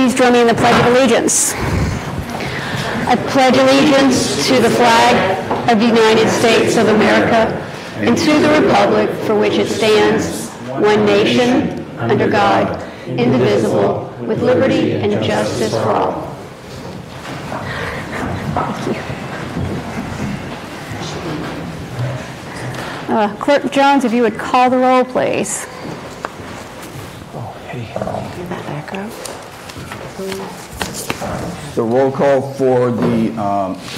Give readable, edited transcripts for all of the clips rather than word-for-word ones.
please join me in the Pledge of Allegiance. I pledge allegiance to the flag of the United States of America and to the republic for which it stands, one nation, under God, indivisible, with liberty and justice for all. Thank you. Clerk Jones, if you would call the roll, please. The roll call for the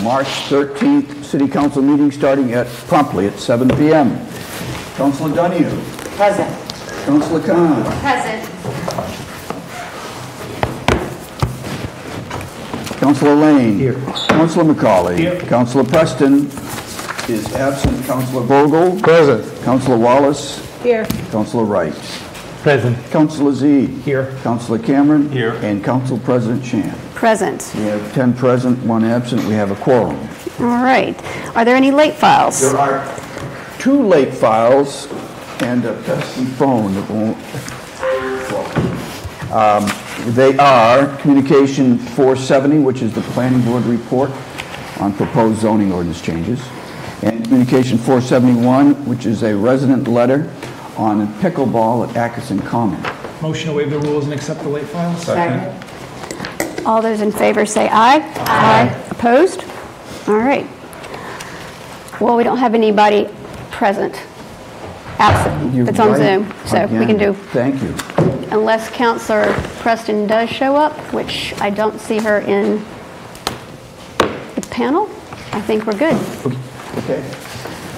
March 13th City Council meeting starting promptly at 7 p.m. Councilor Donahue. Present. Councilor Khan. Present. Councilor Lane. Here. Councilor McCauley. Here. Councilor Preston is absent. Councilor Vogel. Present. Councilor Wallace. Here. Councilor Wright. Present. Councilor Z. Here. Councilor Cameron. Here. And Council President Chan. Present. We have 10 present, 1 absent. We have a quorum. All right. Are there any late files? There are 2 late files and a pesky phone that won't. They are Communication 470, which is the Planning Board report on proposed zoning ordinance changes, and Communication 471, which is a resident letter on pickleball at Atkinson Common. Motion to waive the rules and accept the late files. Second. All those in favor say aye. Aye. Opposed? All right. Well, we don't have anybody present, absent, You're that's on right Zoom, so we can do, Thank you. unless Councilor Preston does show up, which I don't see her in the panel. I think we're good. Okay.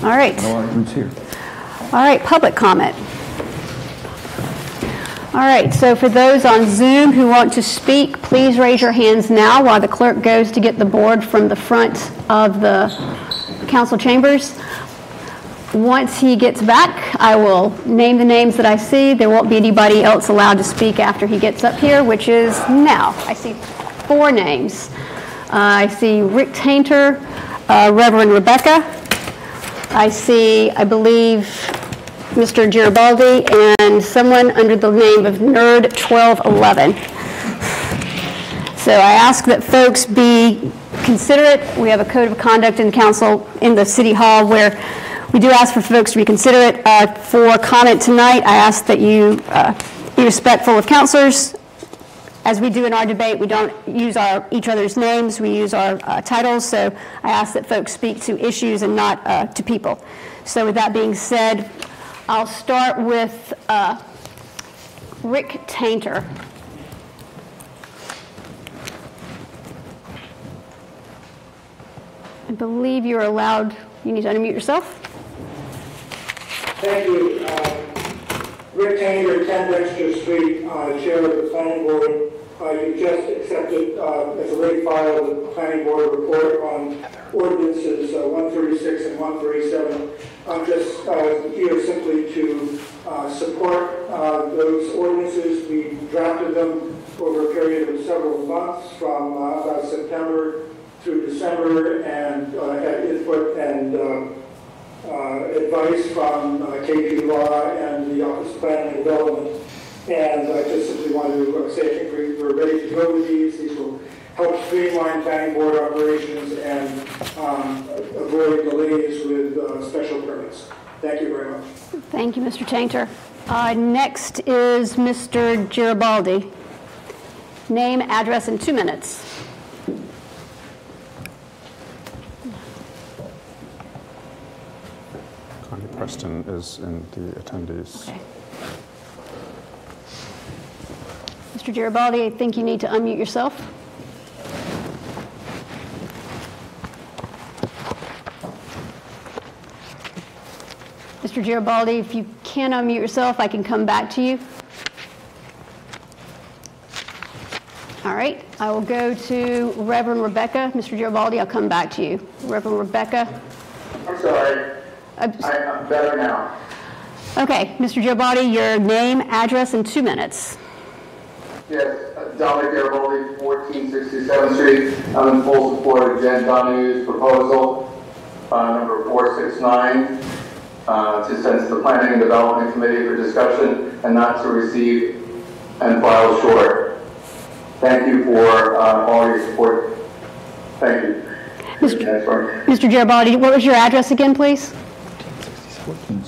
All right. No arguments here. All right, public comment. All right, so for those on Zoom who want to speak, please raise your hands now while the clerk goes to get the board from the front of the council chambers. Once he gets back, I will name the names that I see. There won't be anybody else allowed to speak after he gets up here, which is now. I see 4 names. I see Rick Tainter, Reverend Rebecca. I see, I believe, Mr. Garibaldi, and someone under the name of Nerd 1211. So I ask that folks be considerate. We have a code of conduct in council in the City Hall where we do ask for folks to be considerate. For comment tonight, I ask that you be respectful of councilors. As we do in our debate, we don't use each other's names, we use our titles, so I ask that folks speak to issues and not to people. So with that being said, I'll start with Rick Tainter. I believe you're allowed, you need to unmute yourself. Thank you. Rick Tainter, 10 Dexter Street, Chair of the Planning Board. You just accepted as a late file the Planning Board report on ordinances 136 and 137. I'm just here simply to support those ordinances. We drafted them over a period of several months from about September through December, and had input and advice from KP Law and the Office of Planning and Development. And I just simply want to say I think we're ready to go with these. These will help streamline planning board operations and avoid delays with special permits. Thank you very much. Thank you, Mr. Tainter. Next is Mr. Garibaldi. Name, address, in 2 minutes. Connie Preston is in the attendees. Okay. Mr. Garibaldi, I think you need to unmute yourself. Mr. Garibaldi, if you can unmute yourself, I can come back to you. All right, I will go to Reverend Rebecca. Mr. Garibaldi, I'll come back to you. Reverend Rebecca. I'm sorry. I'm better now. Okay, Mr. Garibaldi, your name, address, in 2 minutes. Yes, Dominic Garibaldi, 1467 Street. I'm in full support of Jen Donahue's proposal, number 469, to send to the Planning and Development Committee for discussion and not to receive and file short. Thank you for all your support. Thank you. Mr. Garibaldi, what was your address again, please?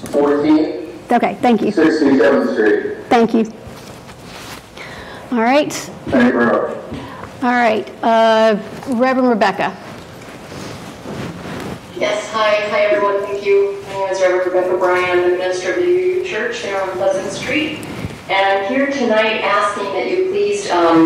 14. Okay, thank you. 67th Street. Thank you. All right. Thank you very much. All right. Reverend Rebecca. Yes, hi everyone, thank you. My name is Reverend Rebecca Bryan. I'm the minister of the UU Church there on Pleasant Street. And I'm here tonight asking that you please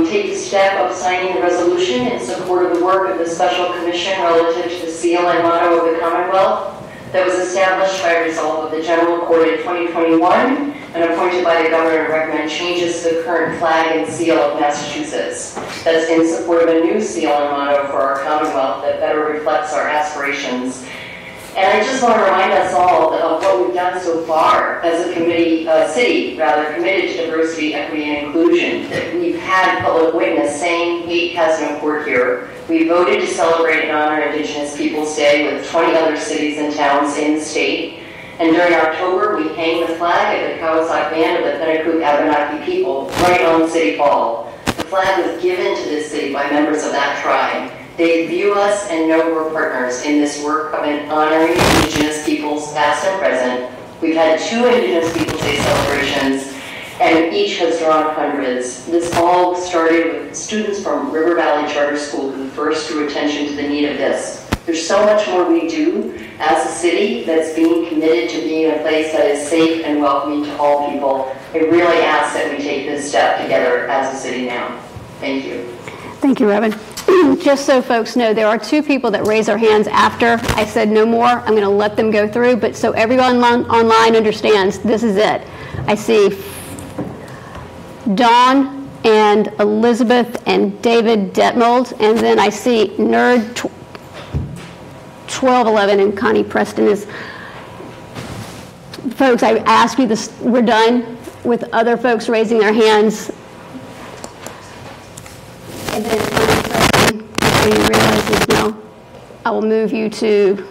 take the step of signing the resolution in support of the work of the Special Commission relative to the seal and motto of the Commonwealth that was established by resolve of the General Court in 2021 and appointed by the Governor to recommend changes to the current flag and seal of Massachusetts. That's in support of a new seal and motto for our Commonwealth that better reflects our aspirations. And I just want to remind us all of what we've done so far as a city committed to diversity, equity, and inclusion. That we've had public witness saying hate has no court here. We voted to celebrate and honor Indigenous Peoples Day with 20 other cities and towns in the state. And during October, we hang the flag of the Kawasaki Band of the Pennacook Abenaki people right on City Hall. The flag was given to this city by members of that tribe. They view us and know we're partners in this work of honoring Indigenous peoples past and present. We've had 2 Indigenous Peoples Day celebrations, and each has drawn hundreds. This all started with students from River Valley Charter School who first drew attention to the need of this. There's so much more we do as a city that's being committed to being a place that is safe and welcoming to all people. I really ask that we take this step together as a city now. Thank you. Thank you, Reverend. Just so folks know, there are 2 people that raise their hands after I said no more. I'm going to let them go through, but so everyone online understands, this is it. I see Dawn and Elizabeth and David Detmold, and then I see Nerd 1211 and Connie Preston is. Folks, I ask you this, we're done with other folks raising their hands. And then you realize this now, I will move you to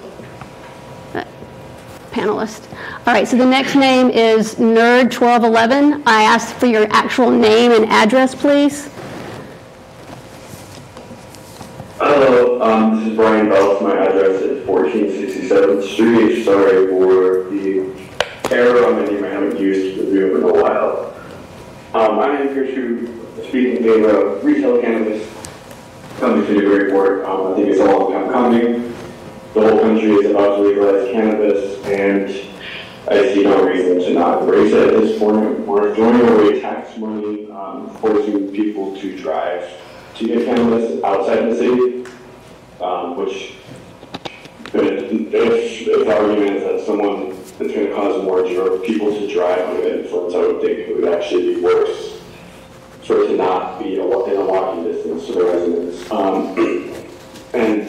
panelist. All right, so the next name is Nerd 1211. I ask for your actual name and address, please. Hello, this is Brian Bells. My address is 1467th Street. Sorry for the error on the name I haven't used the Zoom in a while. I am here to speak in favor of retail cannabis coming to Newburyport. I think it's a long time coming. The whole country is about to legalize cannabis, and I see no reason to not embrace it at this point. We're throwing away tax money, forcing people to drive to get cannabis outside the city, which if the argument is that someone that's going to cause more people to drive under the influence, I would think it would actually be worse for it to not be in a walking distance to the residents. And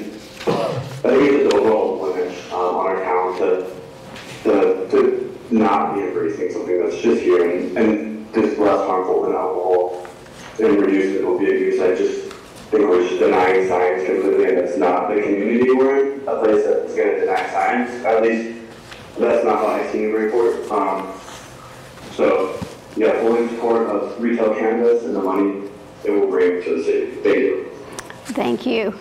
I think it's an overall limit on our town to not be embracing something that's just here and just less harmful than alcohol and reduce opiate use. I just think we're just denying science completely, and that's not the community we're in. A place that's going to deny science, at least that's not how I see Newburyport. So, yeah, full in support of retail cannabis and the money it will bring to the city. Thank you. Thank you.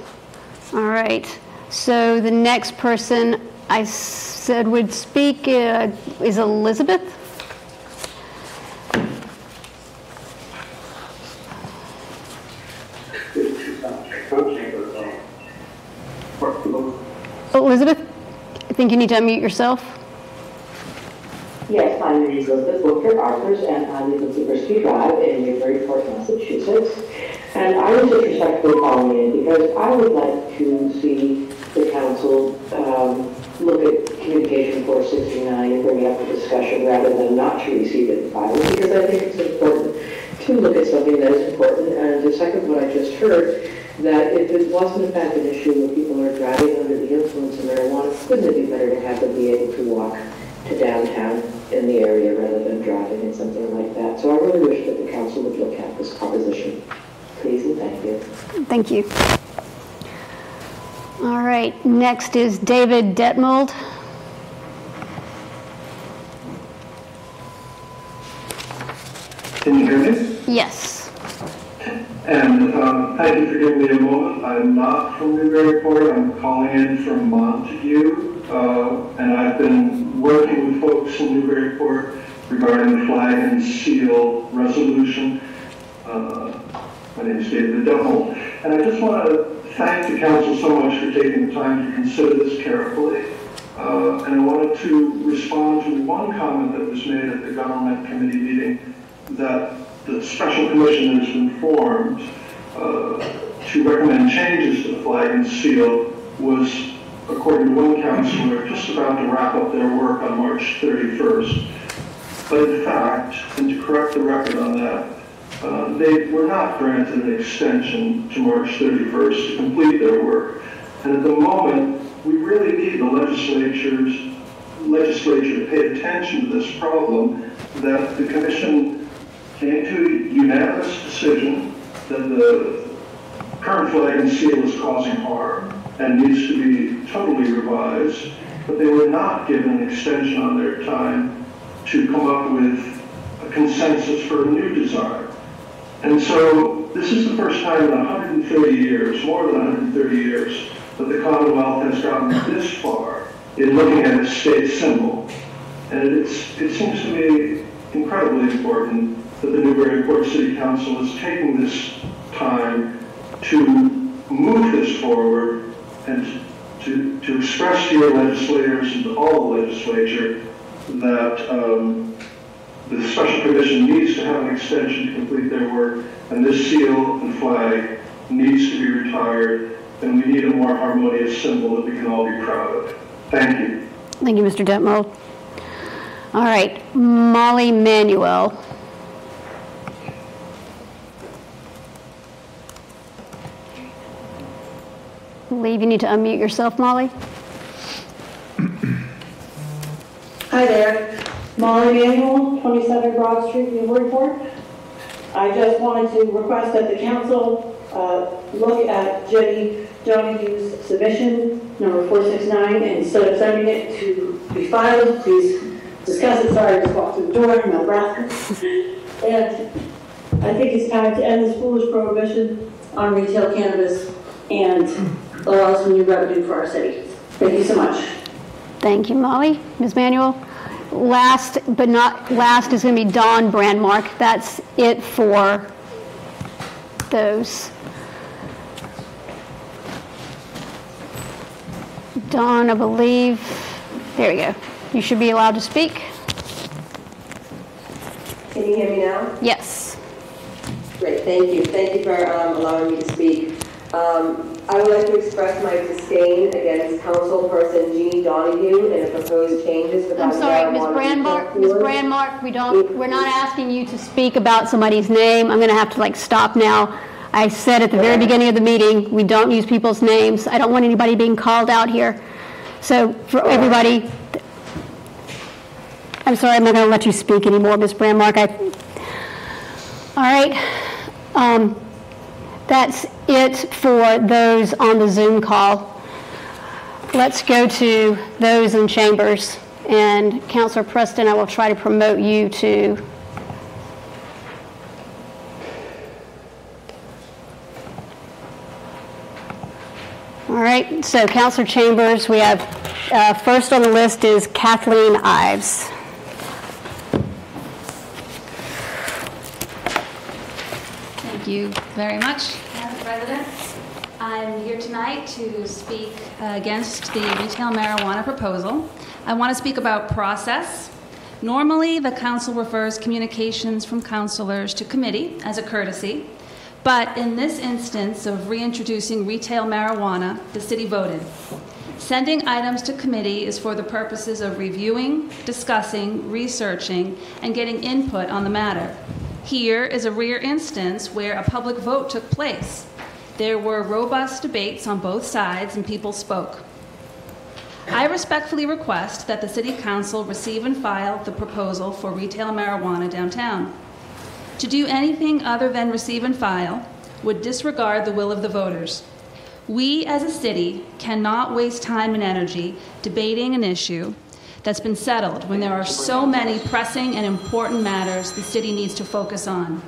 All right. So the next person I said would speak is Elizabeth. Elizabeth, I think you need to unmute yourself. Yes, my name is Elizabeth Wilker-Arthurs, and I live in University Drive in Newburyport, Massachusetts. And I was just respectfully calling in because I would like to see the council look at Communication 469 and bring it up for discussion rather than not to receive it in file, because I think it's important to look at something that is important. And to second what I just heard, that if it wasn't in fact an issue where people are driving under the influence of marijuana, couldn't it be better to have them be able to walk to downtown in the area rather than driving and something like that? So I really wish that the council would look at this proposition. Please and thank you. Thank you. All right, next is David Detmold. Can you hear me? Yes. And thank you for giving me a moment. I'm not from Newburyport. I'm calling in from Montague. And I've been working with folks in Newburyport regarding the flag and seal resolution. My name is David Dummel. And I just want to thank the council so much for taking the time to consider this carefully. And I wanted to respond to one comment that was made at the government committee meeting that the special commission that has been formed to recommend changes to the flag and seal was, according to one councilor, just about to wrap up their work on March 31st. But in fact, and to correct the record on that, they were not granted an extension to March 31st to complete their work. And at the moment, we really need the legislature to pay attention to this problem, that the commission came to a unanimous decision that the current flag and seal is causing harm and needs to be totally revised, but they were not given an extension on their time to come up with a consensus for a new design. And so this is the first time in 130 years, more than 130 years, that the Commonwealth has gotten this far in looking at a state symbol. And it seems to me incredibly important that the Newburyport City Council is taking this time to move this forward and to express to your legislators and to all the legislature that the special commission needs to have an extension to complete their work, and this seal and flag needs to be retired, and we need a more harmonious symbol that we can all be proud of. Thank you. Thank you, Mr. Detmold. All right, Molly Manuel. I believe you need to unmute yourself, Molly. Hi there, Molly Manuel, 27 Broad Street, Newburyport. I just wanted to request that the council look at Jenny Donahue's submission, number 469, and instead of sending it to be filed, please discuss it. Sorry, I just walked through the door, I'm out of breath. And I think it's time to end this foolish prohibition on retail cannabis and allow us new revenue for our city. Thank you so much. Thank you, Molly. Ms. Manuel. Last but not last is going to be Dawn Brandmark. That's it for those. Dawn, I believe, there we go. You should be allowed to speak. Can you hear me now? Yes. Great, thank you. Thank you for allowing me to speak. I would like to express my disdain against Councilperson Jeannie Donahue and the proposed changes. I'm sorry, Ms. Brandmark. Ms. Brandmark, we're not asking you to speak about somebody's name. I'm going to have to stop now. I said at the very beginning of the meeting, we don't use people's names. I don't want anybody being called out here. So for everybody, I'm sorry, I'm not going to let you speak anymore, Ms. Brandmark. All right. That's it for those on the Zoom call. Let's go to those in chambers. And Councilor Preston, I will try to promote you to all right, so Councilor Chambers, we have first on the list is Kathleen Ives. Thank you very much, Madam President. I'm here tonight to speak against the retail marijuana proposal. I want to speak about process. Normally, the council refers communications from councilors to committee as a courtesy, but in this instance of reintroducing retail marijuana, the city voted. Sending items to committee is for the purposes of reviewing, discussing, researching, and getting input on the matter. Here is a rare instance where a public vote took place. There were robust debates on both sides and people spoke. I respectfully request that the City Council receive and file the proposal for retail marijuana downtown. To do anything other than receive and file would disregard the will of the voters. We as a city cannot waste time and energy debating an issue that's been settled when there are so many pressing and important matters the city needs to focus on.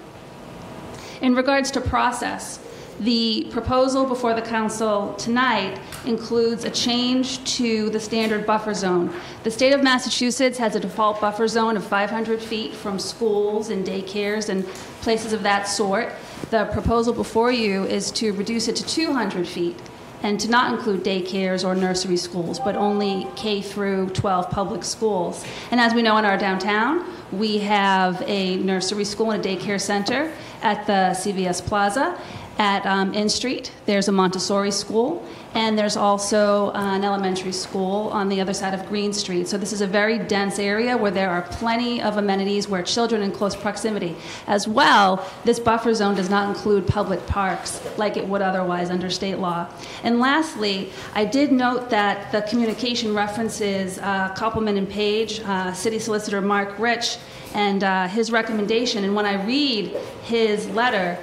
In regards to process, the proposal before the council tonight includes a change to the standard buffer zone. The state of Massachusetts has a default buffer zone of 500 feet from schools and daycares and places of that sort. The proposal before you is to reduce it to 200 feet and to not include daycares or nursery schools, but only K through 12 public schools. And as we know in our downtown, we have a nursery school and a daycare center at the CVS Plaza. At N Street, there's a Montessori school, and there's also an elementary school on the other side of Green Street. So this is a very dense area where there are plenty of amenities where children in close proximity. As well, this buffer zone does not include public parks like it would otherwise under state law. And lastly, I did note that the communication references Koppelman and Page, City Solicitor Mark Rich, and his recommendation. And when I read his letter,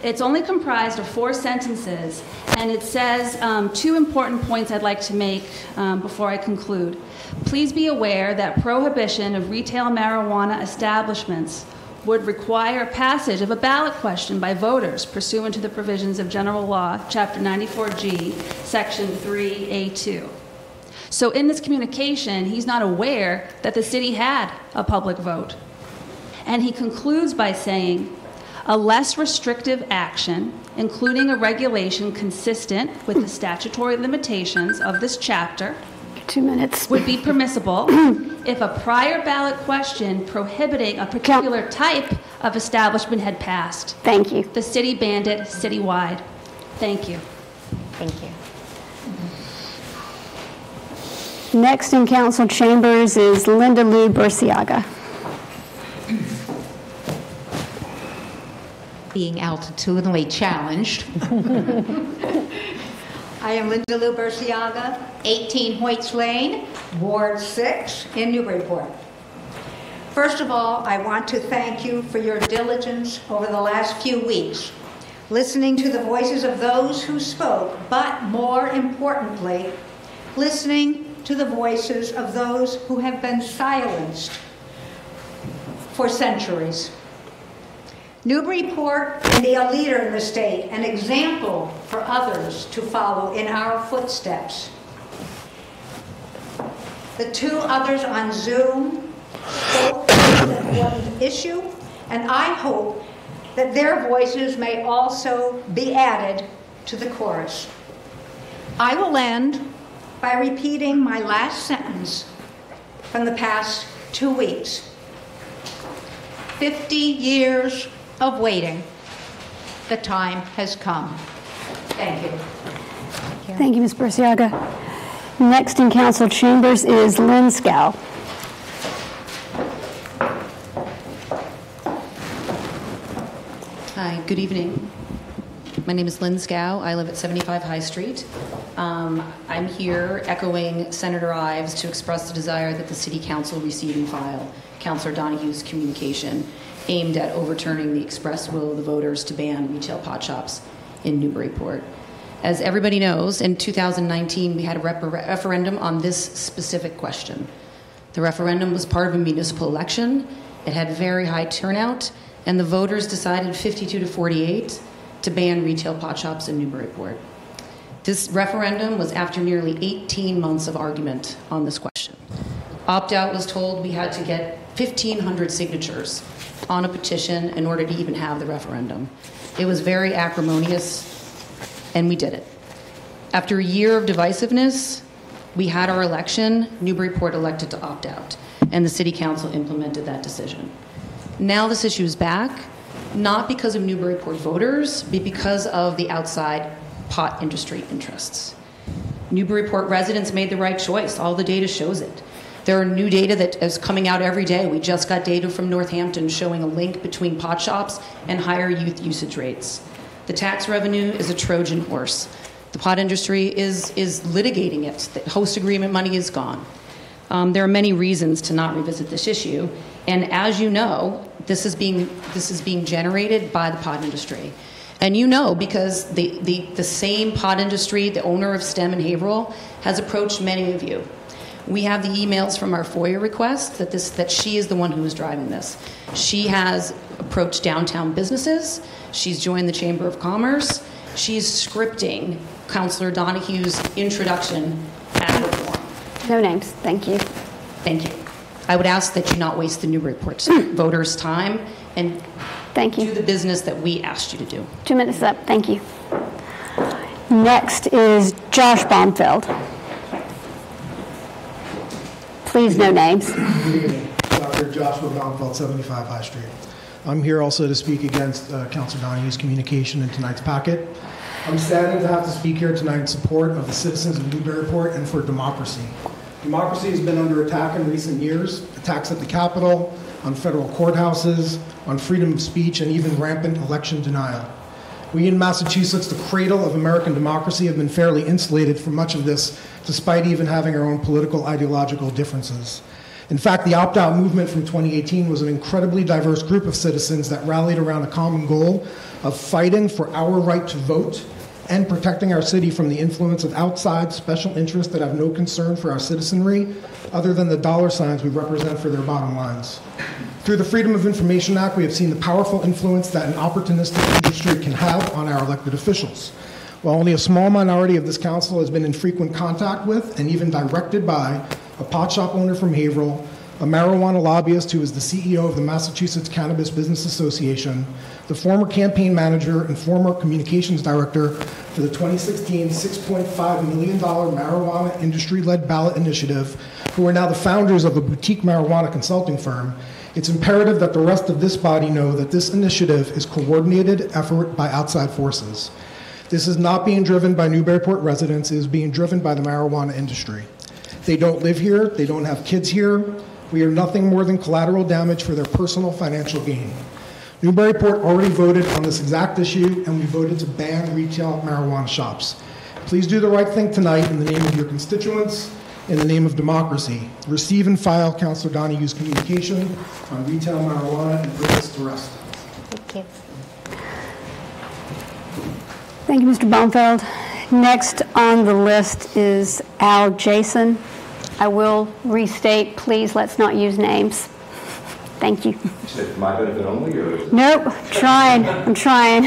it's only comprised of 4 sentences, and it says 2 important points I'd like to make before I conclude. Please be aware that prohibition of retail marijuana establishments would require passage of a ballot question by voters pursuant to the provisions of General Law, Chapter 94G, Section 3A2. So in this communication, he's not aware that the city had a public vote. And he concludes by saying, a less restrictive action, including a regulation consistent with the statutory limitations of this chapter, 2 minutes, would be permissible if a prior ballot question prohibiting a particular type of establishment had passed. Thank you. The city banned it citywide. Thank you. Thank you. Next in council chambers is Linda Lou Burciaga. Being altitudinally challenged. I am Linda Lou Burciaga, 18 Hoyts Lane, Ward 6 in Newburyport. First of all, I want to thank you for your diligence over the last few weeks, listening to the voices of those who spoke, but more importantly, listening to the voices of those who have been silenced for centuries. Newburyport can be a leader in the state, an example for others to follow in our footsteps. The 2 others on Zoom spoke on an important issue, and I hope that their voices may also be added to the chorus. I will end by repeating my last sentence from the past 2 weeks. 50 years of waiting. The time has come. Thank you. Thank you, Ms. Burciaga. Next in council chambers is Lynn Scow. Hi, good evening. My name is Lynn Scow. I live at 75 High Street. I'm here echoing Senator Ives to express the desire that the City Council receive and file Councilor Donohue's communication aimed at overturning the express will of the voters to ban retail pot shops in Newburyport. As everybody knows, in 2019, we had a referendum on this specific question. The referendum was part of a municipal election. It had very high turnout, and the voters decided 52 to 48 to ban retail pot shops in Newburyport. This referendum was after nearly 18 months of argument on this question. Opt-out was told we had to get 1,500 signatures on a petition in order to even have the referendum. It was very acrimonious, and we did it. After a year of divisiveness, we had our election. Newburyport elected to opt out, and the City Council implemented that decision. Now this issue is back, not because of Newburyport voters, but because of the outside pot industry interests. Newburyport residents made the right choice. All the data shows it. There are new data that is coming out every day. We just got data from Northampton showing a link between pot shops and higher youth usage rates. The tax revenue is a Trojan horse. The pot industry is litigating it. The host agreement money is gone. There are many reasons to not revisit this issue. And as you know, this is being generated by the pot industry. And you know because the same pot industry, the owner of STEM in Haverhill, has approached many of you. We have the emails from our FOIA request that she is the one who is driving this. She has approached downtown businesses. She's joined the Chamber of Commerce. She's scripting Councillor Donahue's introduction at her forum. No names. Thank you. Thank you. I would ask that you not waste the Newburyport voters' time and thank you. Do the business that we asked you to do. 2 minutes up. Thank you. Next is Josh Baumfeld. Please, no names. Good evening. Dr. Joshua Baumfeld, 75 High Street. I'm here also to speak against Councilor Donahue's communication in tonight's packet. I'm saddened to have to speak here tonight in support of the citizens of Newburyport and for democracy. Democracy has been under attack in recent years, attacks at the Capitol, on federal courthouses, on freedom of speech, and even rampant election denial. We in Massachusetts, the cradle of American democracy, have been fairly insulated from much of this, despite even having our own political ideological differences. In fact, the opt-out movement from 2018 was an incredibly diverse group of citizens that rallied around a common goal of fighting for our right to vote and protecting our city from the influence of outside special interests that have no concern for our citizenry other than the dollar signs we represent for their bottom lines. Through the Freedom of Information Act, we have seen the powerful influence that an opportunistic industry can have on our elected officials. While only a small minority of this council has been in frequent contact with and even directed by a pot shop owner from Haverhill, a marijuana lobbyist who is the CEO of the Massachusetts Cannabis Business Association, the former campaign manager and former communications director for the 2016 $6.5 million marijuana industry-led ballot initiative, who are now the founders of a boutique marijuana consulting firm, it's imperative that the rest of this body know that this initiative is coordinated effort by outside forces. This is not being driven by Newburyport residents, it is being driven by the marijuana industry. They don't live here, they don't have kids here. We are nothing more than collateral damage for their personal financial gain. Newburyport already voted on this exact issue, and we voted to ban retail marijuana shops. Please do the right thing tonight in the name of your constituents, in the name of democracy. Receive and file Councilor Donahue's communication on retail marijuana and bring this to rest. Thank you. Thank you, Mr. Baumfeld. Next on the list is Al Jason. I will restate, please let's not use names. Thank you. You said for my benefit only, or? Nope, trying. I'm trying.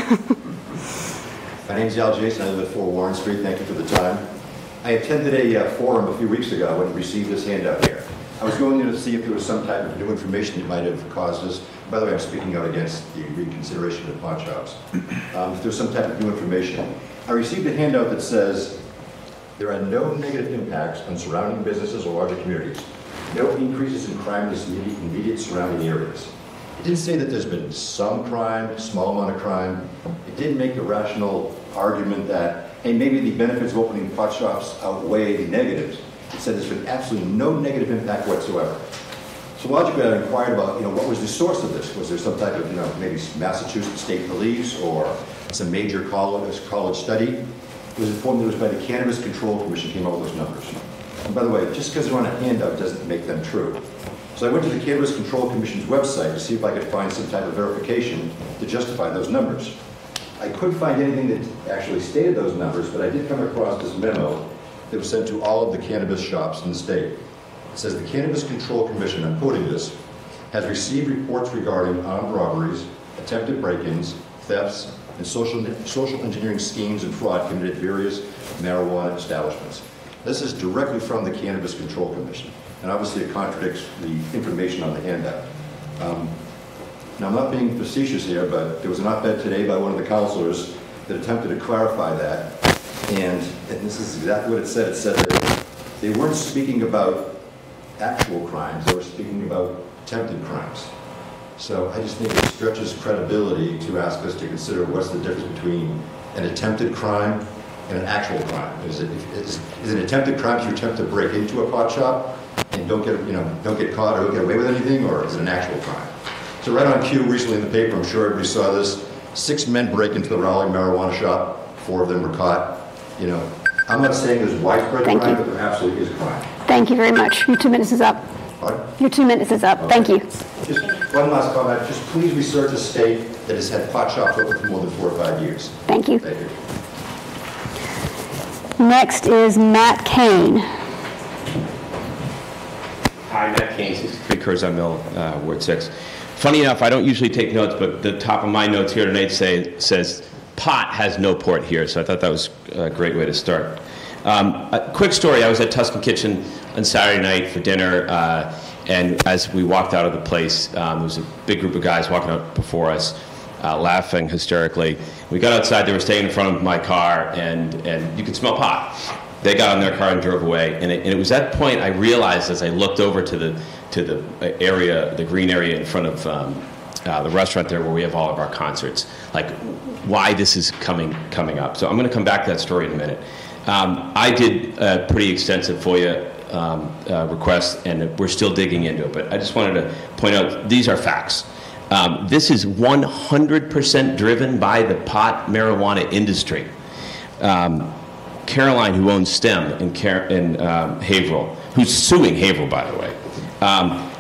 My name is Al Jason. I live at 4 Warren Street. Thank you for the time. I attended a forum a few weeks ago and received this handout here. I was going there to see if there was some type of new information that might have caused us. By the way, I'm speaking out against the reconsideration of pawn shops. If there's some type of new information. I received a handout that says, there are no negative impacts on surrounding businesses or larger communities. No increases in crime in the immediate surrounding areas. It didn't say that there's been some crime, small amount of crime. It didn't make the rational argument that, hey, maybe the benefits of opening pot shops outweigh the negatives. It said there's been absolutely no negative impact whatsoever. So logically, I inquired about, what was the source of this? Was there some type of, maybe Massachusetts State Police or some major college study? It was informed that it was by the Cannabis Control Commission came up with those numbers. And by the way, just because they're on a handout doesn't make them true. So I went to the Cannabis Control Commission's website to see if I could find some type of verification to justify those numbers. I couldn't find anything that actually stated those numbers, but I did come across this memo that was sent to all of the cannabis shops in the state. It says the Cannabis Control Commission, I'm quoting this, has received reports regarding armed robberies, attempted break-ins, thefts, and social engineering schemes and fraud committed at various marijuana establishments. This is directly from the Cannabis Control Commission, and obviously it contradicts the information on the handout. Now, I'm not being facetious here, but there was an op-ed today by one of the counselors that attempted to clarify that, and this is exactly what it said. It said that they weren't speaking about actual crimes, they were speaking about attempted crimes. So I just think it stretches credibility to ask us to consider what's the difference between an attempted crime and an actual crime. Is an attempted crime to attempt to break into a pot shop and don't get caught or don't get away with anything, or is it an actual crime? So right on cue, recently in the paper, I'm sure everybody saw this, 6 men break into the Raleigh marijuana shop, 4 of them were caught. I'm not saying there's widespread crime, but there absolutely is crime. Thank you very much. Your 2 minutes is up. Pardon? Your 2 minutes is up. Thank you. Just one last comment. Just please research a state that has had pot shops open for more than 4 or 5 years. Thank you. Thank you. Next is Matt Kane. Hi, Matt Kane, 63 Curzon Mill, Ward 6. Funny enough, I don't usually take notes, but the top of my notes here tonight says, pot has no port here, so I thought that was a great way to start. A quick story, I was at Tuscan Kitchen on Saturday night for dinner, and as we walked out of the place, there was a big group of guys walking out before us, laughing hysterically. We got outside, they were staying in front of my car, and you could smell pot. They got in their car and drove away, and it was at that point I realized as I looked over to the area, the green area in front of the restaurant there where we have all of our concerts, like why this is coming up. So I'm going to come back to that story in a minute. I did a pretty extensive FOIA request, and we're still digging into it, but I just wanted to point out these are facts. This is 100% driven by the pot marijuana industry. Caroline, who owns STEM in Haverhill, who's suing Haverhill, by the way,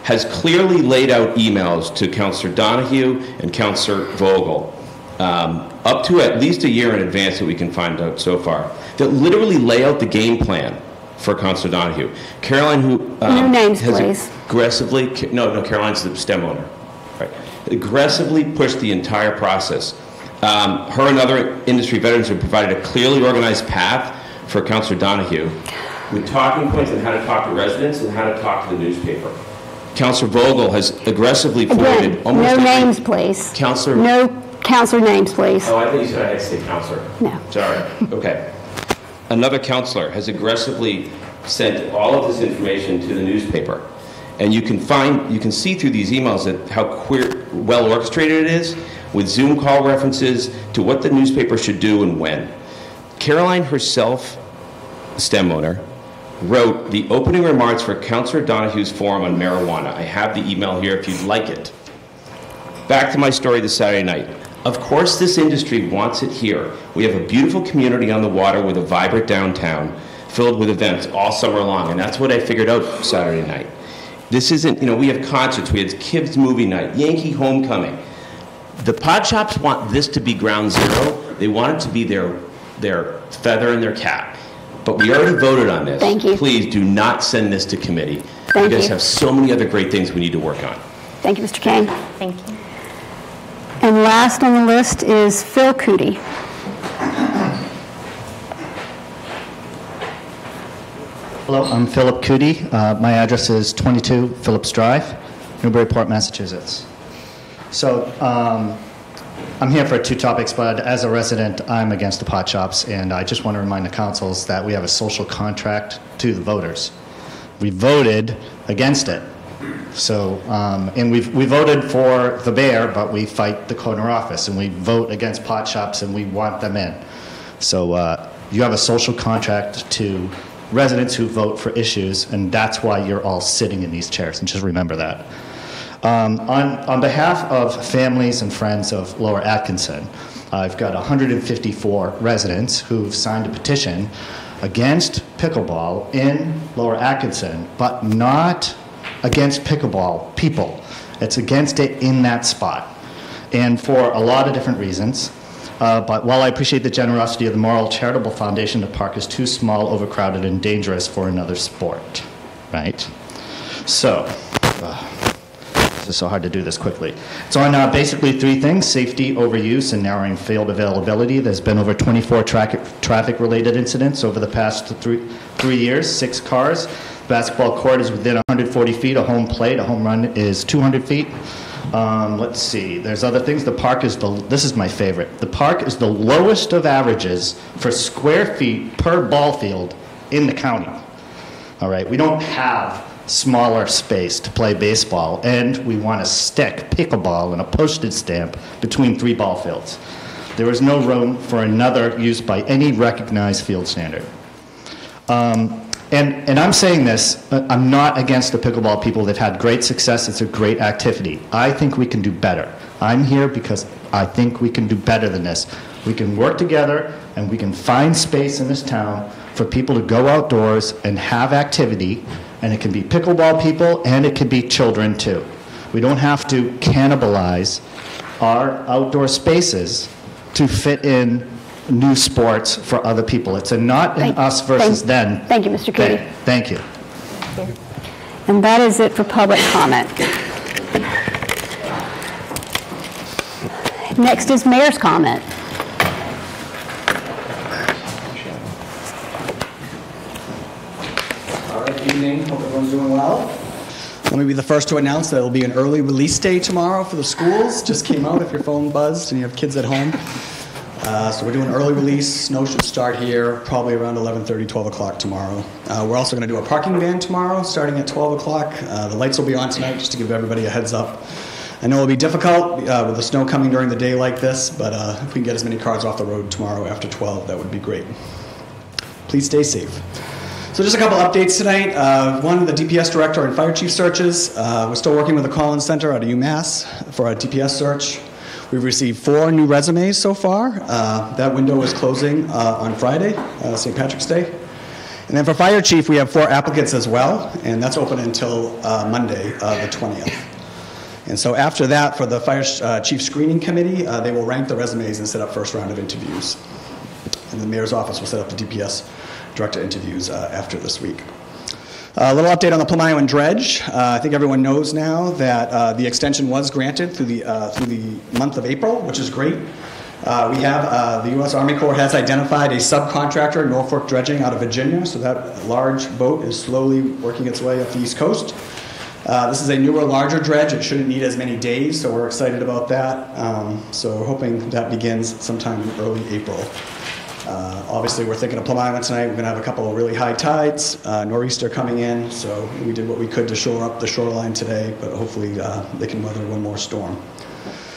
has clearly laid out emails to Councillor Donahue and Councillor Vogel, up to at least a year in advance that we can find out so far, that literally lay out the game plan for Councillor Donahue. Caroline, who no names, has please. aggressively, no, Caroline's the STEM owner, right? Aggressively pushed the entire process. Her and other industry veterans have provided a clearly organized path for Councillor Donahue with talking points on how to talk to residents and how to talk to the newspaper. Councillor Vogel has aggressively forwarded almost no names, please. Councillor. No councillor names, please. Oh, I think you said I had to say councillor. No. Sorry. Okay. Another councillor has aggressively sent all of this information to the newspaper. And you can see through these emails that how well orchestrated it is, with Zoom call references to what the newspaper should do and when. Caroline herself, STEM owner, wrote the opening remarks for Councillor Donahue's forum on marijuana. I have the email here if you'd like it. Back to my story this Saturday night. Of course this industry wants it here. We have a beautiful community on the water with a vibrant downtown filled with events all summer long, and that's what I figured out Saturday night. This isn't, we have concerts, we had kids movie night, Yankee homecoming. The pot shops want this to be ground zero. They want it to be their feather in their cap. But we already voted on this. Thank you. Please do not send this to committee. You guys have so many other great things we need to work on. Thank you, Mr. Kane. Thank you. And last on the list is Phil Cootie. Hello, I'm Philip Cootie. My address is 22 Phillips Drive, Newburyport, Massachusetts. So I'm here for two topics, but as a resident, I'm against the pot shops, and I just want to remind the councils that we have a social contract to the voters. We voted against it. So, and we voted for the mayor, but we fight the corner office, and we vote against pot shops, and we want them in. So you have a social contract to residents who vote for issues, and that's why you're all sitting in these chairs, and just remember that. On behalf of families and friends of Lower Atkinson, I've got 154 residents who've signed a petition against pickleball in Lower Atkinson, but not against pickleball people. It's against it in that spot, and for a lot of different reasons. But while I appreciate the generosity of the Moral Charitable Foundation, the park is too small, overcrowded, and dangerous for another sport, right? So, this is so hard to do this quickly. It's on basically three things: safety, overuse, and narrowing field availability. There's been over 24 traffic-related incidents over the past three years, 6 cars. Basketball court is within 140 feet of home plate. A home run is 200 feet. Let's see, there's other things. The park is this is my favorite. The park is the lowest of averages for square feet per ball field in the county. All right, we don't have smaller space to play baseball, and we want to stick pickleball and a postage stamp between 3 ball fields. There is no room for another used by any recognized field standard. And I'm saying this, I'm not against the pickleball people. They've had great success. It's a great activity. I think we can do better. I'm here because I think we can do better than this. We can work together and we can find space in this town for people to go outdoors and have activity, and it can be pickleball people and it can be children too. We don't have to cannibalize our outdoor spaces to fit in new sports for other people. It's a not an us versus them. Thank you, Mr. Cootie. Thank you. And that is it for public comment. Next is mayor's comment. All right, evening. Hope everyone's doing well. Let me be the first to announce that it'll be an early release day tomorrow for the schools. Just came out if your phone buzzed and you have kids at home. So we're doing early release. Snow should start here probably around 11:30, 12 o'clock tomorrow. We're also going to do a parking ban tomorrow starting at 12 o'clock. The lights will be on tonight just to give everybody a heads up. I know it'll be difficult with the snow coming during the day like this, but if we can get as many cars off the road tomorrow after 12, that would be great. Please stay safe. So just a couple updates tonight. One, the DPS director and fire chief searches. We're still working with the Collins Center out of UMass for a DPS search. We've received 4 new resumes so far. That window is closing on Friday, St. Patrick's Day. And then for fire chief, we have 4 applicants as well, and that's open until Monday, the 20th. And so after that, for the fire chief screening committee, they will rank the resumes and set up first round of interviews. And the mayor's office will set up the DPS director interviews after this week. A little update on the Plum Island dredge. I think everyone knows now that the extension was granted through the month of April, which is great. We have the U.S. Army Corps has identified a subcontractor, Norfolk Dredging, out of Virginia. So that large boat is slowly working its way up the East Coast. This is a newer, larger dredge. It shouldn't need as many days, so we're excited about that. So we're hoping that begins sometime in early April. Obviously, we're thinking of Plum Island tonight. We're going to have a couple of really high tides, nor'easter coming in, so we did what we could to shore up the shoreline today, but hopefully they can weather one more storm.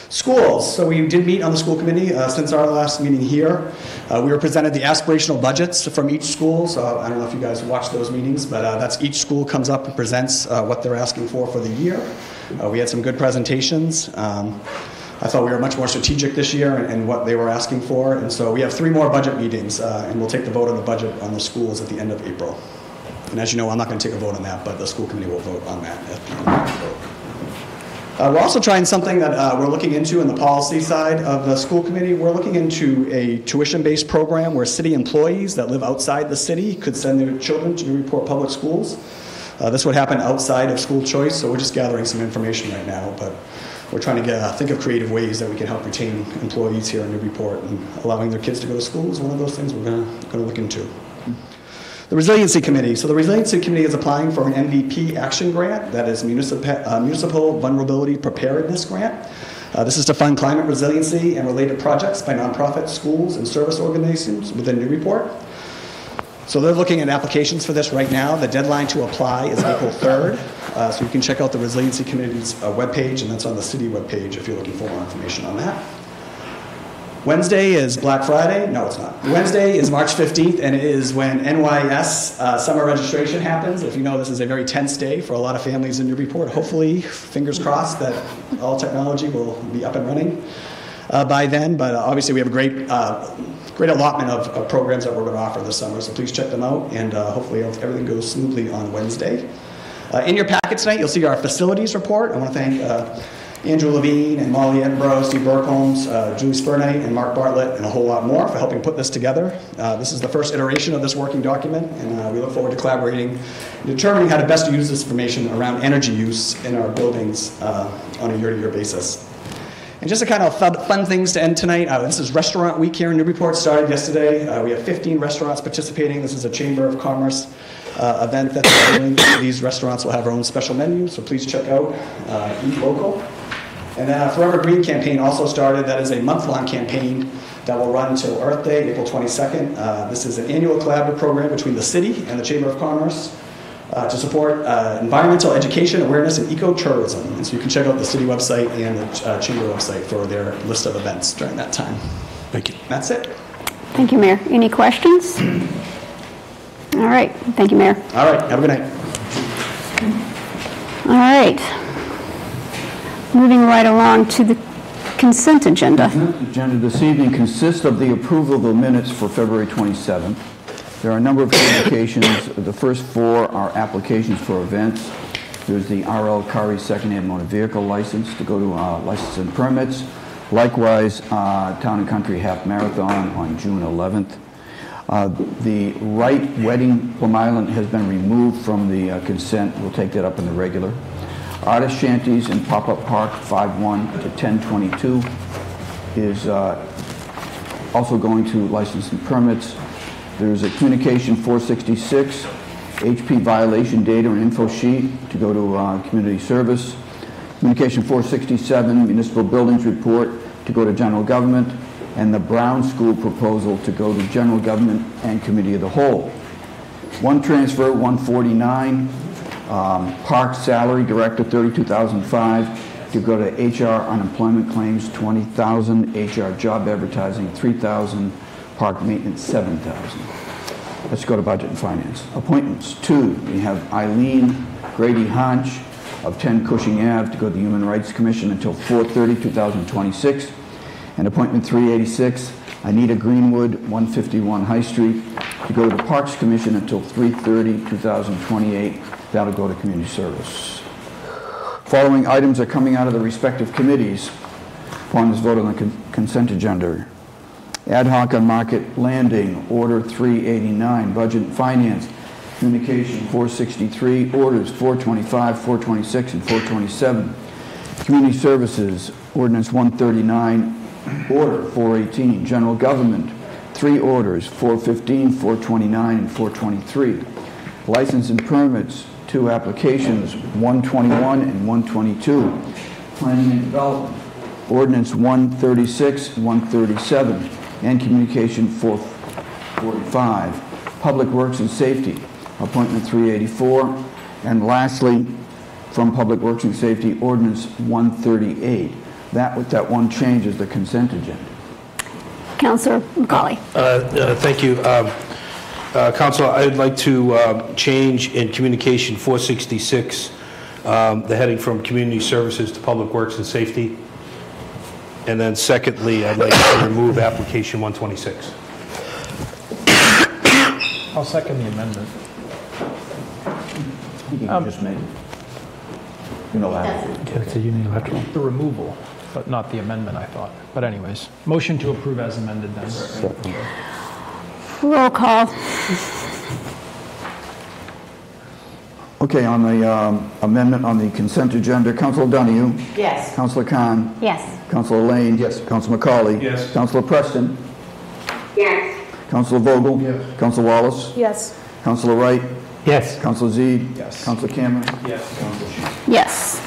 Schools. So we did meet on the school committee since our last meeting here. We were presented the aspirational budgets from each school. So I don't know if you guys watched those meetings, but that's each school comes up and presents what they're asking for the year. We had some good presentations. I thought we were much more strategic this year in what they were asking for. And so we have 3 more budget meetings, and we'll take the vote on the budget on the schools at the end of April. And as you know, I'm not going to take a vote on that, but the school committee will vote on that at the end of the vote. We're also trying something that we're looking into in the policy side of the school committee. We're looking into a tuition-based program where city employees that live outside the city could send their children to Newburyport Public Schools. This would happen outside of school choice, so we're just gathering some information right now, but we're trying to think of creative ways that we can help retain employees here in Newburyport, and allowing their kids to go to school is one of those things we're going to look into. The Resiliency Committee. So the Resiliency Committee is applying for an MVP action grant, that is Municipal Vulnerability Preparedness Grant. This is to fund climate resiliency and related projects by nonprofits, schools, and service organizations within Newburyport. So they're looking at applications for this right now. The deadline to apply is April 3rd. So you can check out the Resiliency Committee's webpage, and that's on the city webpage if you're looking for more information on that. Wednesday is Black Friday. No, it's not. Wednesday is March 15th, and it is when NYS summer registration happens. If you know, this is a very tense day for a lot of families in Newburyport. Hopefully, fingers crossed, that all technology will be up and running by then. But obviously, we have a great allotment of programs that we're going to offer this summer. So please check them out, and hopefully everything goes smoothly on Wednesday. In your packet tonight, you'll see our facilities report. I want to thank Andrew Levine and Molly Edinburgh, Steve Burkholmes, Julie Spurnite, and Mark Bartlett, and a whole lot more for helping put this together. This is the first iteration of this working document, and we look forward to collaborating and determining how to best use this information around energy use in our buildings on a year-to-year basis. And just to kind of fun things to end tonight, this is Restaurant Week here in Newburyport, started yesterday. We have 15 restaurants participating. This is a Chamber of Commerce event that they're doing. These restaurants will have their own special menus, so please check out Eat Local. And then Forever Green campaign also started. That is a month-long campaign that will run until Earth Day, April 22nd. This is an annual collaborative program between the city and the Chamber of Commerce to support environmental education, awareness, and ecotourism. And so you can check out the city website and the Chamber website for their list of events during that time. Thank you. That's it. Thank you, Mayor. Any questions? All right. Thank you, Mayor. All right. Have a good night. All right. Moving right along to the consent agenda. The consent agenda this evening consists of the approval of the minutes for February 27th. There are a number of communications. The first 4 are applications for events. There's the R.L. Kari second-hand motor vehicle license to go to license and permits. Likewise, Town and Country Half Marathon on June 11th. The Wright Wedding Plum Island has been removed from the consent. We'll take that up in the regular. Artist Shanties in Pop-Up Park 5-1 to 1022 is also going to license and permits. There's a Communication 466, HP violation data and info sheet to go to community service. Communication 467, municipal buildings report to go to general government, and the Brown School proposal to go to general government and committee of the whole. One transfer, 149, park salary director 32,005 to go to HR unemployment claims 20,000, HR job advertising 3,000, park maintenance 7,000. Let's go to budget and finance. Appointments, 2. We have Eileen Grady Hanch of 10 Cushing Ave to go to the Human Rights Commission until 4/30/2026. And appointment 386, Anita Greenwood, 151 High Street, to go to the Parks Commission until 3/30/2028. That'll go to community service. Following items are coming out of the respective committees upon this vote on the consent agenda. Ad hoc on market landing, order 389, budget and finance, communication 463, orders 425, 426, and 427. Community services, ordinance 139, order 418. General government, 3 orders, 415, 429, and 423. License and permits, 2 applications, 121 and 122. Planning and development, ordinance 136, 137, and communication 445. Public works and safety, appointment 384. And lastly, from Public Works and Safety, ordinance 138. That, with that one change, is the consent agenda. Councilor McCauley. Thank you. Council, I'd like to change in communication 466, the heading from community services to public works and safety. And then secondly, I'd like to remove application 126. I'll second the amendment. You just made it. Unilateral. It's a unilateral. The removal, but not the amendment, I thought. But anyways, motion to approve as amended then. Roll call. Okay, on the amendment on the consent agenda, Councilor Donahue? Yes. Councilor Khan? Yes. Councilor Lane? Yes. Councilor McCauley? Yes. Councilor Preston? Yes. Councilor Vogel? Yes. Councilor Wallace? Yes. Councilor Wright? Yes. Councilor Zede? Yes. Councilor Cameron? Yes. Yes.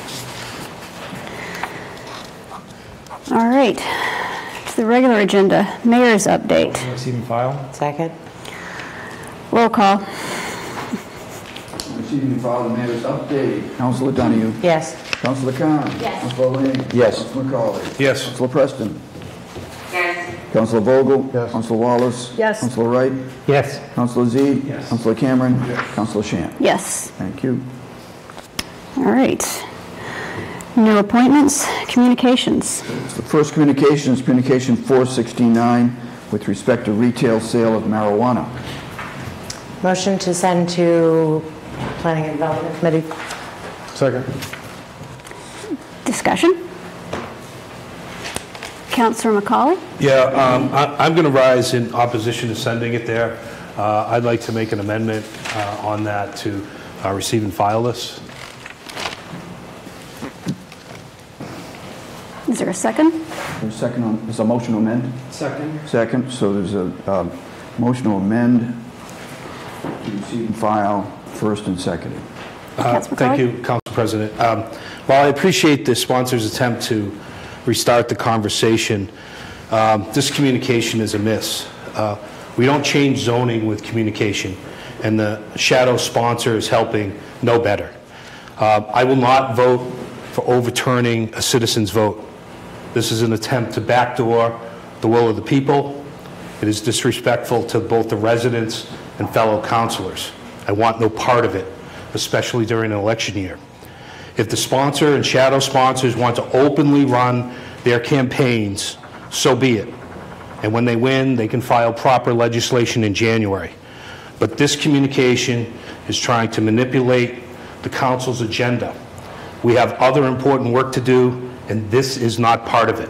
All right. To the regular agenda, mayor's update. Receive and file. Second. Roll call. Receiving and file the mayor's update. Councilor Donahue? Yes. Councilor Khan? Yes. Councilor Lane? Yes. Councilor McCauley? Yes. Councilor Preston? Yes. Councilor Vogel? Yes. Councilor Wallace? Yes. Councilor Wright? Yes. Councilor Zede? Yes. Councilor Cameron? Yes. Councilor Shamp? Yes. Thank you. All right. New appointments, communications. The first communication is communication 469 with respect to retail sale of marijuana. Motion to send to Planning and Development Committee. Second. Discussion? Councilor McCauley? Yeah, I'm going to rise in opposition to sending it there. I'd like to make an amendment on that to receive and file this. Is there a second? There's a motion to amend? Second. Second, so there's a motion to amend to receive and file first and seconded. Thank you, Council President. While I appreciate the sponsor's attempt to restart the conversation, this communication is amiss. We don't change zoning with communication, and the shadow sponsor is helping no better. I will not vote for overturning a citizen's vote. This is an attempt to backdoor the will of the people. It is disrespectful to both the residents and fellow councilors. I want no part of it, especially during an election year. If the sponsor and shadow sponsors want to openly run their campaigns, so be it. And when they win, they can file proper legislation in January. But this communication is trying to manipulate the council's agenda. We have other important work to do, and this is not part of it.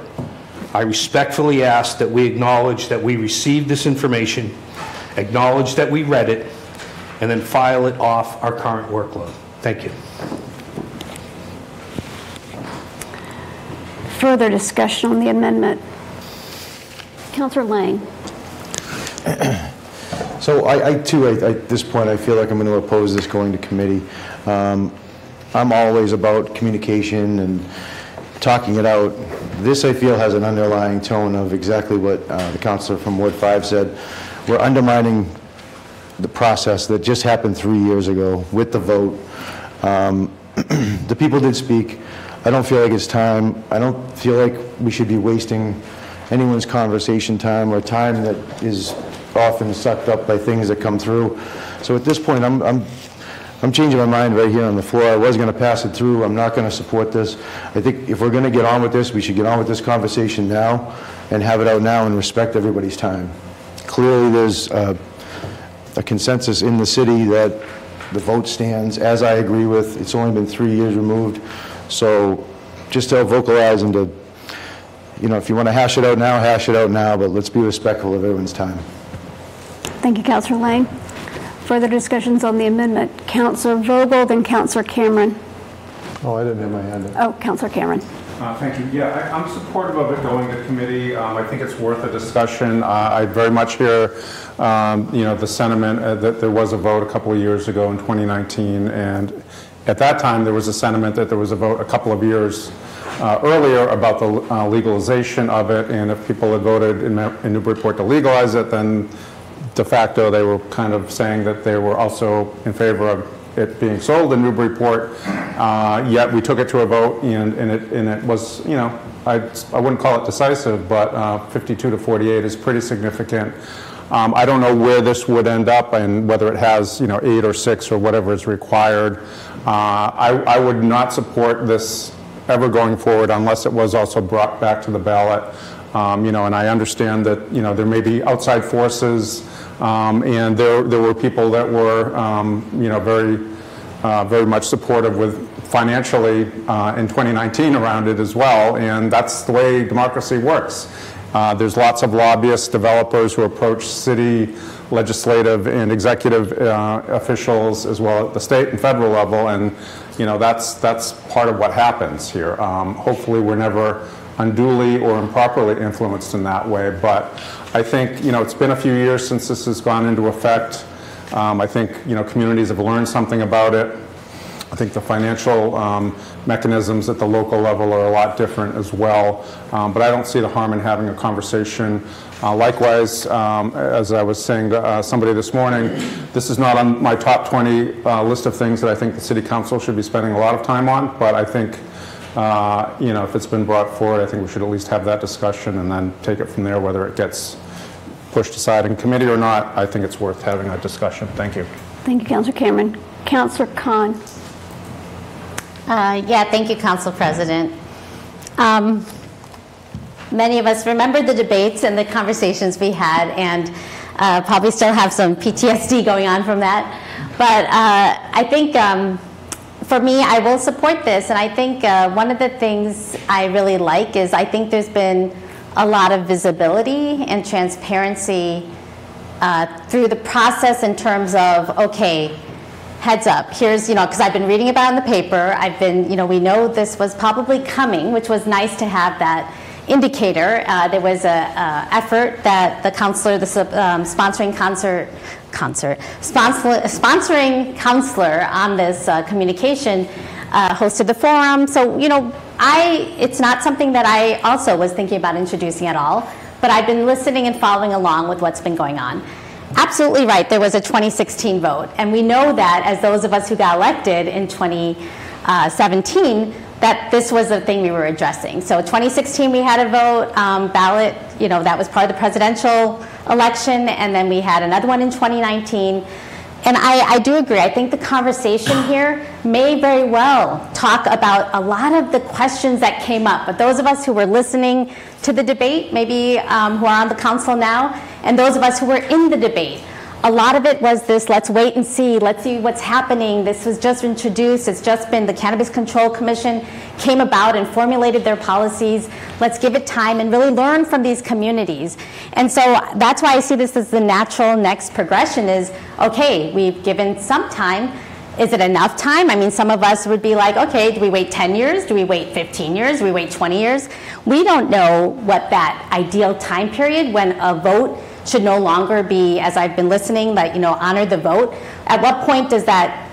I respectfully ask that we acknowledge that we received this information acknowledge that we read it, and then file it off our current workload. Thank you. Further discussion on the amendment. Councillor Lang. So I too, at this point, I feel like I'm going to oppose this going to committee. I'm always about communication and talking it out. This, I feel, has an underlying tone of exactly what the councillor from Ward 5 said. We're undermining the process that just happened 3 years ago with the vote. The people did speak. I don't feel like it's time. I don't feel like we should be wasting anyone's conversation time or time that is often sucked up by things that come through. So at this point, I'm changing my mind right here on the floor. I was going to pass it through. I'm not going to support this. I think if we're going to get on with this, we should get on with this conversation now and have it out now and respect everybody's time. Clearly, there's a consensus in the city that the vote stands, as I agree with. It's only been 3 years removed. So just to vocalize and to, you know, if you want to hash it out now, but let's be respectful of everyone's time. Thank you, Councillor Lang. Further discussions on the amendment. Councillor Vogel, then Councillor Cameron. Oh, I didn't have my hand up. Oh, Councillor Cameron. Thank you. Yeah, I'm supportive of it going to committee. I think it's worth a discussion. I very much hear, you know, the sentiment that there was a vote a couple of years ago in 2019, and at that time there was a sentiment that there was a vote a couple of years earlier about the legalization of it, and if people had voted in Newburyport to legalize it, then de facto they were kind of saying that they were also in favor of it being sold in Newburyport. Yet we took it to a vote, and it was, you know, I wouldn't call it decisive, but 52 to 48 is pretty significant. I don't know where this would end up and whether it has, you know, 8 or 6 or whatever is required. I would not support this ever going forward unless it was also brought back to the ballot. You know, and I understand that, you know, there may be outside forces, and there were people that were, you know, very much supportive with financially in 2019 around it as well, and that's the way democracy works. There's lots of lobbyists, developers who approach city, legislative, and executive officials as well at the state and federal level, and you know that's part of what happens here. Hopefully, we're never unduly or improperly influenced in that way, but I think, you know, it's been a few years since this has gone into effect. I think, you know, communities have learned something about it. I think the financial mechanisms at the local level are a lot different as well, but I don't see the harm in having a conversation. Likewise, as I was saying to somebody this morning, this is not on my top 20 list of things that I think the City Council should be spending a lot of time on, but I think you know, if it's been brought forward, I think we should at least have that discussion and then take it from there, whether it gets pushed aside in committee or not. I think it's worth having a discussion. Thank you. Thank you, Councillor Cameron. Councillor Khan. Yeah, thank you, Council President. Many of us remember the debates and the conversations we had, and probably still have some PTSD going on from that. But I think for me, I will support this, and I think one of the things I really like is I think there's been a lot of visibility and transparency through the process in terms of, okay, heads up, here's, you know, because I've been reading about it in the paper, I've been, you know, we know this was probably coming, which was nice to have that indicator. There was a effort that the counselor, the sponsoring counselor on this communication hosted the forum. So, you know, it's not something that I also was thinking about introducing at all, but I've been listening and following along with what's been going on. Absolutely right, there was a 2016 vote, and we know that as those of us who got elected in 2017, that this was the thing we were addressing. So 2016 we had a vote, ballot, you know, that was part of the presidential election, and then we had another one in 2019. And I do agree, I think the conversation here may very well talk about a lot of the questions that came up, but those of us who were listening to the debate, maybe who are on the council now, and those of us who were in the debate, a lot of it was this, let's wait and see, let's see what's happening. This was just introduced. It's just been the Cannabis Control Commission came about and formulated their policies. Let's give it time and really learn from these communities. And so that's why I see this as the natural next progression is, okay, we've given some time. Is it enough time? I mean, some of us would be like, okay, do we wait 10 years? Do we wait 15 years? Do we wait 20 years? We don't know what that ideal time period when a vote should no longer be, as I've been listening, that, honor the vote. At what point does that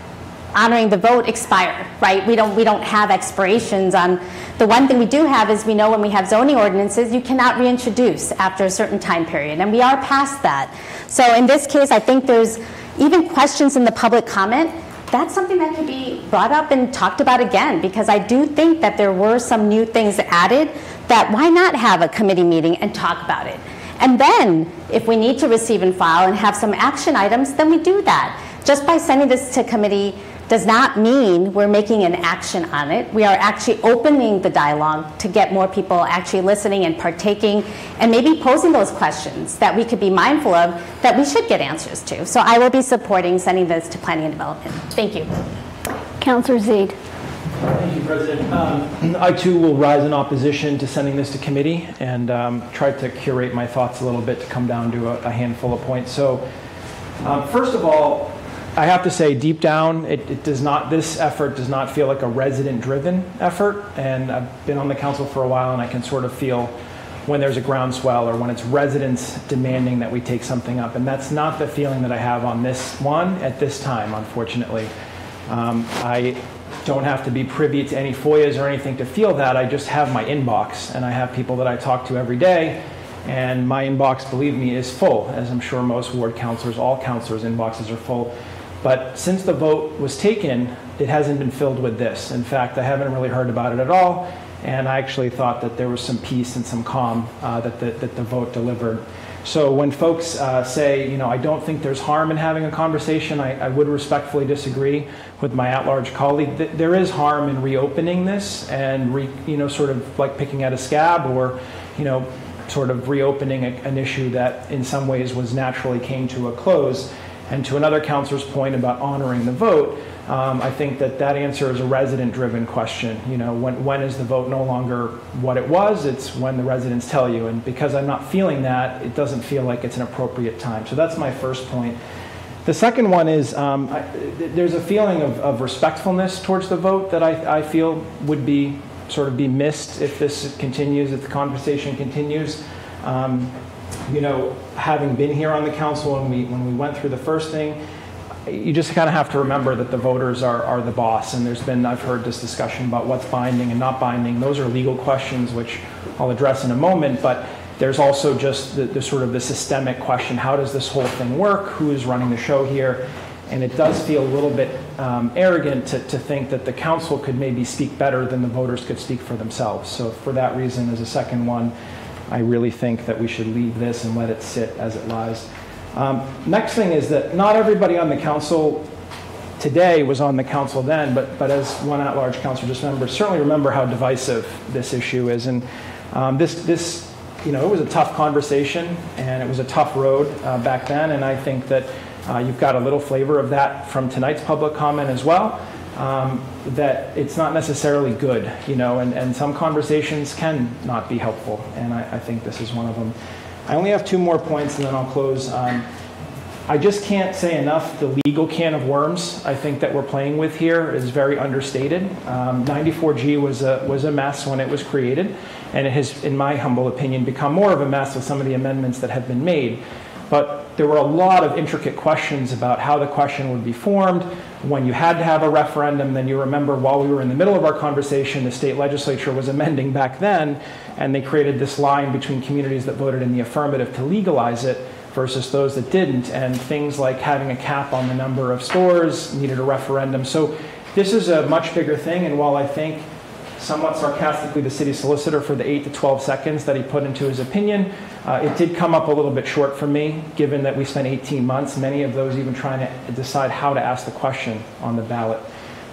honoring the vote expire, right? We don't have expirations on. The one thing we do have is we know when we have zoning ordinances, you cannot reintroduce after a certain time period, and we are past that. So in this case, I think there's even questions in the public comment. That's something that could be brought up and talked about again, because I do think that there were some new things added that why not have a committee meeting and talk about it? And then if we need to receive and file and have some action items, then we do that. Just by sending this to committee does not mean we're making an action on it. We are actually opening the dialogue to get more people actually listening and partaking and maybe posing those questions that we could be mindful of that we should get answers to. So I will be supporting sending this to Planning and Development. Thank you. Councilor Zeid. Thank you, President. I too will rise in opposition to sending this to committee and try to curate my thoughts a little bit to come down to a handful of points. So first of all, I have to say, deep down, this effort does not feel like a resident-driven effort, and I've been on the council for a while, and I can sort of feel when there's a groundswell or when it's residents demanding that we take something up, and that's not the feeling that I have on this one at this time, unfortunately. I don't have to be privy to any FOIAs or anything to feel that. I just have my inbox, and I have people that I talk to every day, and my inbox, believe me, is full, as I'm sure most ward councilors, all councilors' inboxes are full. But since the vote was taken, it hasn't been filled with this. In fact, I haven't really heard about it at all, and I actually thought that there was some peace and some calm that the vote delivered. So when folks say, I don't think there's harm in having a conversation, I would respectfully disagree with my at-large colleague. There is harm in reopening this and sort of like picking at a scab or, sort of reopening an issue that in some ways was naturally came to a close. And to another councilor's point about honoring the vote, I think that answer is a resident-driven question. When is the vote no longer what it was? It's when the residents tell you. And because I'm not feeling that, it doesn't feel like it's an appropriate time. So that's my first point. The second one is there's a feeling of respectfulness towards the vote that I feel would be sort of be missed if this continues, if the conversation continues. Having been here on the council when we went through the first thing, you just kind of have to remember that the voters are the boss. And I've heard this discussion about what's binding and not binding. Those are legal questions, which I'll address in a moment. But there's also just the sort of the systemic question: how does this whole thing work? Who is running the show here? And it does feel a little bit arrogant to think that the council could maybe speak better than the voters could speak for themselves. So for that reason, as a second one, I really think that we should leave this and let it sit as it lies. Next thing is that not everybody on the council today was on the council then, but as one at-large councilor just certainly remember how divisive this issue is. And this it was a tough conversation and it was a tough road back then. And I think that you've got a little flavor of that from tonight's public comment as well. That it's not necessarily good, and some conversations can not be helpful, and I think this is one of them. I only have two more points and then I'll close. I just can't say enough, the legal can of worms I think that we're playing with here is very understated. 94G was a mess when it was created, and it has, in my humble opinion, become more of a mess with some of the amendments that have been made. But there were a lot of intricate questions about how the question would be formed, when you had to have a referendum. Then you remember while we were in the middle of our conversation, the state legislature was amending back then, and they created this line between communities that voted in the affirmative to legalize it versus those that didn't, and things like having a cap on the number of stores needed a referendum. So this is a much bigger thing, and while I think somewhat sarcastically the city solicitor for the 8 to 12 seconds that he put into his opinion, it did come up a little bit short for me, given that we spent 18 months, many of those even trying to decide how to ask the question on the ballot.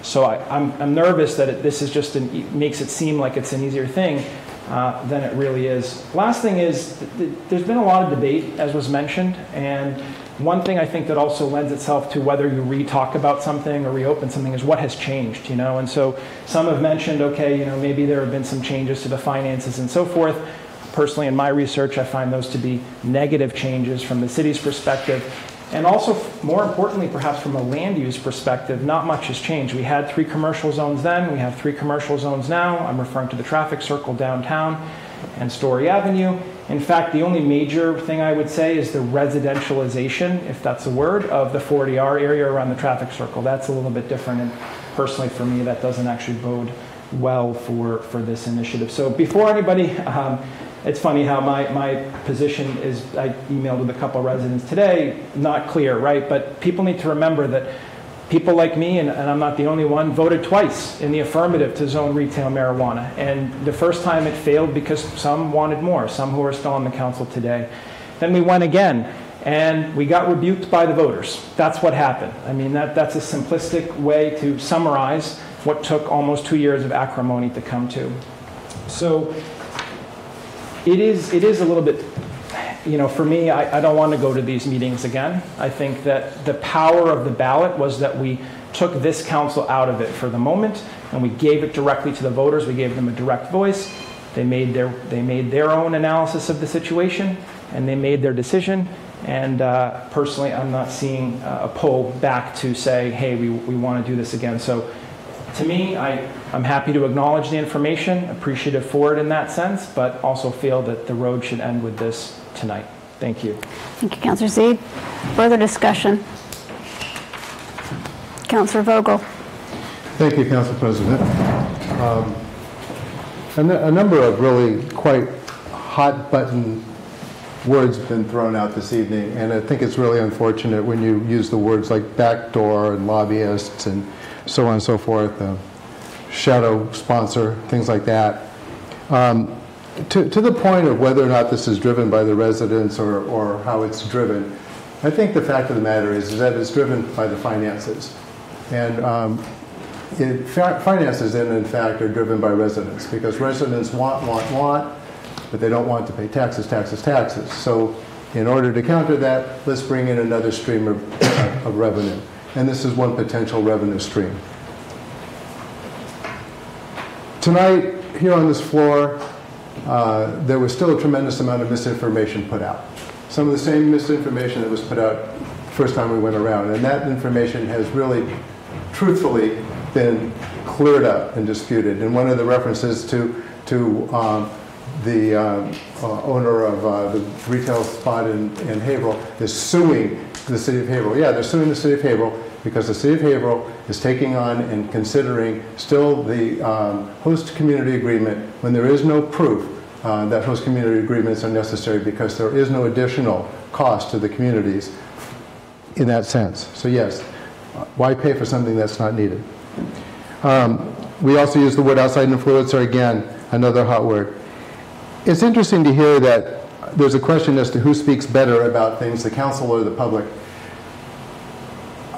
So I'm nervous that this is just makes it seem like it's an easier thing. than it really is. Last thing is, there's been a lot of debate, as was mentioned, and one thing I think that also lends itself to whether you re-talk about something or reopen something is what has changed, and so some have mentioned, okay, maybe there have been some changes to the finances and so forth. Personally, in my research, I find those to be negative changes from the city's perspective. And also, more importantly, perhaps from a land use perspective, not much has changed. We had 3 commercial zones then, we have 3 commercial zones now. I'm referring to the traffic circle downtown and Story Avenue. In fact, the only major thing I would say is the residentialization, if that's a word, of the 40R area around the traffic circle. That's a little bit different, and personally for me, that doesn't actually bode well for this initiative. So before anybody, it's funny how my position is, I emailed with a couple of residents today, not clear, right? But people need to remember that people like me, and I'm not the only one, voted twice in the affirmative to zone retail marijuana. And the first time it failed because some wanted more, some who are still on the council today. Then we went again, and we got rebuked by the voters. That's what happened. I mean, that's a simplistic way to summarize what took almost 2 years of acrimony to come to. So it is a little bit, for me, I don't want to go to these meetings again. I think that the power of the ballot was that we took this council out of it for the moment, and we gave it directly to the voters. We gave them a direct voice. They made their own analysis of the situation, and they made their decision. And personally, I'm not seeing a pull back to say, hey, we want to do this again. So to me, I'm happy to acknowledge the information, appreciative for it in that sense, but also feel that the road should end with this tonight. Thank you. Thank you, Councilor Zede. Further discussion? Councilor Vogel. Thank you, Council President. A number of really quite hot-button words have been thrown out this evening, and I think it's really unfortunate when you use the words like backdoor and lobbyists and so on and so forth, shadow sponsor, things like that. To the point of whether or not this is driven by the residents or how it's driven, I think the fact of the matter is that it's driven by the finances. And finances, in fact, are driven by residents, because residents want, but they don't want to pay taxes. So in order to counter that, let's bring in another stream of revenue. And this is one potential revenue stream. Tonight, here on this floor, there was still a tremendous amount of misinformation put out. Some of the same misinformation that was put out the first time we went around. And that information has really, truthfully, been cleared up and disputed. And one of the references to the owner of the retail spot in Haverhill is suing the city of Haverhill. Yeah, they're suing the city of Haverhill because the city of Haverhill is taking on and considering still the host community agreement when there is no proof that host community agreements are necessary, because there is no additional cost to the communities in that sense. So yes, why pay for something that's not needed? We also use the word outside influencer, again, another hot word. It's interesting to hear that there's a question as to who speaks better about things, the council or the public.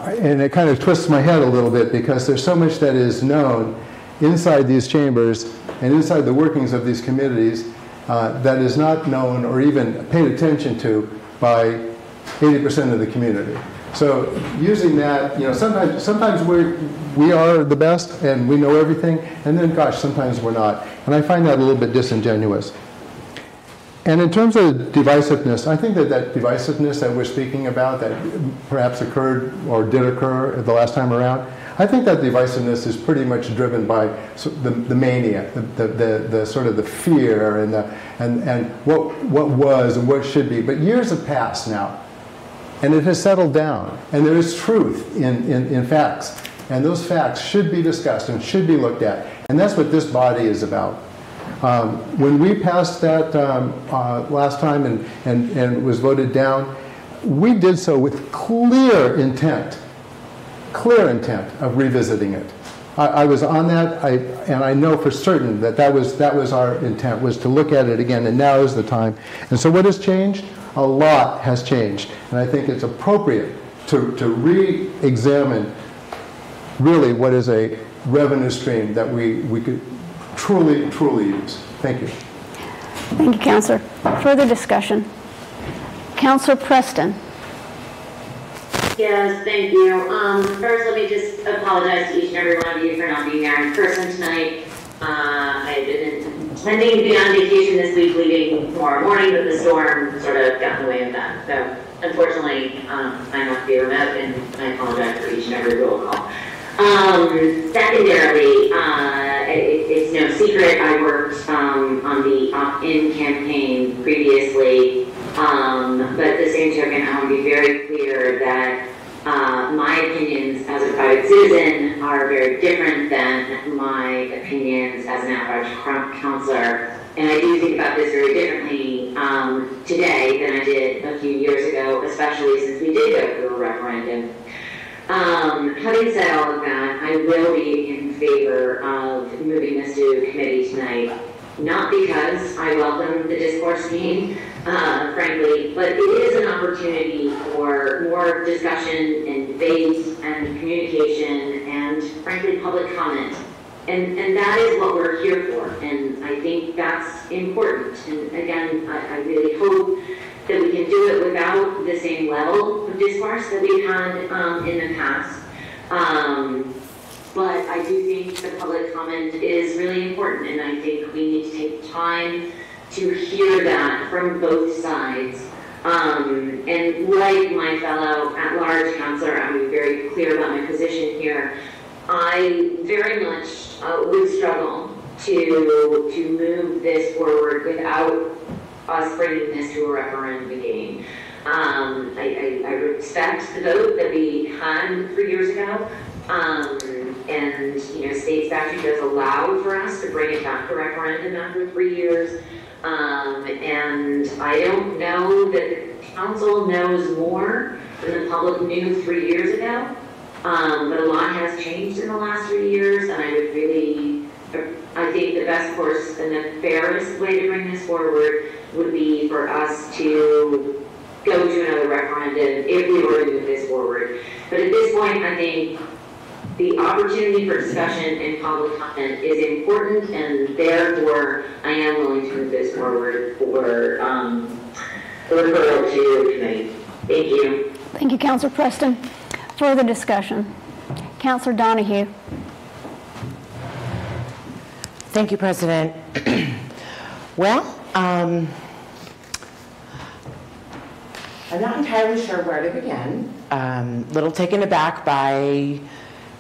And it kind of twists my head a little bit, because there's so much that is known inside these chambers and inside the workings of these committees that is not known or even paid attention to by 80% of the community. So using that, sometimes we are the best and we know everything, and then gosh, sometimes we're not. And I find that a little bit disingenuous. And in terms of divisiveness, I think that divisiveness that we're speaking about, that perhaps occurred or did occur the last time around, I think that divisiveness is pretty much driven by the mania, the sort of the fear and what was and what should be. But years have passed now, and it has settled down, and there is truth in facts, and those facts should be discussed and should be looked at, and that's what this body is about. When we passed that last time and it was voted down, we did so with clear intent of revisiting it. I was on that, and I know for certain that was our intent, was to look at it again, and now is the time. And so what has changed? A lot has changed, and I think it's appropriate to re-examine really what is a revenue stream that we could truly use. Thank you. Thank you, Counselor. Further discussion? Counselor Preston. Yes, thank you. First, let me just apologize to each and every one of you for not being there in person tonight. I had been intending to be on vacation this week, leaving tomorrow morning, but the storm sort of got in the way of that. So, unfortunately, I have to be remote, and I apologize for each and every roll call. Secondarily, it's no secret I worked on the opt-in campaign previously, but at the same token, I want to be very clear that my opinions as a private citizen are very different than my opinions as an at-large counselor. And I do think about this very differently today than I did a few years ago, especially since we did go through a referendum. Having said all of that, I will be in favor of moving this to committee tonight. Not because I welcome the discourse game, frankly, but it is an opportunity for more discussion and debate and communication and, frankly, public comment. And that is what we're here for, and I think that's important. And again, I really hope that we can do it without the same level of discourse that we've had in the past. But I do think the public comment is really important, and I think we need to take time to hear that from both sides. And like my fellow at-large counselor, I'm very clear about my position here. I very much would struggle to move this forward without us bringing this to a referendum again. I respect the vote that we had 3 years ago. And, you know, state statute does allow for us to bring it back to referendum after 3 years. And I don't know that the council knows more than the public knew 3 years ago. But a lot has changed in the last 3 years, and I think the best course and the fairest way to bring this forward would be for us to go to another referendum if we were to move this forward. But at this point, I think the opportunity for discussion and public comment is important, and therefore I am willing to move this forward for referral to committee. Thank you. Thank you, Councilor Preston. Further discussion? Councilor Donahue. Thank you, President. Well, I'm not entirely sure where to begin. Little taken aback by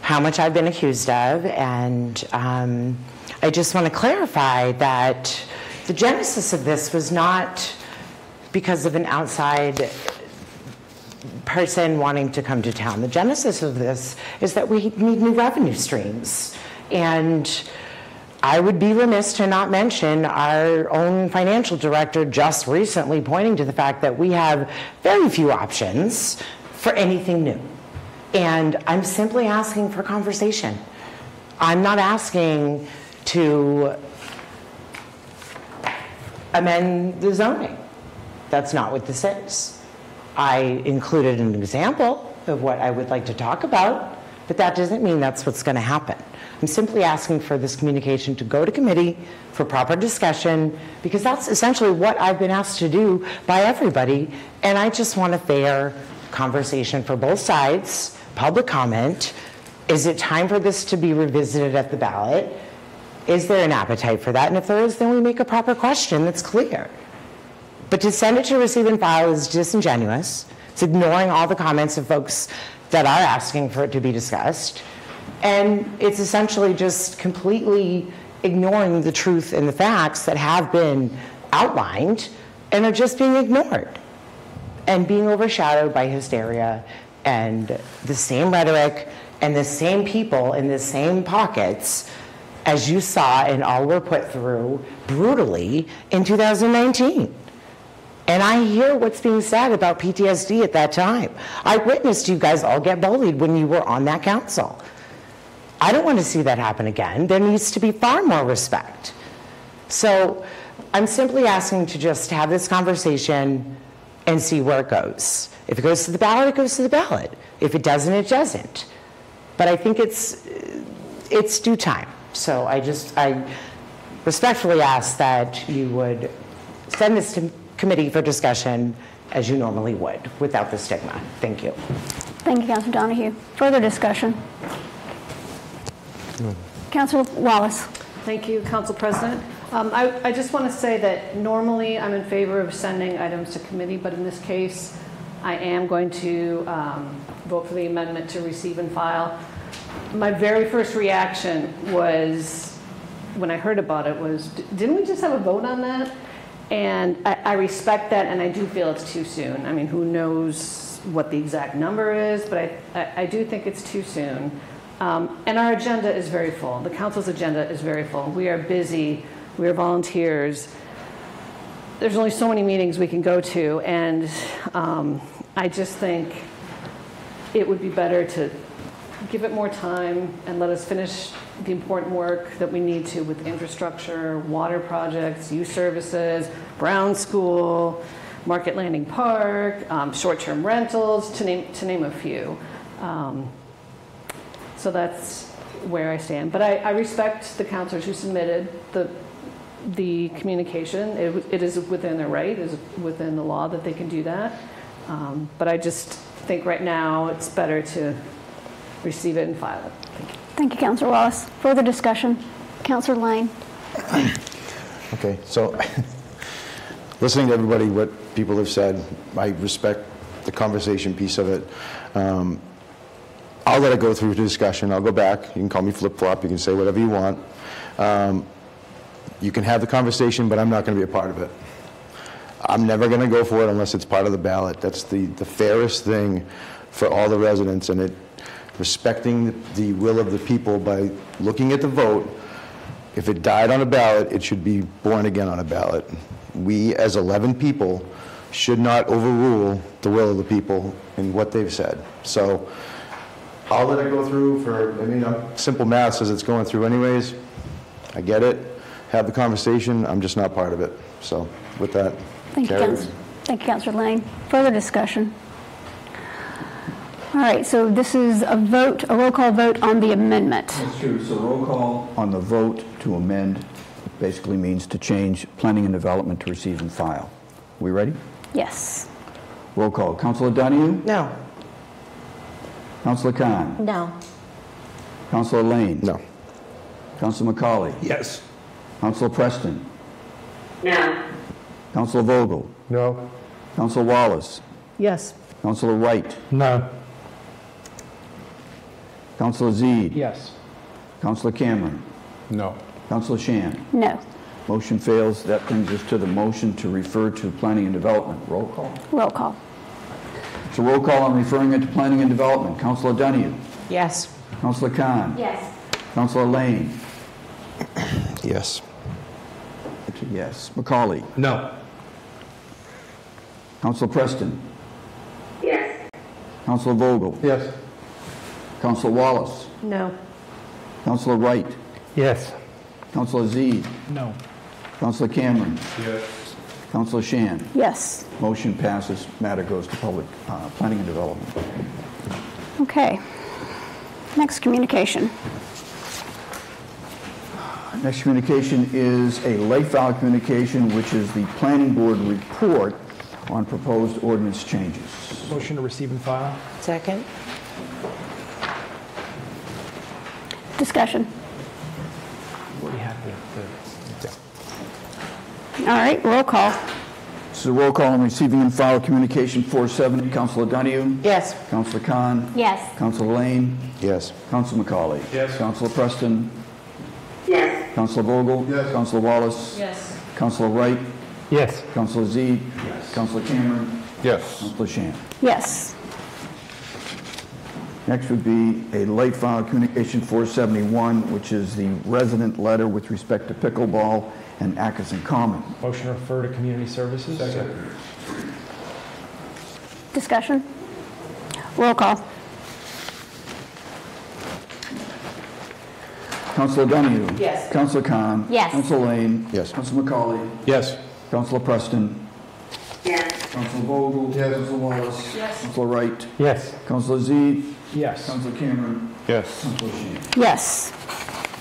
how much I've been accused of, and I just want to clarify that the genesis of this was not because of an outside person wanting to come to town. The genesis of this is that we need new revenue streams, and I would be remiss to not mention our own financial director just recently pointing to the fact that we have very few options for anything new. And I'm simply asking for conversation. I'm not asking to amend the zoning. That's not what this is. I included an example of what I would like to talk about, but that doesn't mean that's what's going to happen. I'm simply asking for this communication to go to committee for proper discussion, because that's essentially what I've been asked to do by everybody, and I just want a fair conversation for both sides, public comment. Is it time for this to be revisited at the ballot? Is there an appetite for that? And if there is, then we make a proper question that's clear. But to send it to receive and file is disingenuous. It's ignoring all the comments of folks that are asking for it to be discussed. And it's essentially just completely ignoring the truth and the facts that have been outlined and are just being ignored and being overshadowed by hysteria and the same rhetoric and the same people in the same pockets as you saw and all were put through brutally in 2019. And I hear what's being said about PTSD at that time. I witnessed you guys all get bullied when you were on that council. I don't want to see that happen again. There needs to be far more respect. So I'm simply asking to just have this conversation and see where it goes. If it goes to the ballot, it goes to the ballot. If it doesn't, it doesn't. But I think it's due time. So I respectfully ask that you would send this to committee for discussion as you normally would, without the stigma. Thank you. Thank you, Councilor Donahue. Further discussion? Councilor Wallace. Thank you, Council President. I just want to say that normally I'm in favor of sending items to committee, but in this case, I am going to vote for the amendment to receive and file. My very first reaction was, when I heard about it, was, didn't we just have a vote on that? And I respect that, and I do feel it's too soon. I mean, who knows what the exact number is, but I do think it's too soon. And our agenda is very full. The council's agenda is very full. We are busy. We are volunteers. There's only so many meetings we can go to, and I just think it would be better to give it more time and let us finish the important work that we need to with infrastructure, water projects, youth services, Brown School, Market Landing Park, short-term rentals, to name a few. So that's where I stand. But I respect the councilors who submitted the communication. It is within their right, it is within the law that they can do that. But I just think right now it's better to receive it and file it. Thank you. Thank you, Councilor Wallace. Further discussion? Councilor Lane. Okay, so listening to everybody, what people have said, I respect the conversation piece of it. I'll let it go through the discussion. I'll go back. You can call me flip-flop. You can say whatever you want. You can have the conversation, but I'm not going to be a part of it. I'm never going to go for it unless it's part of the ballot. That's the fairest thing for all the residents, and respecting the will of the people by looking at the vote. If it died on a ballot, it should be born again on a ballot. We, as 11 people, should not overrule the will of the people in what they've said. So I'll let it go through simple math says it's going through anyways. I get it. Have the conversation. I'm just not part of it. So with that, Thank you, Councilor Lane. Further discussion? All right, so this is a roll call vote on the amendment. That's true. So roll call on the vote to amend basically means to change planning and development to receive and file. We ready? Yes. Roll call. Councilor Donahue? No. Councilor Khan? No. Councilor Lane? No. Councilor McCauley? Yes. Councilor Preston? No. Councilor Vogel? No. Councilor Wallace? Yes. Councilor Wright? No. Councilor Zeed? Yes. Councilor Cameron? No. Councilor Shan? No. Motion fails. That brings us to the motion to refer to planning and development. Roll call. Roll call. So roll call on referring it to planning and development. Councilor Donahue? Yes. Councilor Khan? Yes. Councilor Lane? Yes. Yes. McCauley? No. Councilor Preston? Yes. Councilor Vogel? Yes. Councilor Wallace? No. Councilor Wright? Yes. Councilor Zeed? No. Councilor Cameron? Yes. Councilor Shan? Yes. Motion passes. Matter goes to public planning and development. Okay. Next communication. Next communication is a late file communication, which is the planning board report on proposed ordinance changes. Motion to receive and file. Second. Discussion. We have All right, roll call. So roll call on receiving and file communication 470. Councilor Donahue? Yes. Councilor Khan? Yes. Councilor Lane? Yes. Councilor McCauley? Yes. Councilor Preston? Yes. Councilor Vogel? Yes. Councilor Wallace? Yes. Councilor Wright? Yes. Councilor Zeed? Yes. Councilor Cameron? Yes. Councilor Shan? Yes. Next would be a late file communication 471, which is the resident letter with respect to pickleball and Atkinson Common. Motion to refer to community services. Second. Discussion. Roll call. Councilor Donahue? Yes. Councilor Khan? Yes. Councilor Lane? Yes. Councilor McCauley? Yes. Councilor Preston? Yes. Councilor Vogel? Yes. Councilor Wallace? Yes. Councilor Wright? Yes. Councilor Zeed? Yes. Councilor Cameron? Yes. Councilor Shan? Yes.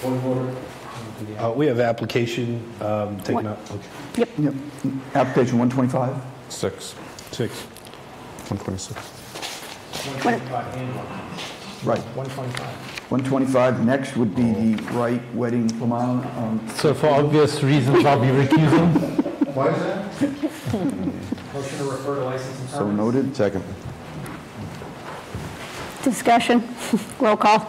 Point of order. We have application taken up. Okay. Yep. Application 125? 6. 126. 125 and 1. Right. 125. 125. Next would be the Wright Wedding Plumau. So for obvious reasons, I'll be recusing. Why is that? Motion to refer to license and permits. So noted. Second. Discussion. Roll call.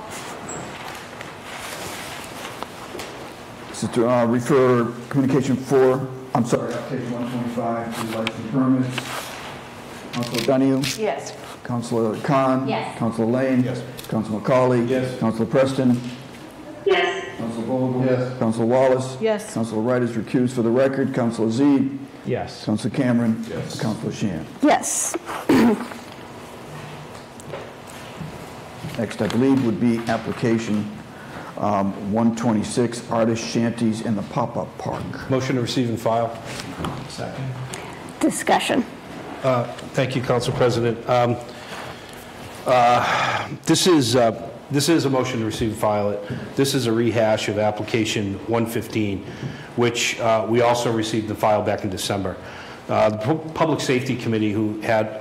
This is to refer communication 4, I'm sorry, application 125 to license permits. Councilor Donahue? Yes. Councilor Khan? Yes. Councilor Lane? Yes. Councilor McCauley? Yes. Councilor Preston? Yes. Councilor Vogel? Yes. Councilor Wallace? Yes. Councilor Wright is recused for the record. Councilor Zede? Yes. Councilor Cameron? Yes. Councilor Shan. Yes. Next, I believe, would be application 126, artist shanties in the pop-up park. Motion to receive and file. Second. Discussion. Thank you, Council President. This is a motion to receive and file it. This is a rehash of application 115, which we also received and filed back in December. The Public Safety Committee, who had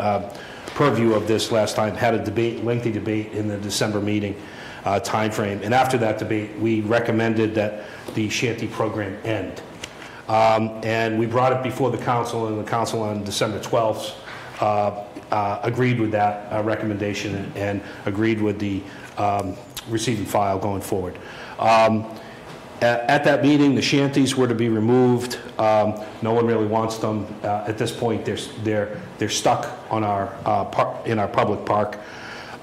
purview of this last time, had a lengthy debate in the December meeting timeframe. And after that debate, we recommended that the shanty program end. And we brought it before the council, and the council on December 12th agreed with that recommendation and agreed with the receive and file going forward. At that meeting, the shanties were to be removed. No one really wants them. At this point, they're stuck on in our public park.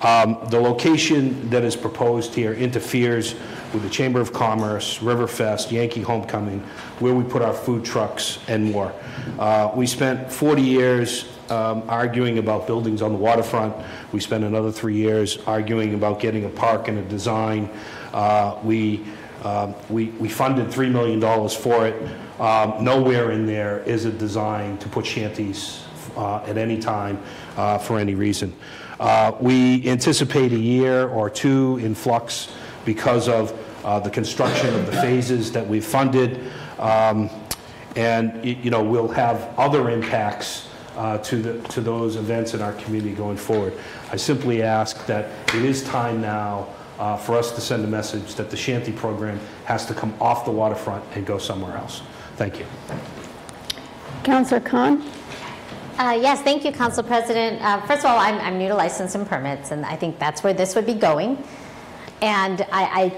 The location that is proposed here interferes with the Chamber of Commerce, Riverfest, Yankee Homecoming, where we put our food trucks and more. We spent 40 years arguing about buildings on the waterfront. We spent another 3 years arguing about getting a park and a design. We funded $3 million for it. Nowhere in there is a design to put shanties at any time for any reason. We anticipate a year or two in flux because of the construction of the phases that we've funded. And we'll have other impacts to those events in our community going forward. I simply ask that it is time now for us to send a message that the shanty program has to come off the waterfront and go somewhere else. Thank you. Councilor Khan? Yes, thank you, Council President. First of all, I'm new to license and permits, and I think that's where this would be going. And I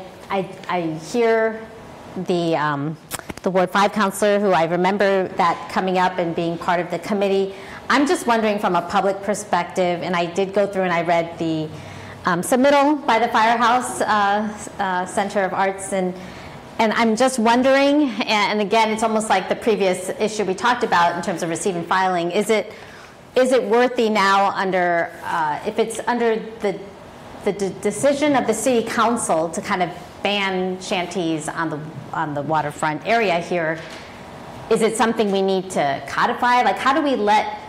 hear the Ward 5 councilor, who I remember that coming up and being part of the committee. I'm just wondering from a public perspective, and I did go through and I read the submittal by the Firehouse Center of Arts, and I'm just wondering, and again, it's almost like the previous issue we talked about in terms of receiving filing, is it worthy now under, if it's under the decision of the city council to kind of ban shanties on the waterfront area here, is it something we need to codify? Like, how do we let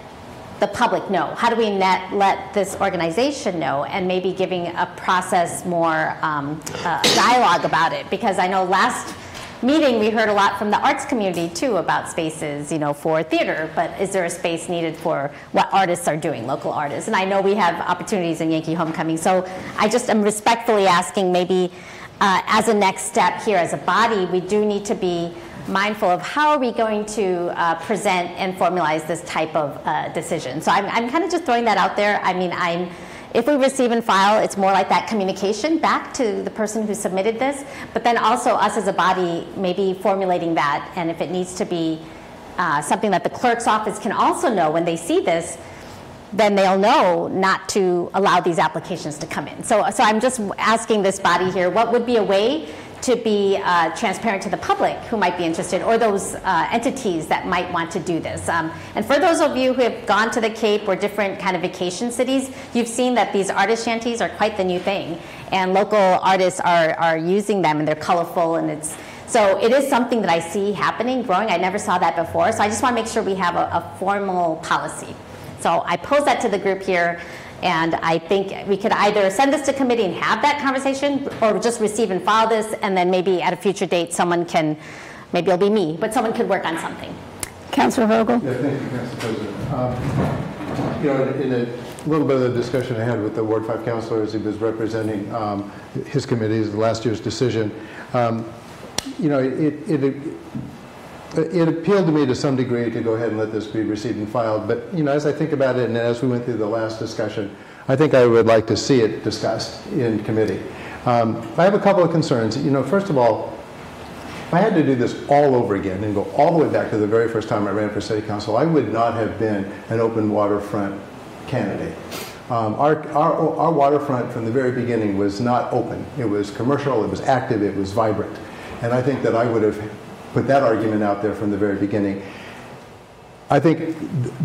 the public know? How do we let this organization know, and maybe giving a process more dialogue about it? Because I know last meeting we heard a lot from the arts community too about spaces, for theater, but is there a space needed for what artists are doing, local artists? And I know we have opportunities in Yankee Homecoming, so I just am respectfully asking maybe as a next step here as a body, we do need to be mindful of how are we going to present and formalize this type of decision. So I'm kind of just throwing that out there. I mean, if we receive and file, it's more like that communication back to the person who submitted this, but then also us as a body maybe formulating that, and if it needs to be something that the clerk's office can also know when they see this, then they'll know not to allow these applications to come in. So I'm just asking this body here, what would be a way to be transparent to the public who might be interested, or those entities that might want to do this. And for those of you who have gone to the Cape or different kind of vacation cities, you've seen that these artist shanties are quite the new thing, and local artists are using them, and they're colorful, and so it is something that I see happening, growing. I never saw that before, so I just want to make sure we have a formal policy. So I pose that to the group here. And I think we could either send this to committee and have that conversation, or just receive and file this, and then maybe at a future date, someone can, maybe it'll be me, but someone could work on something. Councilor Vogel? Yeah, thank you, Council President. You know, in a little bit of the discussion I had with the Ward 5 councilor as he was representing his committee's last year's decision, you know, it appealed to me to some degree to go ahead and let this be received and filed. But, you know, as I think about it and as we went through the last discussion, I think I would like to see it discussed in committee. I have a couple of concerns. You know, first of all, if I had to do this all over again and go all the way back to the very first time I ran for city council, I would not have been an open waterfront candidate. Our waterfront from the very beginning was not open. It was commercial, it was active, it was vibrant. And I think that I would have put that argument out there from the very beginning. I think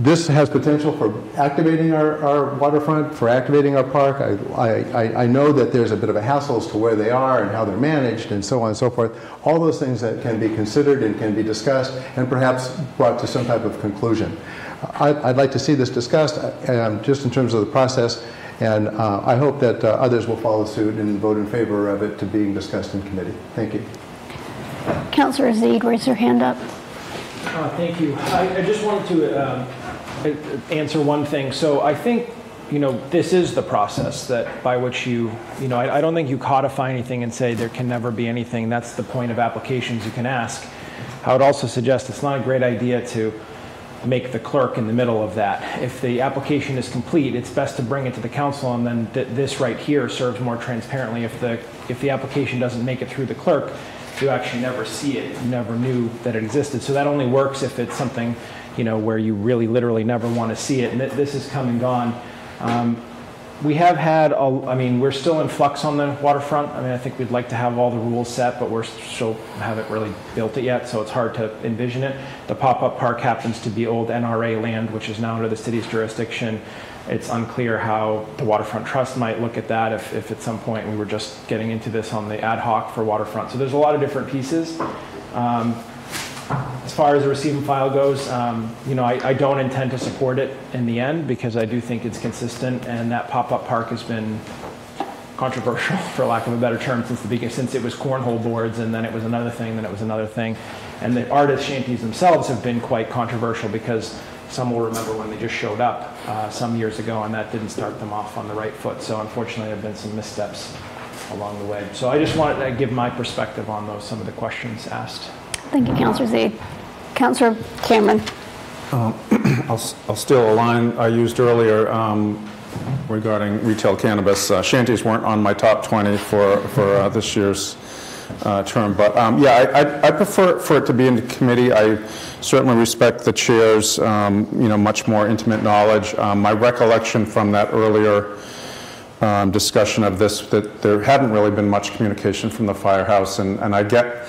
this has potential for activating our waterfront, for activating our park. I know that there's a bit of a hassle as to where they are and how they're managed and so on and so forth. All those things that can be considered and can be discussed and perhaps brought to some type of conclusion. I'd like to see this discussed just in terms of the process, and I hope that others will follow suit and vote in favor of it to being discussed in committee. Thank you. Councilor Zede, raise your hand up. Thank you. I just wanted to answer one thing. So I think, you know, this is the process that by which you know, I don't think you codify anything and say there can never be anything. That's the point of applications you can ask. I would also suggest it's not a great idea to make the clerk in the middle of that. If the application is complete, it's best to bring it to the council, and then this right here serves more transparently. If the application doesn't make it through the clerk, you actually never see it. You never knew that it existed. So that only works if it's something, you know, where you really literally never want to see it. And this has come and gone. We have had, I mean, we're still in flux on the waterfront. I mean, I think we'd like to have all the rules set, but we're still haven't really built it yet, so it's hard to envision it. The pop-up park happens to be old NRA land, which is now under the city's jurisdiction. It's unclear how the Waterfront Trust might look at that if at some point we were just getting into this on the ad hoc for waterfront. So there's a lot of different pieces. As far as the receive and file goes, you know, I don't intend to support it in the end because I do think it's consistent, and that pop-up park has been controversial, for lack of a better term, since the beginning, since it was cornhole boards, and then it was another thing, then it was another thing. And the artist shanties themselves have been quite controversial because some will remember when they just showed up some years ago, and that didn't start them off on the right foot. So unfortunately, there have been some missteps along the way. So I just wanted to give my perspective on some of the questions asked. Thank you, Councilor Zede. Councilor Cameron. I'll steal a line I used earlier regarding retail cannabis. Shanties weren't on my top 20 for this year's term, but yeah, I prefer for it to be in the committee. I certainly respect the chair's you know, much more intimate knowledge. My recollection from that earlier discussion of this, that there hadn't really been much communication from the firehouse, and I get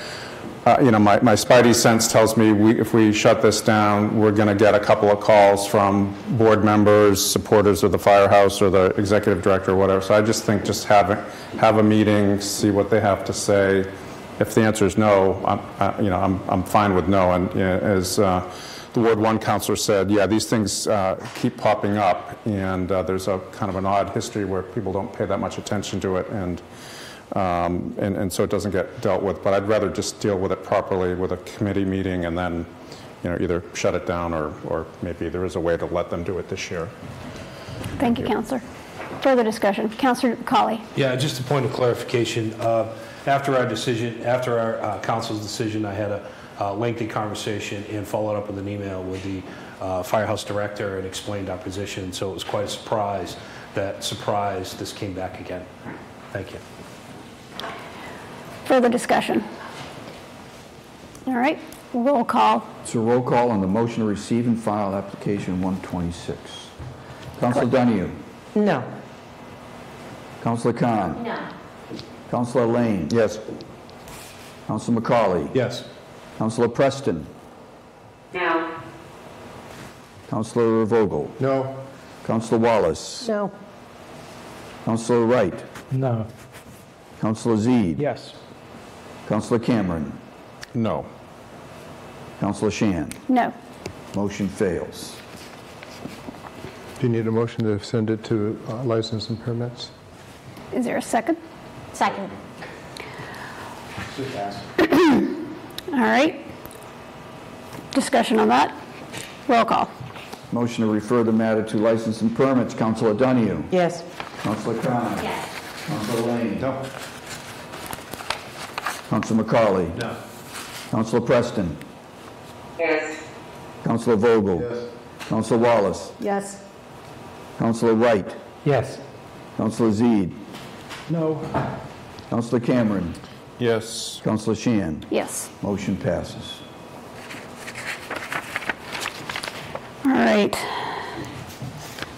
you know, my spidey sense tells me if we shut this down, we're going to get a couple of calls from board members, supporters of the firehouse, or the executive director, or whatever. So I just think just have a meeting, see what they have to say. If the answer is no, you know, I'm fine with no. And you know, as the Ward 1 councilor said, yeah, these things keep popping up, and there's a kind of an odd history where people don't pay that much attention to it, and so it doesn't get dealt with. But I'd rather just deal with it properly with a committee meeting, and then, you know, either shut it down or maybe there is a way to let them do it this year. Thank you, Councilor. Further discussion. Councilor Colley. Yeah, just a point of clarification. After our council's decision, I had a lengthy conversation and followed up with an email with the firehouse director and explained our position. So it was quite a surprise this came back again. Thank you. Further discussion. All right, roll call. It's a roll call on the motion to receive and file application 126. Councilor Donahue? No. Councilor Khan? No. Councilor Lane? Yes. Councilor McCauley? Yes. Councilor Preston? No. Councilor Vogel? No. Councilor Wallace? No. Councilor Wright? No. Councilor Zede? Yes. Councilor Cameron? No. Councilor Shan? No. Motion fails. Do you need a motion to send it to license and permits? Is there a second? Second. All right. Discussion on that? Roll call. Motion to refer the matter to license and permits. Councilor Donahue? Yes. Councilor Khan? Yes. Councilor Lane? No. Councilor McCauley? No. Councilor Preston? Yes. Councilor Vogel? Yes. Councilor Wallace? Yes. Councilor Wright? Yes. Councilor Zede? No. Councilor Cameron? Yes. Councilor Shan? Yes. Motion passes. All right.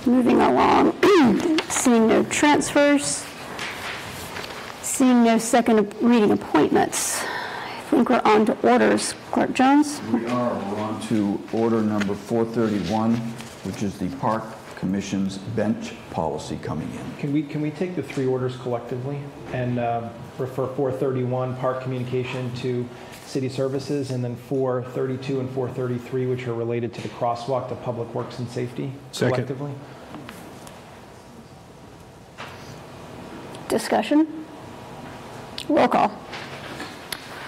Moving along. Seeing no transfers. Seeing no second reading appointments. I think we're on to orders. Clerk Jones? We are. We're on to order number 431, which is the Park Commission's bench policy coming in. Can we take the three orders collectively and refer 431 park communication to city services, and then 432 and 433, which are related to the crosswalk to public works and safety collectively? Discussion? Roll call.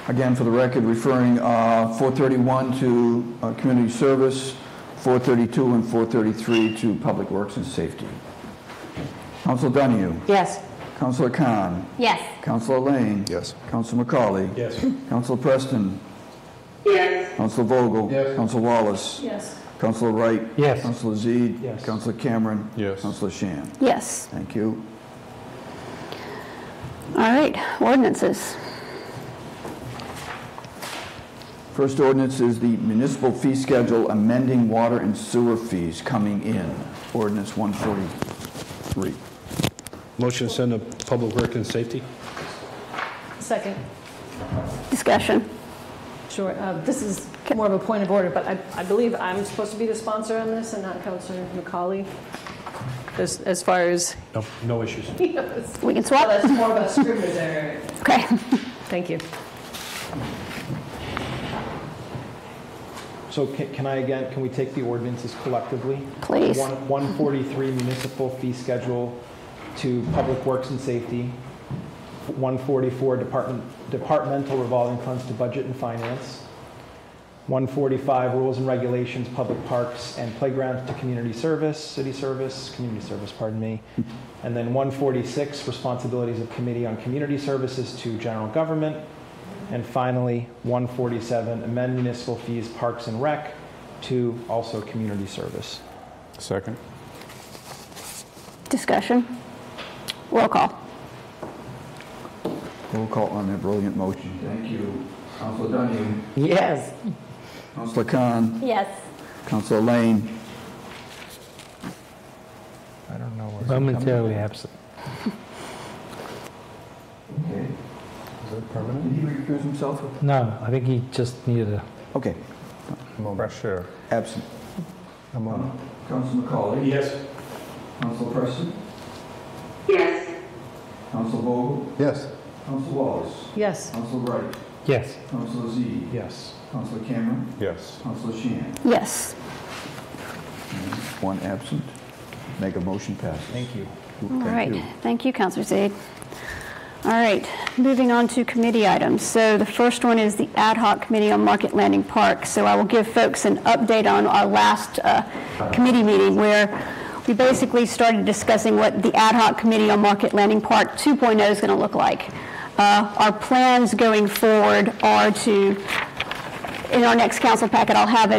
Again, for the record, referring 431 to community service, 432 and 433 to public works and safety. Councilor Donahue? Yes. Councilor Khan? Yes. Councilor Lane? Yes. Councilor McCauley? Yes. Councilor Preston? Yes. Councilor Vogel? Yes. Councilor Wallace? Yes. Councilor Wright? Yes. Councilor Zede? Yes. Councilor Cameron? Yes. Councilor Shan? Yes. Thank you. All right. Ordinances. First ordinance is the municipal fee schedule amending water and sewer fees coming in. Ordinance 143. Motion to send to Public Works and Safety? Second. Discussion. Sure. This is more of a point of order, but I believe I'm supposed to be the sponsor on this and not Councilor McCauley. As far as... No issues. Yes. We can swap. Well, that's more of a scrivener's error. Okay. Thank you. So can we take the ordinances collectively? Please. 143 municipal fee schedule to public works and safety. 144 departmental revolving funds to budget and finance. 145 rules and regulations, public parks and playgrounds to community service, community service, pardon me. And then 146 responsibilities of committee on community services to general government. And finally, 147, amend municipal fees, parks and rec to also community service. Second. Discussion. Roll call. Roll call on that brilliant motion. Thank you. Councilor Donahue? Yes. Councilor Khan? Yes. Councilor Lane? I don't know where. Momentarily absent. Okay. Is it permanent? Did he recuse himself? No, I think he just needed a Okay. Fresh air. Absent. I'm on. Councilor McCauley? Yes. Councilor Preston? Yes. Councilor Vogel? Yes. Councilor Wallace? Yes. Councilor Wright? yes. Councilor Zede? Yes. Councilor Cameron? Yes. Councilor Shan? Yes. One absent. Make a motion passes. Thank you. All right. Thank you, Councilor Zade. All right. Moving on to committee items. So the first one is the Ad Hoc Committee on Market Landing Park. So I will give folks an update on our last committee meeting where we basically started discussing what the Ad Hoc Committee on Market Landing Park 2.0 is going to look like. Our plans going forward are to, in our next council packet, I'll have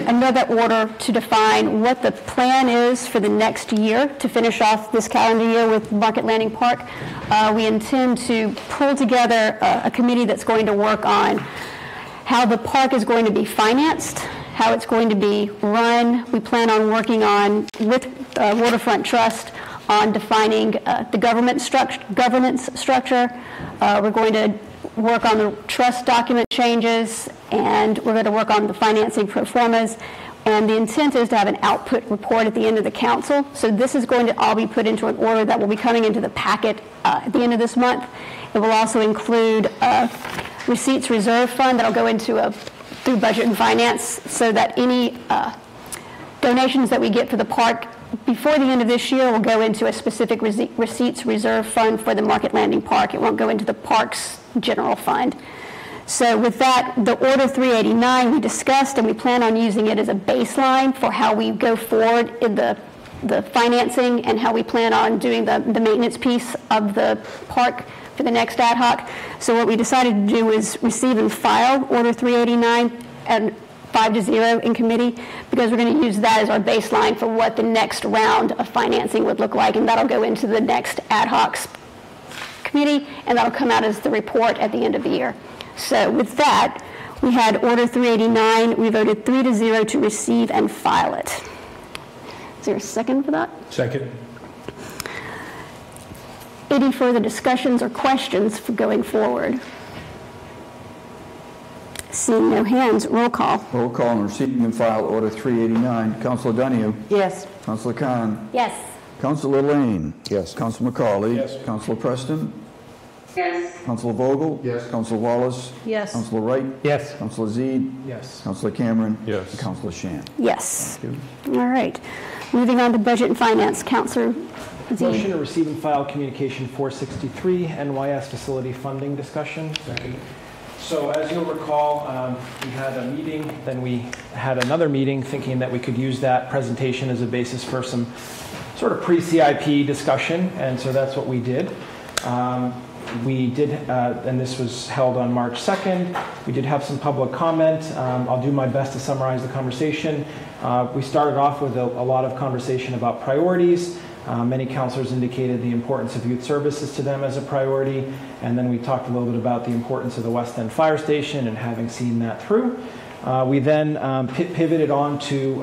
another order to define what the plan is for the next year to finish off this calendar year with Market Landing Park. We intend to pull together a committee that's going to work on how the park is going to be financed, how it's going to be run. We plan on working on, with Waterfront Trust, on defining the governance structure. We're going to work on the trust document changes, and we're going to work on the financing pro formas. And the intent is to have an output report at the end of the council. So this is going to all be put into an order that will be coming into the packet at the end of this month. It will also include receipts reserve fund that will go into through budget and finance, so that any donations that we get for the park before the end of this year will go into a specific receipts reserve fund for the Market Landing Park. It won't go into the park's general fund. So with that, the Order 389 we discussed, and we plan on using it as a baseline for how we go forward in the financing and how we plan on doing the maintenance piece of the park for the next ad hoc. So what we decided to do was receive and file Order 389 and 5-0 in committee, because we're going to use that as our baseline for what the next round of financing would look like, and that'll go into the next ad hoc committee, and that'll come out as the report at the end of the year. So with that, we had Order 389. We voted 3-0 to receive and file it. Is there a second for that? Second. Any further discussions or questions for going forward? Seeing no hands, roll call. Roll call on receiving and file Order 389. Councilor Donahue? Yes. Councilor Khan? Yes. Councilor Lane? Yes. Councilor McCauley? Yes. Councilor Preston? Yes. Councilor Vogel? Yes. Councilor Wallace? Yes. Councilor Wright? Yes. Councilor Zede? Yes. Councilor Cameron? Yes. And Councilor Shan. Yes. All right. Moving on to budget and finance. Councilor Zede. Motion to receive and file communication 463, NYS facility funding discussion. So as you'll recall, we had a meeting, then we had another meeting thinking that we could use that presentation as a basis for some sort of pre-CIP discussion, and so that's what we did. We did, and this was held on March 2nd, we did have some public comment. I'll do my best to summarize the conversation. We started off with a lot of conversation about priorities. Many councilors indicated the importance of youth services to them as a priority, and then we talked a little bit about the importance of the West End Fire Station and having seen that through. We then pivoted on to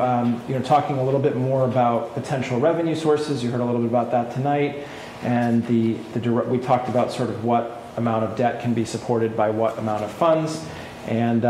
talking a little bit more about potential revenue sources. You heard a little bit about that tonight, and we talked about sort of what amount of debt can be supported by what amount of funds. And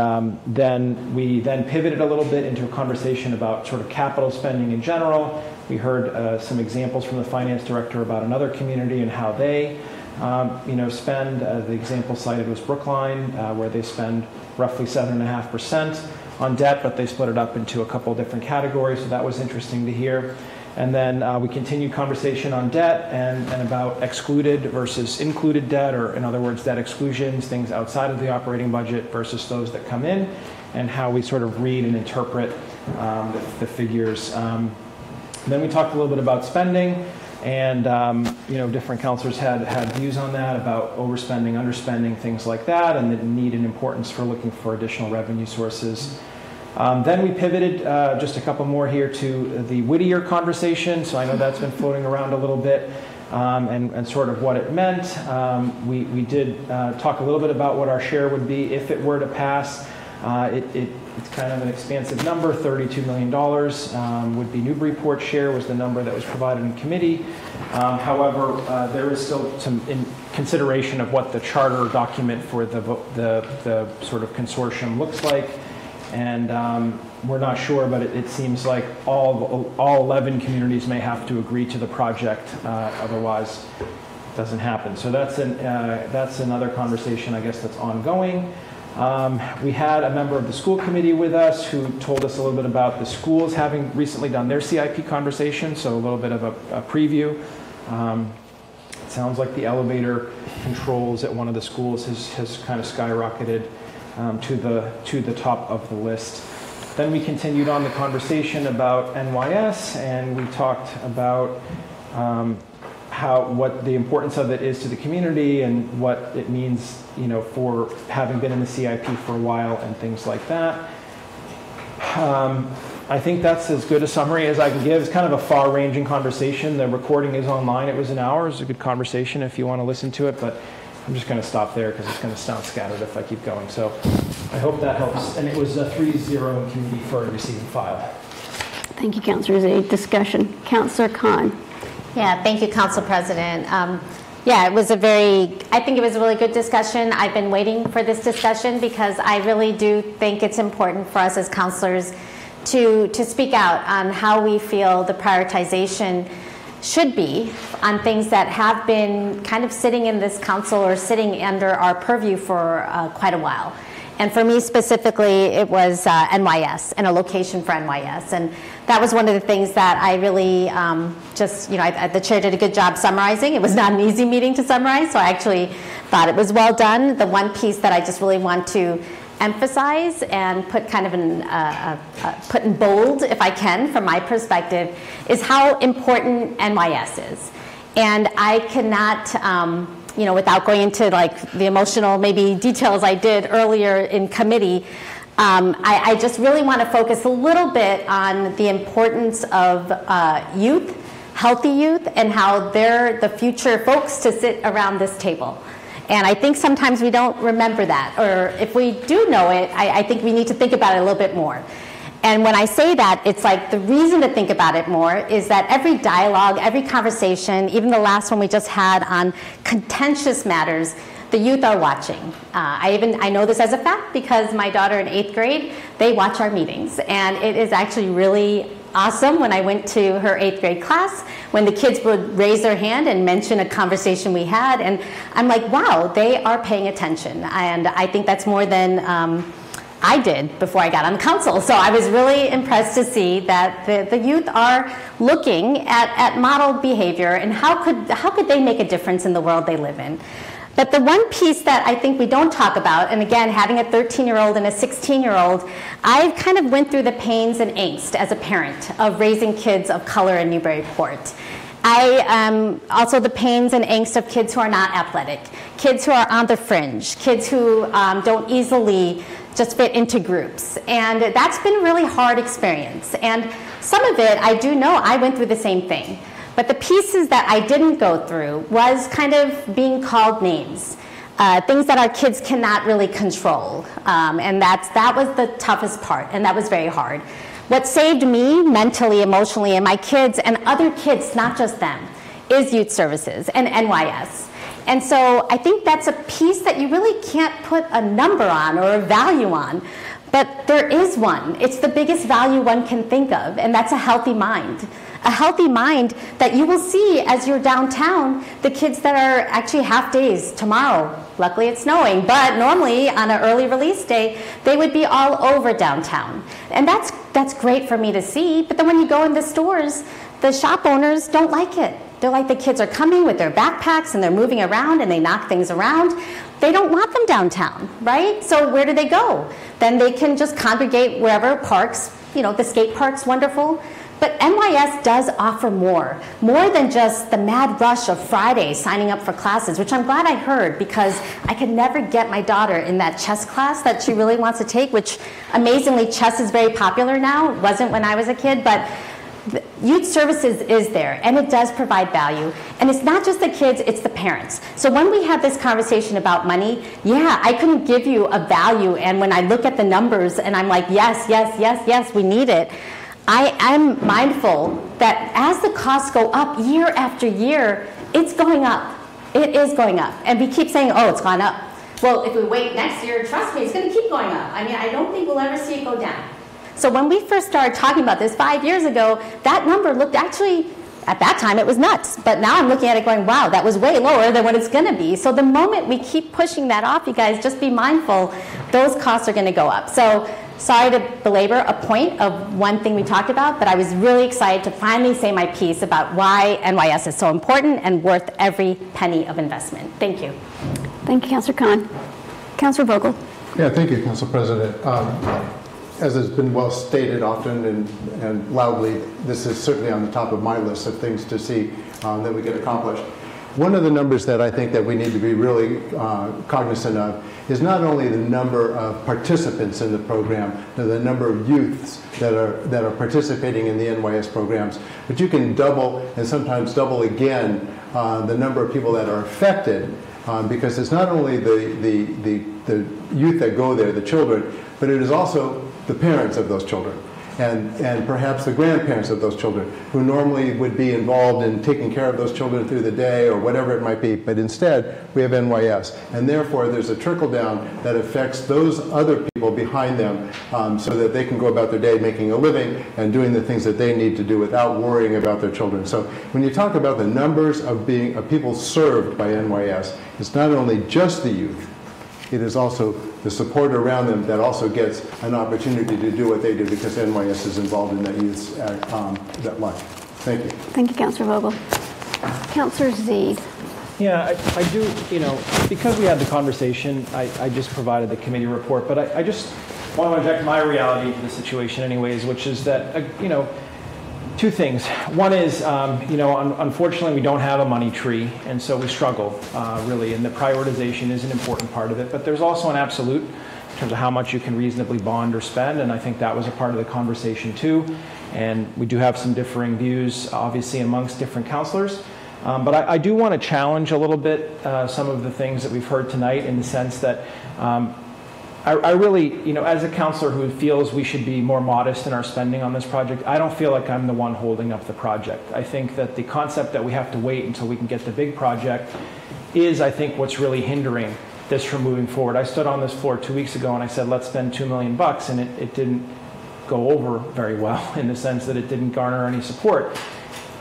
then we pivoted a little bit into a conversation about sort of capital spending in general. We heard some examples from the finance director about another community and how they spend. The example cited was Brookline, where they spend roughly 7.5% on debt, but they split it up into a couple different categories, so that was interesting to hear. And then we continued conversation on debt and about excluded versus included debt, or in other words, debt exclusions, things outside of the operating budget versus those that come in, and how we sort of read and interpret the figures. Then we talked a little bit about spending, and different councilors had views on that, about overspending, underspending, things like that, and the need and importance for looking for additional revenue sources. Then we pivoted just a couple more here to the Whittier conversation. So I know that's been floating around a little bit, and sort of what it meant. We did talk a little bit about what our share would be if it were to pass. It's kind of an expansive number. $32 million would be Newburyport's share, was the number that was provided in committee. However, there is still some consideration of what the charter document for the sort of consortium looks like. And we're not sure, but it seems like all 11 communities may have to agree to the project, otherwise it doesn't happen. So that's another conversation, I guess, that's ongoing. We had a member of the school committee with us who told us a little bit about the schools having recently done their CIP conversation, so a little bit of a preview. It sounds like the elevator controls at one of the schools has kind of skyrocketed to the top of the list. Then we continued on the conversation about NYS, and we talked about what the importance of it is to the community and what it means, for having been in the CIP for a while and things like that. I think that's as good a summary as I can give. It's kind of a far-ranging conversation. The recording is online. It was an hour. It was a good conversation if you want to listen to it, but I'm just going to stop there because it's going to sound scattered if I keep going. So I hope that helps. And it was a 3-0 in committee for a receiving file. Thank you, Councilor Zede. Discussion. Councilor Khan. Yeah, thank you, Council President. It was I think it was a really good discussion. I've been waiting for this discussion because I really do think it's important for us as councilors to speak out on how we feel the prioritization should be on things that have been kind of sitting in this council or sitting under our purview for quite a while. And for me specifically, it was NYS and a location for NYS. And that was one of the things that I really the chair did a good job summarizing. It was not an easy meeting to summarize, so I actually thought it was well done. The one piece that I just really want to emphasize and put kind of put in bold, if I can, from my perspective, is how important NYS is. And I cannot, without going into like the emotional maybe details I did earlier in committee, I just really want to focus a little bit on the importance of youth, healthy youth, and how they're the future folks to sit around this table. And I think sometimes we don't remember that, or if we do know it, I think we need to think about it a little bit more. And when I say that, it's like the reason to think about it more is that every dialogue, every conversation, even the last one we just had on contentious matters, the youth are watching. I know this as a fact because my daughter in 8th grade, they watch our meetings. And it is actually really awesome when I went to her 8th grade class, when the kids would raise their hand and mention a conversation we had. And I'm like, wow, they are paying attention. And I think that's more than I did before I got on council. So I was really impressed to see that the youth are looking at model behavior and how could they make a difference in the world they live in. But the one piece that I think we don't talk about, and again, having a 13-year-old and a 16-year-old, I kind of went through the pains and angst as a parent of raising kids of color in Newburyport. Also the pains and angst of kids who are not athletic, kids who are on the fringe, kids who don't easily just fit into groups. And that's been a really hard experience. And some of it, I do know, I went through the same thing. But the pieces that I didn't go through was kind of being called names, things that our kids cannot really control. And that was the toughest part, and that was very hard. What saved me mentally, emotionally, and my kids and other kids, not just them, is youth services and NYS. And so I think that's a piece that you really can't put a number on or a value on, but there is one. It's the biggest value one can think of, and that's a healthy mind. A healthy mind that you will see as you're downtown, the kids that are actually half days tomorrow. Luckily it's snowing, but normally on an early release day, they would be all over downtown. And that's great for me to see, but then when you go in the stores, the shop owners don't like it. They're like, the kids are coming with their backpacks and they're moving around and they knock things around. They don't want them downtown, right? So where do they go? Then they can just congregate wherever parks, the skate park's wonderful. But NYS does offer more than just the mad rush of Fridays signing up for classes, which I'm glad I heard because I could never get my daughter in that chess class that she really wants to take, which amazingly chess is very popular now. It wasn't when I was a kid, but youth services is there, and it does provide value. And it's not just the kids, it's the parents. So when we have this conversation about money, yeah, I couldn't give you a value, and when I look at the numbers and I'm like, yes, yes, yes, yes, we need it, I'm mindful that as the costs go up year after year, it's going up. It is going up. And we keep saying, oh, it's gone up. Well, if we wait next year, trust me, it's going to keep going up. I mean, I don't think we'll ever see it go down. So when we first started talking about this 5 years ago, that number looked actually, at that time it was nuts. But now I'm looking at it going, wow, that was way lower than what it's going to be. So the moment we keep pushing that off, you guys, just be mindful, those costs are going to go up. So sorry to belabor a point of one thing we talked about, but I was really excited to finally say my piece about why NYS is so important and worth every penny of investment. Thank you. Thank you, Councilor Khan. Councilor Vogel. Yeah, thank you, Council President. As has been well stated often and loudly, this is certainly on the top of my list of things to see that we get accomplished. One of the numbers that I think that we need to be really cognizant of is not only the number of participants in the program, the number of youths that are participating in the NYS programs, but you can double and sometimes double again the number of people that are affected because it's not only the youth that go there, the children, but it is also the parents of those children. And perhaps the grandparents of those children who normally would be involved in taking care of those children through the day or whatever it might be. But instead, we have NYS. And therefore, there's a trickle down that affects those other people behind them so that they can go about their day making a living and doing the things that they need to do without worrying about their children. So when you talk about the numbers of people served by NYS, it's not only just the youth, it is also the support around them that also gets an opportunity to do what they do because NYS is involved in that youth's that life. Thank you. Thank you, Councilor Vogel. Councilor Z. Yeah, I do, because we had the conversation, I just provided the committee report, but I just want to inject my reality into the situation anyways, which is that, two things. One is, unfortunately, we don't have a money tree, and so we struggle, really, and the prioritization is an important part of it. But there's also an absolute in terms of how much you can reasonably bond or spend, and I think that was a part of the conversation too. And we do have some differing views, obviously, amongst different councilors. But I do want to challenge a little bit some of the things that we've heard tonight in the sense that I really, as a councilor who feels we should be more modest in our spending on this project, I don't feel like I'm the one holding up the project. I think that the concept that we have to wait until we can get the big project is, I think, what's really hindering this from moving forward. I stood on this floor 2 weeks ago and I said, let's spend $2 million, and it didn't go over very well in the sense that it didn't garner any support.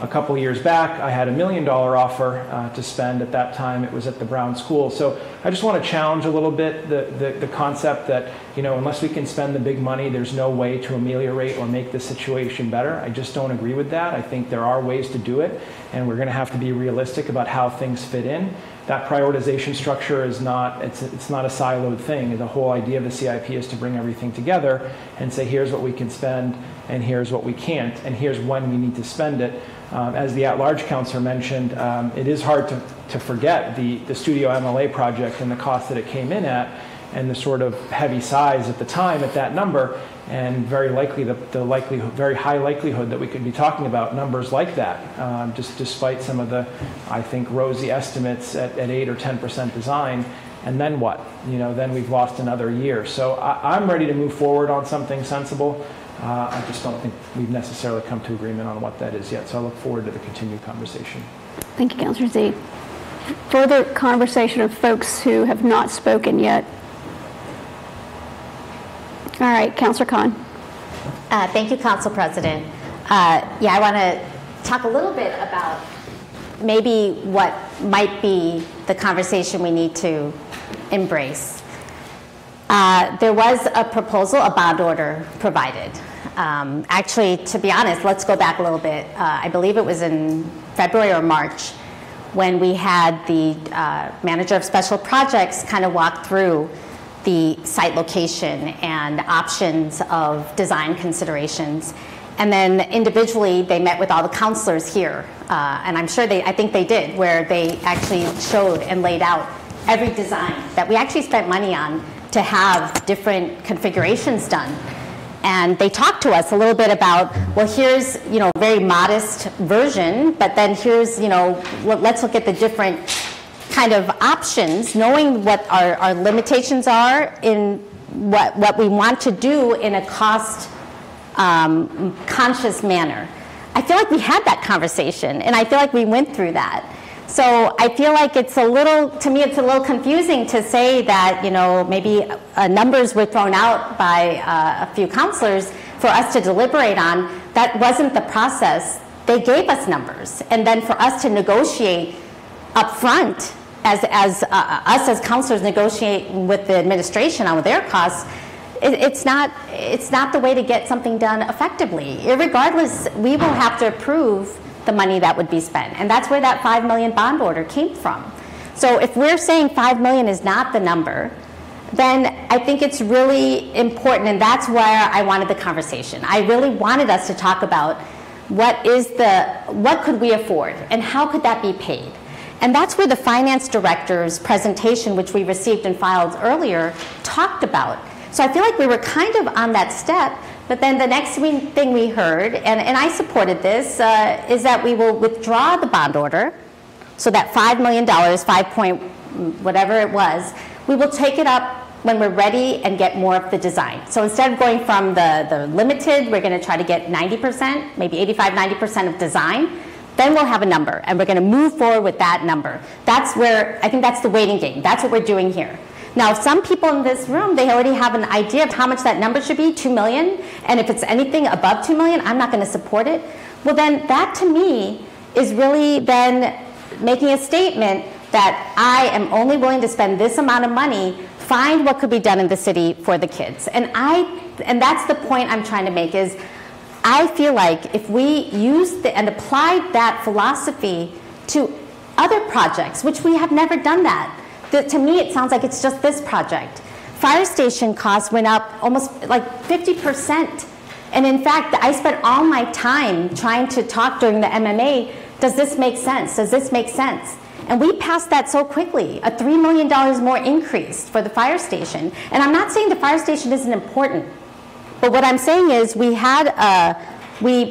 A couple of years back, I had $1 million offer to spend. At that time, it was at the Brown School. So I just want to challenge a little bit the concept that, unless we can spend the big money, there's no way to ameliorate or make the situation better. I just don't agree with that. I think there are ways to do it, and we're going to have to be realistic about how things fit in. That prioritization structure is not, it's not a siloed thing. The whole idea of the CIP is to bring everything together and say, here's what we can spend, and here's what we can't, and here's when we need to spend it. As the at-large councillor mentioned, it is hard to forget the Studio MLA project and the cost that it came in at, and the sort of heavy size at the time at that number, and very likely very high likelihood that we could be talking about numbers like that, just despite some of the, I think, rosy estimates at 8 or 10% design. And then what? Then we've lost another year. So I'm ready to move forward on something sensible. I just don't think we've necessarily come to agreement on what that is yet. So I look forward to the continued conversation. Thank you, Councilor Z. Further conversation of folks who have not spoken yet. All right, Councilor Khan. Thank you, Council President. I want to talk a little bit about maybe what might be the conversation we need to embrace. There was a proposal, a bond order provided. Actually, to be honest, let's go back a little bit. I believe it was in February or March when we had the manager of special projects kind of walk through the site location and options of design considerations. And then individually, they met with all the councilors here. And I'm sure I think they did, where they actually showed and laid out every design that we actually spent money on to have different configurations done. And they talked to us a little bit about, well, here's, a very modest version, but then here's, let's look at the different kind of options, knowing what our limitations are in what we want to do in a cost conscious manner. I feel like we had that conversation, and I feel like we went through that. So I feel like it's to me, it's a little confusing to say that, maybe numbers were thrown out by a few councilors for us to deliberate on. That wasn't the process. They gave us numbers. And then for us to negotiate up front, as us as councilors negotiating with the administration on their costs, it's not the way to get something done effectively. Irregardless, we will have to approve the money that would be spent. And that's where that $5 million bond order came from. So if we're saying $5 million is not the number, then I think it's really important, and that's where I wanted the conversation. I really wanted us to talk about what could we afford and how could that be paid? And that's where the finance director's presentation, which we received and filed earlier, talked about. So I feel like we were kind of on that step, but then the next thing we heard, and I supported this, is that we will withdraw the bond order, so that $5 million, 5 point whatever it was, we will take it up when we're ready and get more of the design. So instead of going from the limited, we're going to try to get 90%, maybe 85, 90% of design. Then we'll have a number, and we're going to move forward with that number. That's where, I think that's the waiting game. That's what we're doing here. Now, some people in this room, they already have an idea of how much that number should be, $2 million, and if it's anything above $2 million, I'm not going to support it. Well, then that to me is really then making a statement that I am only willing to spend this amount of money find what could be done in the city for the kids. And that's the point I'm trying to make is I feel like if we use and applied that philosophy to other projects, which we have never done that, to me it sounds like it's just this project. Fire station costs went up almost like 50%. And in fact, I spent all my time trying to talk during the MMA, does this make sense? Does this make sense? And we passed that so quickly, a $3 million more increase for the fire station. And I'm not saying the fire station isn't important, but what I'm saying is we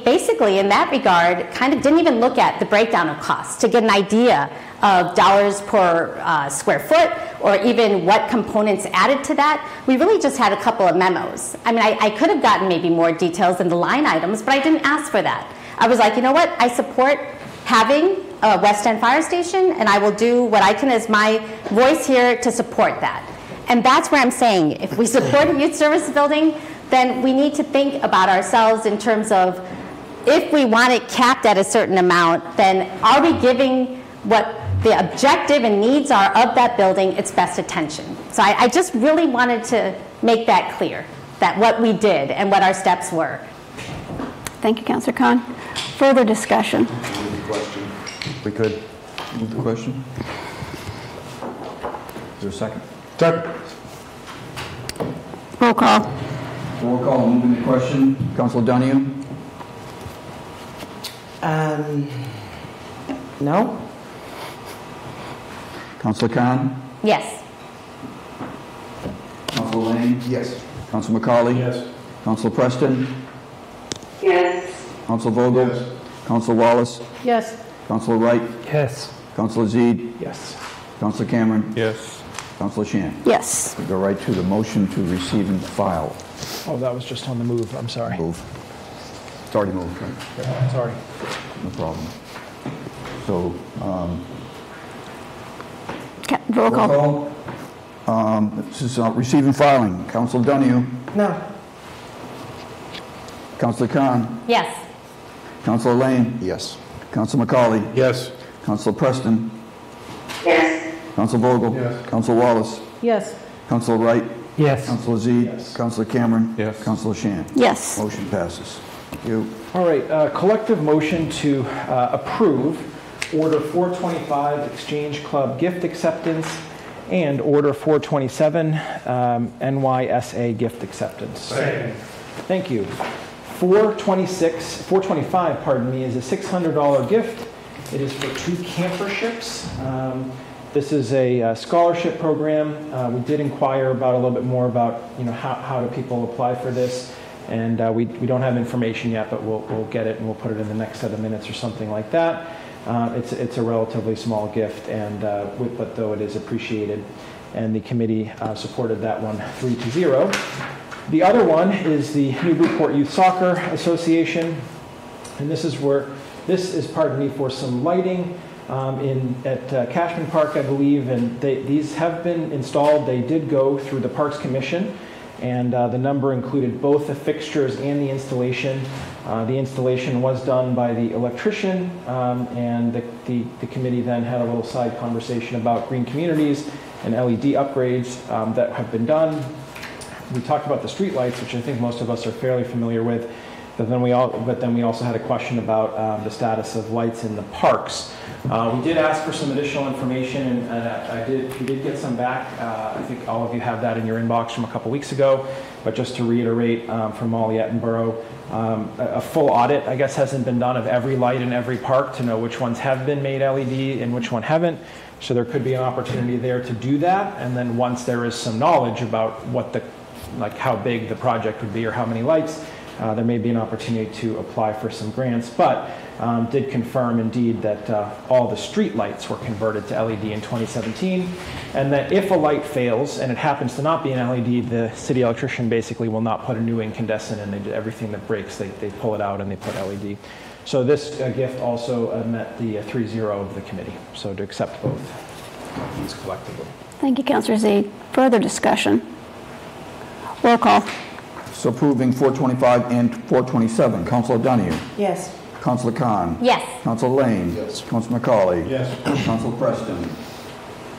basically, in that regard, kind of didn't even look at the breakdown of costs to get an idea of dollars per square foot or even what components added to that. We really just had a couple of memos. I mean, I could have gotten maybe more details in the line items, but I didn't ask for that. I was like, you know what? I support having a West End fire station, and I will do what I can as my voice here to support that. And that's where I'm saying, if we support a youth service building, then we need to think about ourselves in terms of if we want it capped at a certain amount, then are we giving what the objective and needs are of that building its best attention? So I just really wanted to make that clear, that what we did and what our steps were. Thank you, Councilor Khan. Further discussion. We could move the question. Is there a second? Second. Roll call. Roll call, moving the question. Councilor Donahue? No. Councilor Khan? Yes. Councilor Lane? Yes. Councilor McCauley? Yes. Councilor Preston? Yes. Councilor Vogel? Yes. Councilor Wallace? Yes. Councilor Wright? Yes. Councilor Zede? Yes. Councilor Cameron? Yes. Councilor Shan? Yes. We go right to the motion to receive and file. Oh, that was just on the move. I'm sorry. Move. It's already moved, right? Sorry. No problem. So, Roll call. This is receive and filing. Councilor Donahue? No. Councilor Khan? Yes. Councilor Lane? Yes. Councilor McCauley? Yes. Councilor Preston? Yes. Councilor Vogel? Yes. Councilor Wallace? Yes. Councilor Wright? Yes. Councilor Zede? Yes. Councilor Cameron? Yes. Councilor Shan? Yes. Motion passes. Thank you. All right, collective motion to approve Order 425 Exchange Club gift acceptance and Order 427 NYSA gift acceptance. Second. Thank you. 425, pardon me, is a $600 gift. It is for 2 camperships. This is a scholarship program. We did inquire about a little bit more about, how do people apply for this, and we don't have information yet, but we'll get it and we'll put it in the next set of minutes or something like that. It's a relatively small gift, and but though it is appreciated, and the committee supported that one 3-0. The other one is the Newburyport Youth Soccer Association, and this is for some lighting at Cashman Park, I believe, and these have been installed. They did go through the Parks Commission, and the number included both the fixtures and the installation. The installation was done by the electrician, and the committee then had a little side conversation about green communities and LED upgrades that have been done. We talked about the street lights, which I think most of us are fairly familiar with, but then we also had a question about the status of lights in the parks. We did ask for some additional information, and we did get some back. I think all of you have that in your inbox from a couple weeks ago, but just to reiterate from Molly Attenborough, a full audit, I guess, hasn't been done of every light in every park to know which ones have been made LED and which one haven't. So there could be an opportunity there to do that, and then once there is some knowledge about how big the project would be or how many lights, there may be an opportunity to apply for some grants, but did confirm indeed that all the street lights were converted to LED in 2017, and that if a light fails and it happens to not be an LED, the city electrician basically will not put a new incandescent in. Everything that breaks, they pull it out and they put LED. So this gift also met the 3-0 of the committee, so to accept both these collectively. Thank you, Councilor Zede. Further discussion. Roll call. So approving 425 and 427. Councilor Donahue? Yes. Councilor Khan? Yes. Councilor Lane? Yes. Councilor McCauley? Yes. Councilor Preston?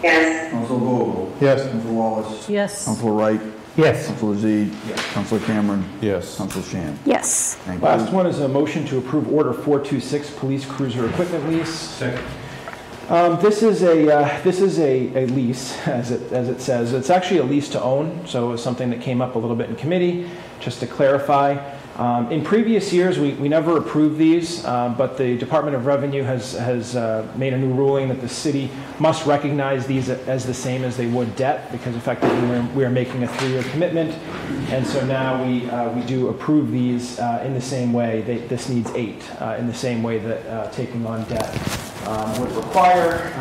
Yes. Council Vogel? Yes. Council Wallace? Yes. Council Wright? Yes. Council Zede? Yes. Council Cameron? Yes. Council Shan? Yes. Thank you. Last one is a motion to approve Order 426, Police Cruiser Equipment Lease. Second. This is a lease, as it says. It's actually a lease to own, so it's something that came up a little bit in committee, just to clarify. In previous years, we never approved these, but the Department of Revenue has made a new ruling that the city must recognize these as the same as they would debt, because effectively we are making a 3-year commitment, and so now we do approve these in the same way. This needs 8, in the same way that taking on debt would require.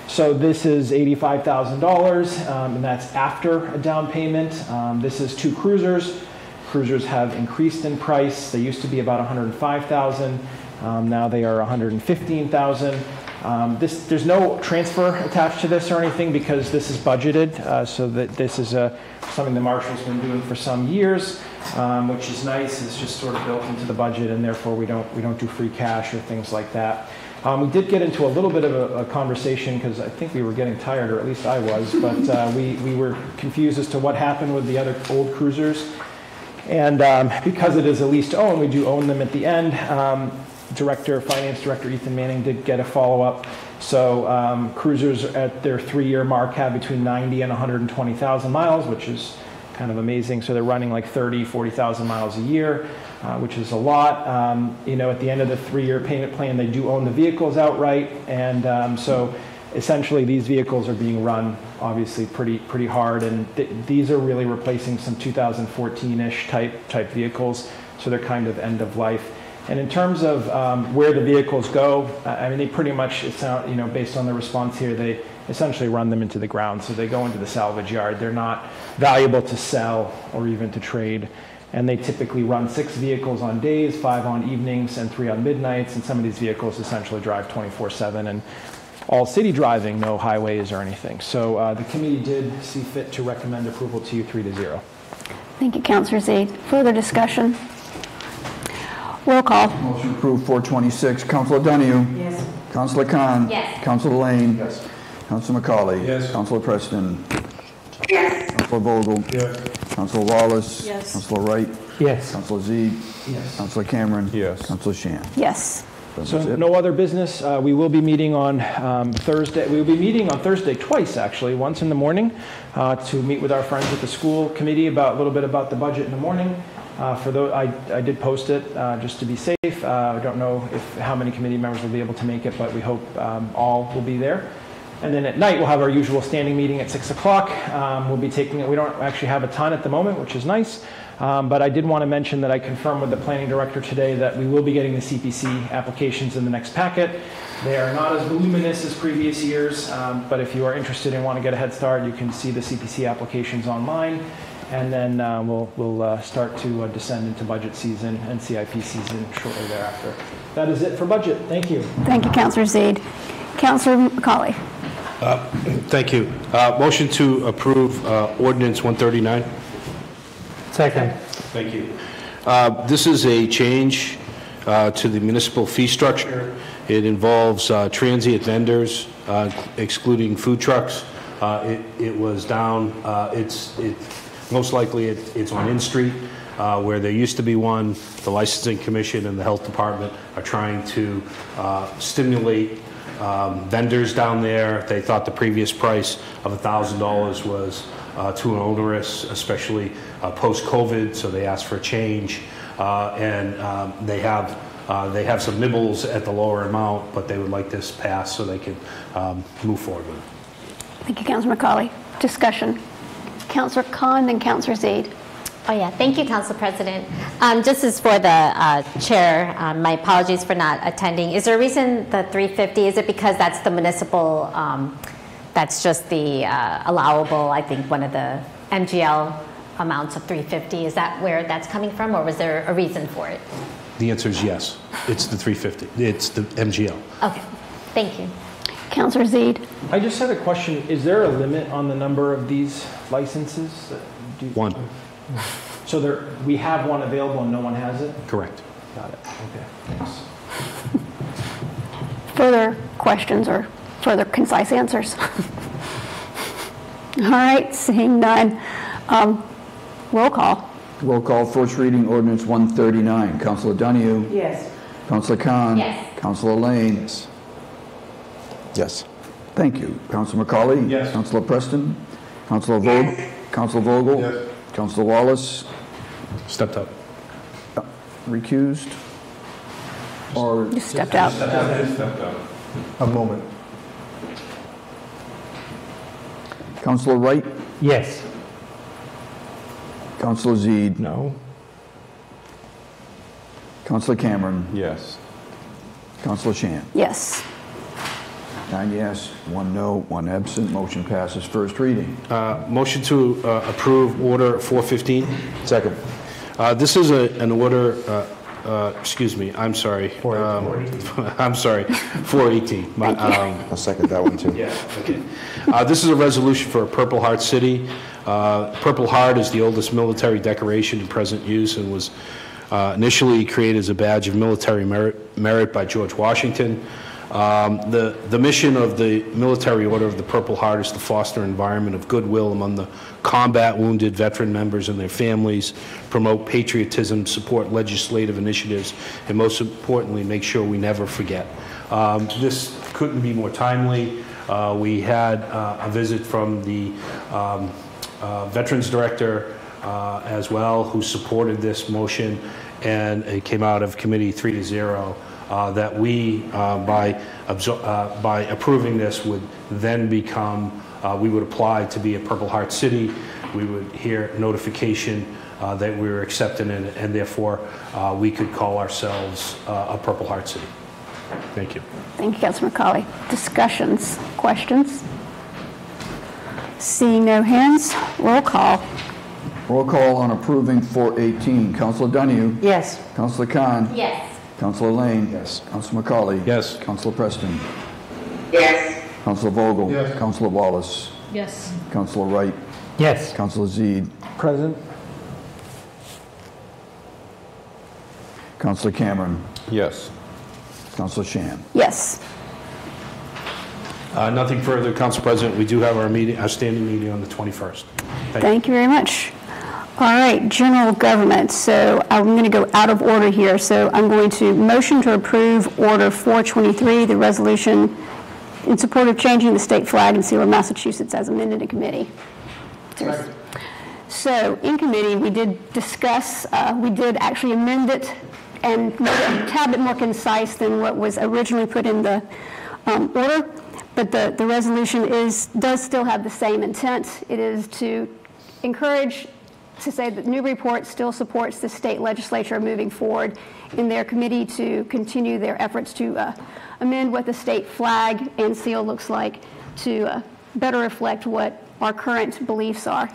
So this is $85,000, and that's after a down payment. This is 2 cruisers. Cruisers have increased in price. They used to be about $105,000. Now they are $115,000. There's no transfer attached to this or anything because this is budgeted. So that this is something the Marshal's been doing for some years, which is nice. It's just sort of built into the budget, and therefore we don't do free cash or things like that. We did get into a little bit of a conversation because I think we were getting tired, or at least I was, but we were confused as to what happened with the other old cruisers. And because it is a lease to own, we do own them at the end. Finance Director Ethan Manning did get a follow-up. So cruisers at their 3-year mark have between 90 and 120,000 miles, which is kind of amazing. So they're running like 30, 40,000 miles a year, which is a lot. At the end of the 3-year payment plan, they do own the vehicles outright. And so essentially these vehicles are being run obviously pretty hard, and these are really replacing some 2014-ish type vehicles, so they're kind of end of life. And in terms of where the vehicles go, they pretty much, based on the response here, they essentially run them into the ground, so they go into the salvage yard. They're not valuable to sell or even to trade. And they typically run 6 vehicles on days, 5 on evenings, and 3 on midnights, and some of these vehicles essentially drive 24/7, and all city driving, no highways or anything. So the committee did see fit to recommend approval to you 3-0. Thank you, Councilor Zade. Further discussion? Roll call. Motion approved 426. Councilor Donahue? Yes. Councilor Khan? Yes. Councilor Lane? Yes. Councilor McCauley? Yes. Councilor Preston? Yes. Councilor Vogel? Yes. Councilor Wallace? Yes. Councilor Wright? Yes. Councilor Zede? Yes. Councilor Cameron? Yes. Councilor Shan? Yes. So no other business. We will be meeting on Thursday. We will be meeting on Thursday twice, actually. Once in the morning to meet with our friends at the school committee about a little bit about the budget in the morning. For those, I did post it just to be safe. I don't know how many committee members will be able to make it, but we hope all will be there. And then at night, we'll have our usual standing meeting at 6 o'clock. We'll be taking it. We don't actually have a ton at the moment, which is nice. But I did want to mention that I confirmed with the planning director today that we will be getting the CPC applications in the next packet. They are not as voluminous as previous years, but if you are interested and want to get a head start, you can see the CPC applications online. And then we'll start to descend into budget season and CIP season shortly thereafter. That is it for budget. Thank you. Thank you, Councilor Zade. Councilor McCauley. Thank you. Motion to approve Ordinance 139. Second. Thank you. This is a change to the municipal fee structure. It involves transient vendors, excluding food trucks. It was down. Most likely it's on In Street, where there used to be one. The Licensing Commission and the Health Department are trying to stimulate vendors down there. They thought the previous price of $1,000 was too onerous, especially post-COVID, so they asked for a change. And they have some nibbles at the lower amount, but they would like this passed so they can move forward with it. Thank you, Councilor McCauley. Discussion. Councilor Khan, then Councilor Zade. Oh, yeah. Thank you, Council President. Just as for the chair, my apologies for not attending. Is there a reason the 350? Is it because that's the municipal, that's just the allowable, I think, one of the MGL amounts of 350? Is that where that's coming from, or was there a reason for it? The answer is yes. It's the 350. It's the MGL. Okay. Thank you. Councilor Zade. I just had a question. Is there a limit on the number of these licenses? One. So we have one available and no one has it? Correct. Got it. Okay, thanks. Further questions or further concise answers? All right, seeing none. Roll call. Roll call, first reading, ordinance 139. Councilor Donahue? Yes. Councilor Khan? Yes. Councilor Lane? Yes. Thank you. Councilor McCauley? Yes. Councilor Preston? Councilor Vogel? Councilor Vogel? Yes. Councilor Wallace? Stepped up. Recused? Or? You stepped out. A moment. Councilor Wright? Yes. Councilor Zede? No. Councilor Cameron? Yes. Councilor Shan? Yes. 9 yes, 1 no, 1 absent. Motion passes first reading. Motion to approve Order 415. Second. This is an order, excuse me, I'm sorry. I'm sorry, 418. I'll second that one too. Yeah, okay. This is a resolution for a Purple Heart City. Purple Heart is the oldest military decoration in present use and was initially created as a badge of military merit by George Washington. The mission of the Military Order of the Purple Heart is to foster an environment of goodwill among the combat wounded veteran members and their families, promote patriotism, support legislative initiatives, and most importantly, make sure we never forget. This couldn't be more timely. We had a visit from the Veterans Director as well, who supported this motion, and it came out of committee 3-0. That we, by approving this, would then become, we would apply to be a Purple Heart City. We would hear notification that we were accepted in it, and therefore we could call ourselves a Purple Heart City. Thank you. Thank you, Councilor McCauley. Discussions, questions? Seeing no hands, roll call. Roll call on approving 418. Councilor Donahue? Yes. Councilor Khan? Yes. Councilor Lane? Yes. Councilor McCauley? Yes. Councilor Preston? Yes. Councilor Vogel? Yes. Councilor Wallace? Yes. Councilor Wright? Yes. Councilor Zede? Present. Councilor Cameron? Yes. Councilor Shan? Yes. Nothing further, Council President. We do have our standing meeting on the 21st. Thank you very much. All right, general government. So I'm going to go out of order here. So I'm going to motion to approve Order 423, the resolution in support of changing the state flag and seal of Massachusetts as amended in committee. So in committee, we did discuss, we did actually amend it and make it a tad bit more concise than what was originally put in the order. But the resolution does still have the same intent. It is to encourage to say that Newburyport still supports the state legislature moving forward in their committee to continue their efforts to amend what the state flag and seal looks like to better reflect what our current beliefs are.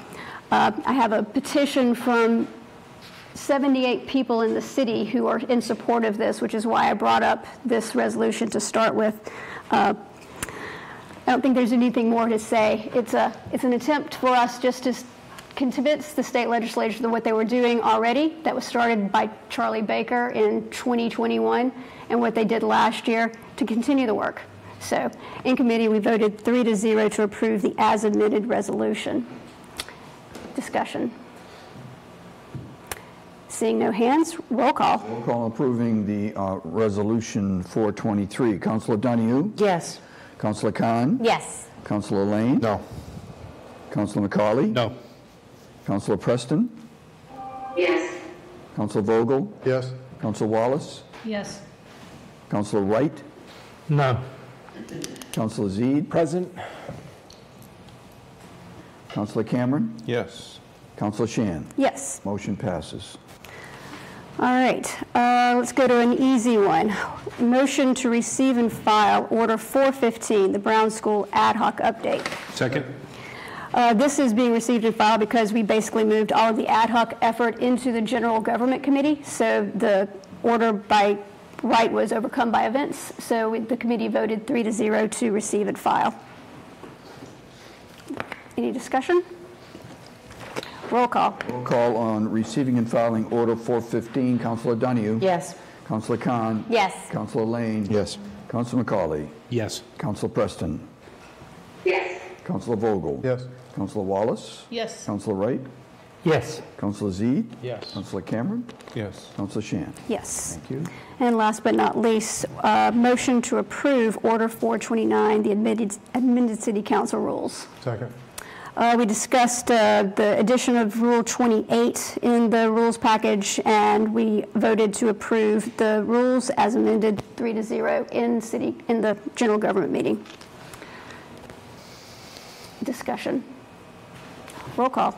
I have a petition from 78 people in the city who are in support of this, which is why I brought up this resolution to start with. I don't think there's anything more to say. It's an attempt for us just to convince the state legislature that what they were doing already, that was started by Charlie Baker in 2021, and what they did last year, to continue the work. So in committee, we voted 3-0 to approve the as amended resolution. Discussion. Seeing no hands, roll call. Roll call approving the resolution 423. Councilor Donahue? Yes. Councilor Khan? Yes. Councilor Lane? No. Councilor McCauley? No. Councilor Preston? Yes. Councilor Vogel? Yes. Councilor Wallace? Yes. Councilor Wright? No. Councilor Zede? Present. Councilor Cameron? Yes. Councilor Shan? Yes. Motion passes. All right, let's go to an easy one. Motion to receive and file Order 415, the Brown School ad hoc update. Second. This is being received and filed because we basically moved all of the ad hoc effort into the General Government Committee. So the order by right was overcome by events. So the committee voted 3-0 to receive and file. Any discussion? Roll call. Roll call on receiving and filing Order 415. Councilor Donahue? Yes. Councilor Khan? Yes. Councilor Lane? Yes. Councilor McCauley? Yes. Councilor Preston? Yes. Councilor Vogel? Yes. Councilor Wallace? Yes. Councilor Wright? Yes. Councilor Zede? Yes. Councilor Cameron? Yes. Councilor Shan? Yes. Thank you. And last but not least, motion to approve Order 429, the amended City Council rules. Second. We discussed the addition of Rule 28 in the rules package, and we voted to approve the rules as amended 3-0 in the general government meeting. Discussion. Roll call.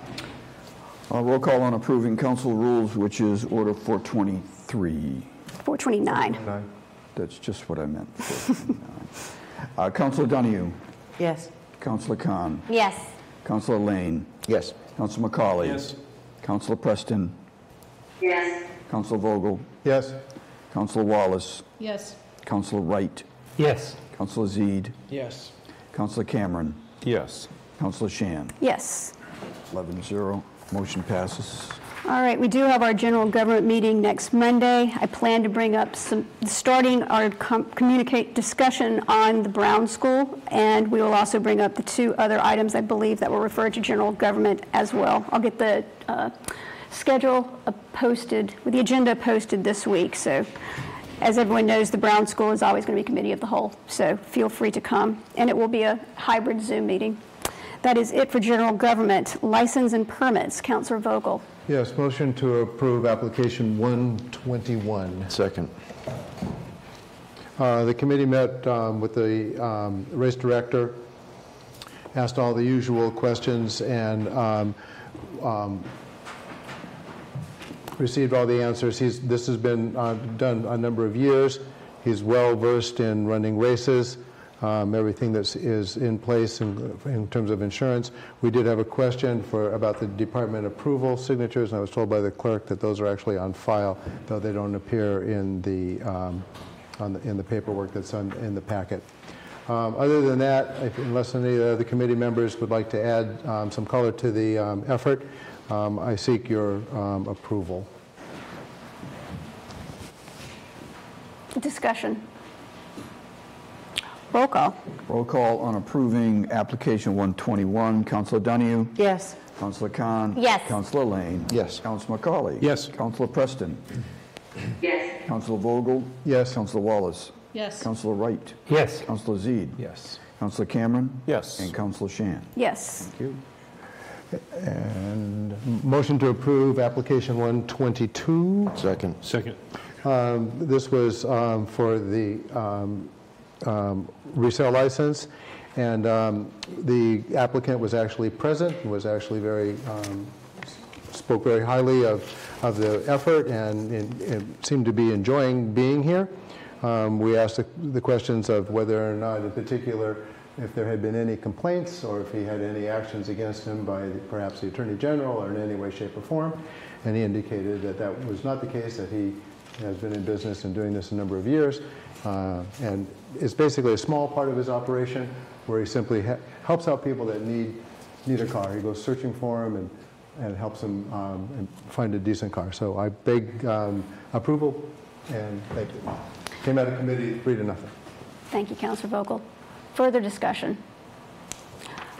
Roll call on approving council rules, which is Order 423. 429. That's just what I meant. 429. Councilor Donahue? Yes. Councilor Khan? Yes. Councilor Lane? Yes. Councilor McCauley? Yes. Councilor Preston? Yes. Councilor Vogel? Yes. Councilor Wallace? Yes. Councilor Wright? Yes. Councilor Zede? Yes. Councilor Cameron? Yes. Councilor Shan? Yes. 11-0. Motion passes. All right, we do have our general government meeting next Monday. I plan to bring up starting our communicate discussion on the Brown School, and we will also bring up the two other items I believe that were referred to general government as well. I'll get the schedule posted, with the agenda posted this week. So as everyone knows, the Brown School is always going to be committee of the whole, so feel free to come. And it will be a hybrid Zoom meeting. That is it for general government. License and permits. Councilor Vogel. Yes, motion to approve application 121. Second. The committee met with the race director, asked all the usual questions, and received all the answers. This has been done a number of years. He's well versed in running races. Everything that is in place in terms of insurance. We did have a question about the department approval signatures, and I was told by the clerk that those are actually on file, though they don't appear in the paperwork that's in the packet. Other than that, unless any of the committee members would like to add some color to the effort, I seek your approval. Discussion. Roll call. Roll call on approving application 121. Councilor Donahue? Yes. Councilor Khan? Yes. Councilor Lane? Yes. Councilor McCauley? Yes. Councilor Preston? Yes. Councilor Vogel? Yes. Councilor Wallace? Yes. Councilor Wright? Yes. Councilor Zede? Yes. Councilor Cameron? Yes. And Councilor Shan? Yes. Thank you. And motion to approve application 122. Second. Second. This was for the resale license, and the applicant was actually present, was actually spoke very highly of the effort, and seemed to be enjoying being here. We asked the questions of whether or not, in particular, if there had been any complaints or if he had any actions against him by perhaps the Attorney General or in any way, shape, or form, and he indicated that that was not the case, that he has been in business and doing this a number of years, and it's basically a small part of his operation where he simply helps out people that need a car. He goes searching for them and helps them find a decent car. So I beg approval, and thank you. Came out of committee 3-0. Thank you, Councilor Vogel. Further discussion.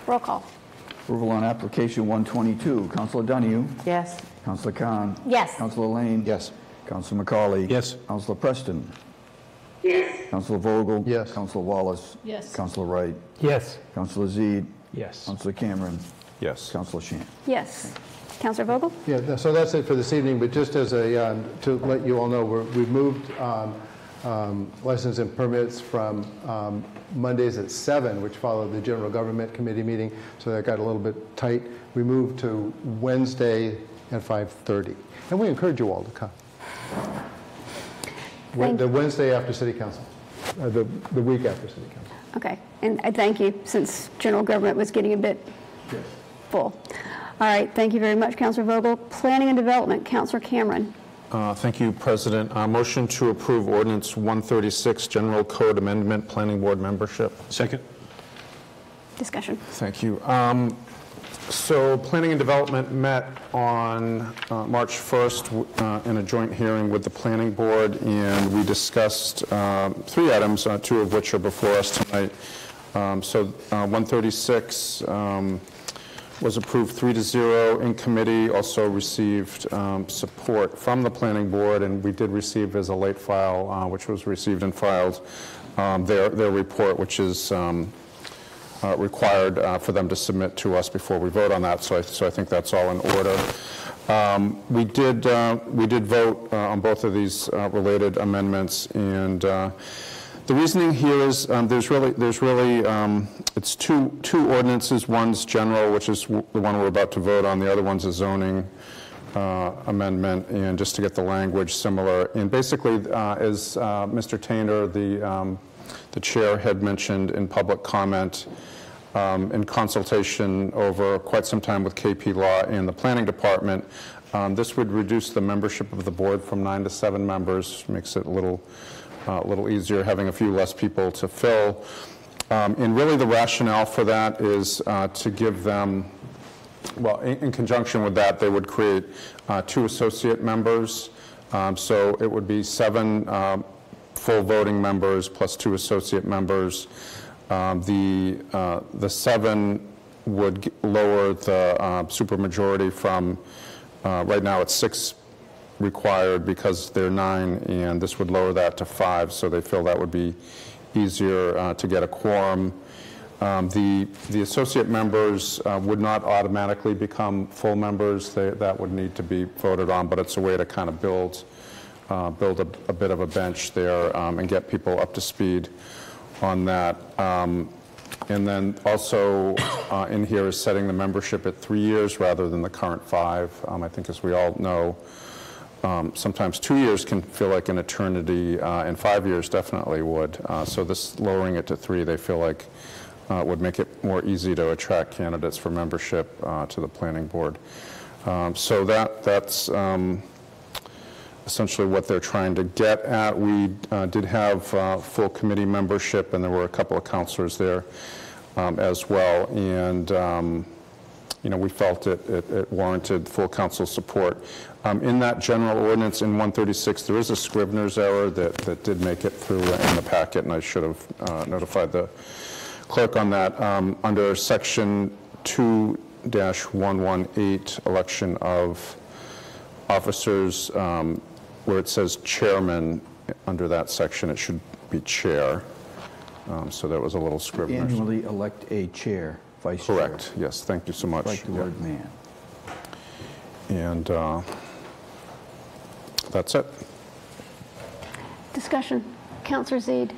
Roll call. Approval on application 122. Councilor Donahue? Yes. Councilor Khan? Yes. Councilor Lane? Yes. Councilor McCauley? Yes. Councilor Preston? Yes. Councilor Vogel? Yes. Councilor Wallace? Yes. Councilor Wright? Yes. Councilor Zede? Yes. Councilor Cameron? Yes. Councilor Shan? Yes. Councilor Vogel? Yeah, so that's it for this evening, but just as to let you all know, we've moved license and permits from Mondays at 7, which followed the General Government Committee meeting, so that got a little bit tight. We moved to Wednesday at 5:30, and we encourage you all to come. The Wednesday after City Council, the week after City Council. Okay, and I thank you, since general government was getting a bit full. All right, thank you very much, Councilor Vogel. Planning and Development, Councilor Cameron. Thank you, President. Motion to approve Ordinance 136, General Code Amendment, Planning Board membership. Second. Discussion. Thank you. So Planning and Development met on March 1st in a joint hearing with the Planning Board, and we discussed 3 items, 2 of which are before us tonight. So 136 was approved 3-0 in committee, also received support from the planning board, and we did receive as a late file, which was received and filed, their report, which is required for them to submit to us before we vote on that, so I think that's all in order. We did vote on both of these related amendments, and the reasoning here is there's really it's two ordinances. One's general, which is the one we're about to vote on. The other one's a zoning amendment, and just to get the language similar. And basically, as Mr. Tainter, the chair, had mentioned in public comment, in consultation over quite some time with KP Law and the planning department, this would reduce the membership of the board from 9 to 7 members, makes it a little easier, having a few less people to fill. And really the rationale for that is to give them, well, in conjunction with that, they would create 2 associate members. So it would be 7 full voting members plus 2 associate members. The 7 would lower the supermajority from, right now it's 6 required because they're 9, and this would lower that to 5, so they feel that would be easier to get a quorum. The associate members would not automatically become full members. That would need to be voted on, but it's a way to kind of build a bit of a bench there and get people up to speed on that. And then also in here is setting the membership at 3 years rather than the current 5. I think, as we all know, sometimes 2 years can feel like an eternity, and 5 years definitely would. So this lowering it to 3, they feel like would make it more easy to attract candidates for membership to the planning board. So that's essentially what they're trying to get at. We did have full committee membership, and there were a couple of counselors there as well, and we felt it warranted full council support. In that general ordinance in 136, there is a Scrivener's error that did make it through in the packet, and I should have notified the clerk on that. Under section 2-118, election of officers, where it says chairman, under that section it should be chair. So that was a little Scrivener's. Annually elect a chair, vice chair. Correct, yes, thank you so much. Like the word man. And that's it. Discussion. Councilor Zaid.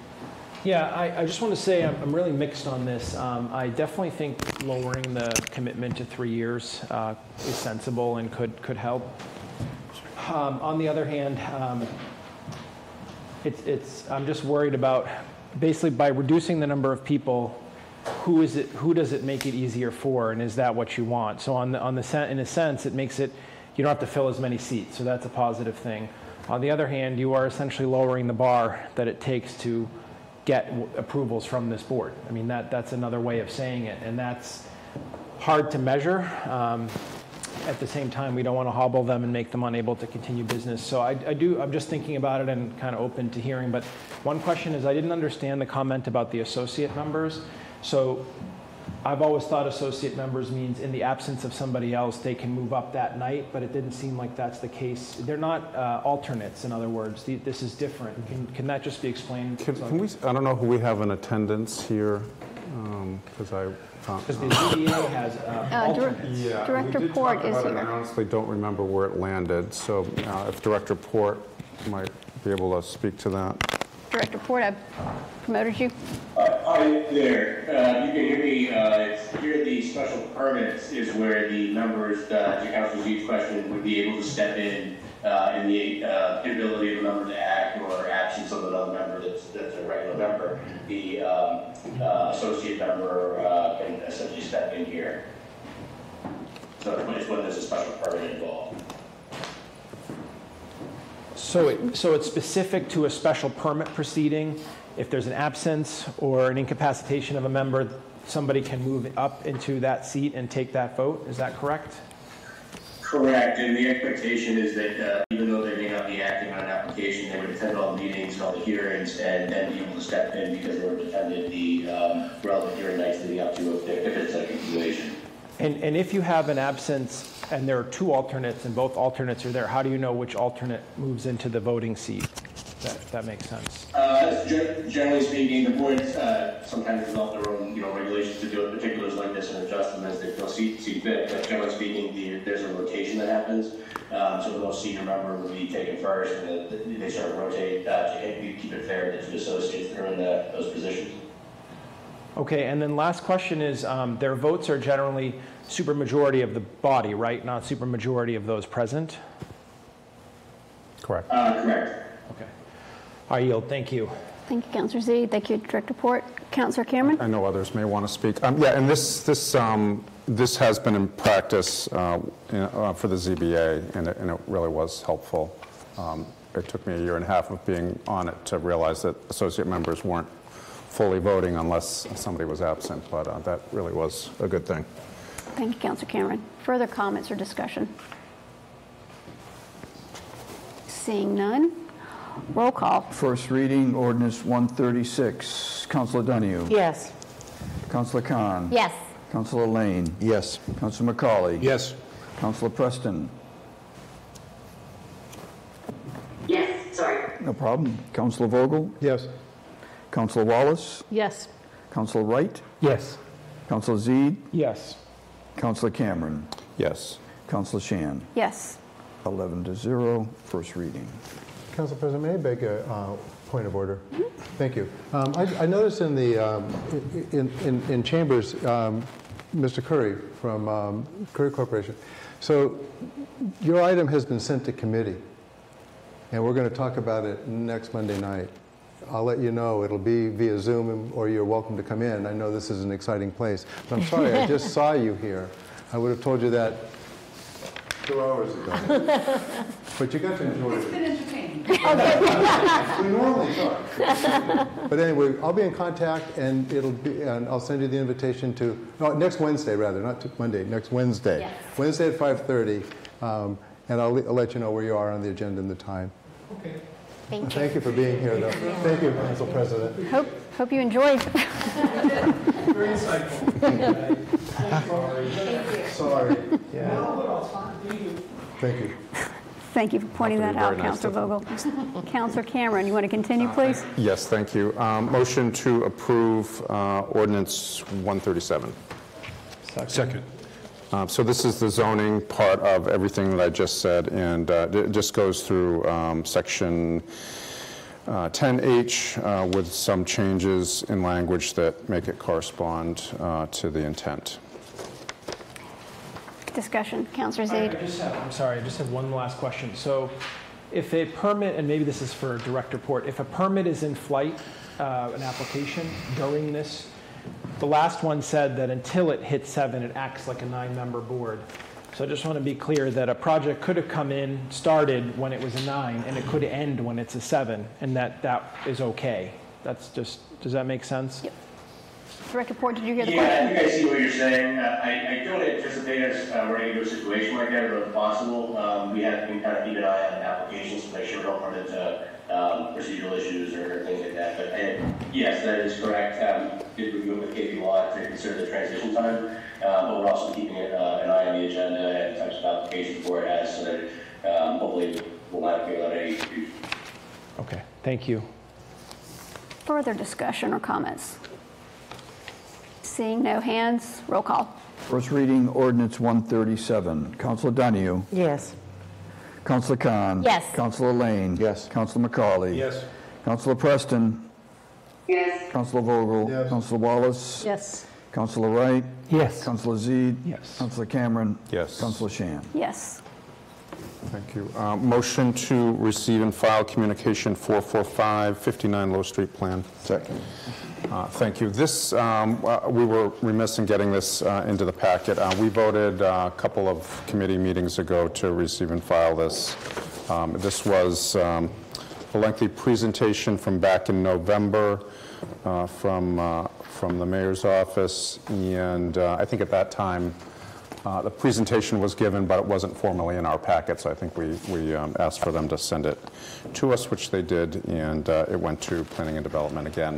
Yeah, I just want to say I'm really mixed on this. I definitely think lowering the commitment to 3 years is sensible and could help. On the other hand, I'm just worried about basically by reducing the number of people, who does it make it easier for, and is that what you want? So in a sense, it makes it, you don't have to fill as many seats, so that's a positive thing. On the other hand, you are essentially lowering the bar that it takes to get approvals from this board. I mean, that's another way of saying it, and that's hard to measure. At the same time, we don't want to hobble them and make them unable to continue business. So I'm just thinking about it and kind of open to hearing. But one question is, I didn't understand the comment about the associate members. So I've always thought associate members means in the absence of somebody else, they can move up that night, but it didn't seem like that's the case. They're not alternates, in other words. This is different. Can that just be explained? Can we, I don't know who we have in attendance here, because the ZBA has alternates. Yeah, Director Port is I here. honestly don't remember where it landed, so if Director Port might be able to speak to that. Director Port, I promoted you. Hi there. You can hear me. It's here the special permits is where the members, to Councilor Z's question, would be able to step in the inability of a member to act or absence of another member that's a regular member. The associate member can essentially step in here. So it's when there's a special permit involved. So it's specific to a special permit proceeding. If there's an absence or an incapacitation of a member, somebody can move up into that seat and take that vote. Is that correct? Correct, and the expectation is that even though they may not be acting on an application, they would attend all the meetings and all the hearings and then be able to step in because they would have attended the relevant hearing nights leading up to if it's a continuation. And if you have an absence and there are 2 alternates and both alternates are there, how do you know which alternate moves into the voting seat? That makes sense. Generally speaking, the boards sometimes develop their own, regulations to deal with particulars like this and adjust them as they feel see fit. But generally speaking, there's a rotation that happens. So the most senior member will be taken first, and they sort of rotate to keep it fair to 2 associates that are in those positions. Okay, and then last question is, their votes are generally supermajority of the body, right? Not supermajority of those present? Correct. Correct. Okay. I yield. Thank you. Thank you, Councilor Z. Thank you, Director Port. Councilor Cameron? I know others may want to speak. Yeah, and this has been in practice for the ZBA, and it really was helpful. It took me a year and a half of being on it to realize that associate members weren't fully voting unless somebody was absent, but that really was a good thing. Thank you, Councilor Cameron. Further comments or discussion? Seeing none. Roll call. First reading, ordinance 136. Councilor Donahue? Yes. Councilor Khan? Yes. Councilor Lane? Yes. Councilor McCauley? Yes. Councilor Preston? Yes, sorry. No problem. Councilor Vogel? Yes. Councilor Wallace? Yes. Councilor Wright? Yes. Councilor Zede? Yes. Councilor Cameron? Yes. Councilor Shan? Yes. 11-0, first reading. Council President, may I beg a point of order? Thank you. I noticed in the in Chambers, Mr. Curry from Curry Corporation. So your item has been sent to committee, and we're going to talk about it next Monday night. I'll let you know. It'll be via Zoom, or you're welcome to come in. I know this is an exciting place. But I'm sorry, I just saw you here. I would have told you that 2 hours ago. But you got to enjoy it. It's been entertaining. We normally talk. But anyway, I'll be in contact, and and I'll send you the invitation to next Wednesday, rather, not to Monday. Next Wednesday. Yes. Wednesday at 5:30, and I'll let you know where you are on the agenda and the time. Okay. Thank you for being here, though. Thank you, Council President. Hope you enjoyed. Very insightful. Sorry. Yeah. Thank you. Thank you for pointing that out, very nice Councilor Vogel. Councilor Cameron, you want to continue, please? Yes, thank you. Motion to approve ordinance 137. Second. So this is the zoning part of everything that I just said, and it just goes through section 10H with some changes in language that make it correspond to the intent. Discussion. Councilor Zade. I'm sorry, I just have one last question. So if a permit, and maybe this is for Director Port, if a permit is in flight, an application during this, the last one said that until it hits 7, it acts like a 9-member board. So I just want to be clear that a project could have come in, started when it was a 9, and it could end when it's a 7, and that is okay. That's just, does that make sense? Yep. Director Port, did you hear the question? question? I think I see what you're saying. I don't anticipate us running into a situation like that, but if possible, we have to kind of keep an eye on applications to make sure we don't run into procedural issues or things like that. But yes, that is correct. Did review it with KP Law to consider the transition time, but we're also keeping an eye on the agenda and types of applications for it as so that hopefully we'll not feel that any confusion. Okay, thank you. Further discussion or comments? Seeing no hands, roll call. First reading, ordinance 137. Councilor Donahue? Yes. Councilor Khan? Yes. Councilor Lane? Yes. Councilor McCauley? Yes. Councilor Preston? Yes. Councilor Vogel? Yes. Councilor Wallace? Yes. Councilor Wright? Yes. Councilor Zede? Yes. Councilor Cameron? Yes. Councilor Shan? Yes. Thank you. Motion to receive and file communication 445, 59 Low Street Plan. Second. Thank you. This, we were remiss in getting this into the packet. We voted a couple of committee meetings ago to receive and file this. This was a lengthy presentation from back in November from the mayor's office, and I think at that time The presentation was given, but it wasn't formally in our packet, so I think we asked for them to send it to us, which they did, and it went to Planning and Development again.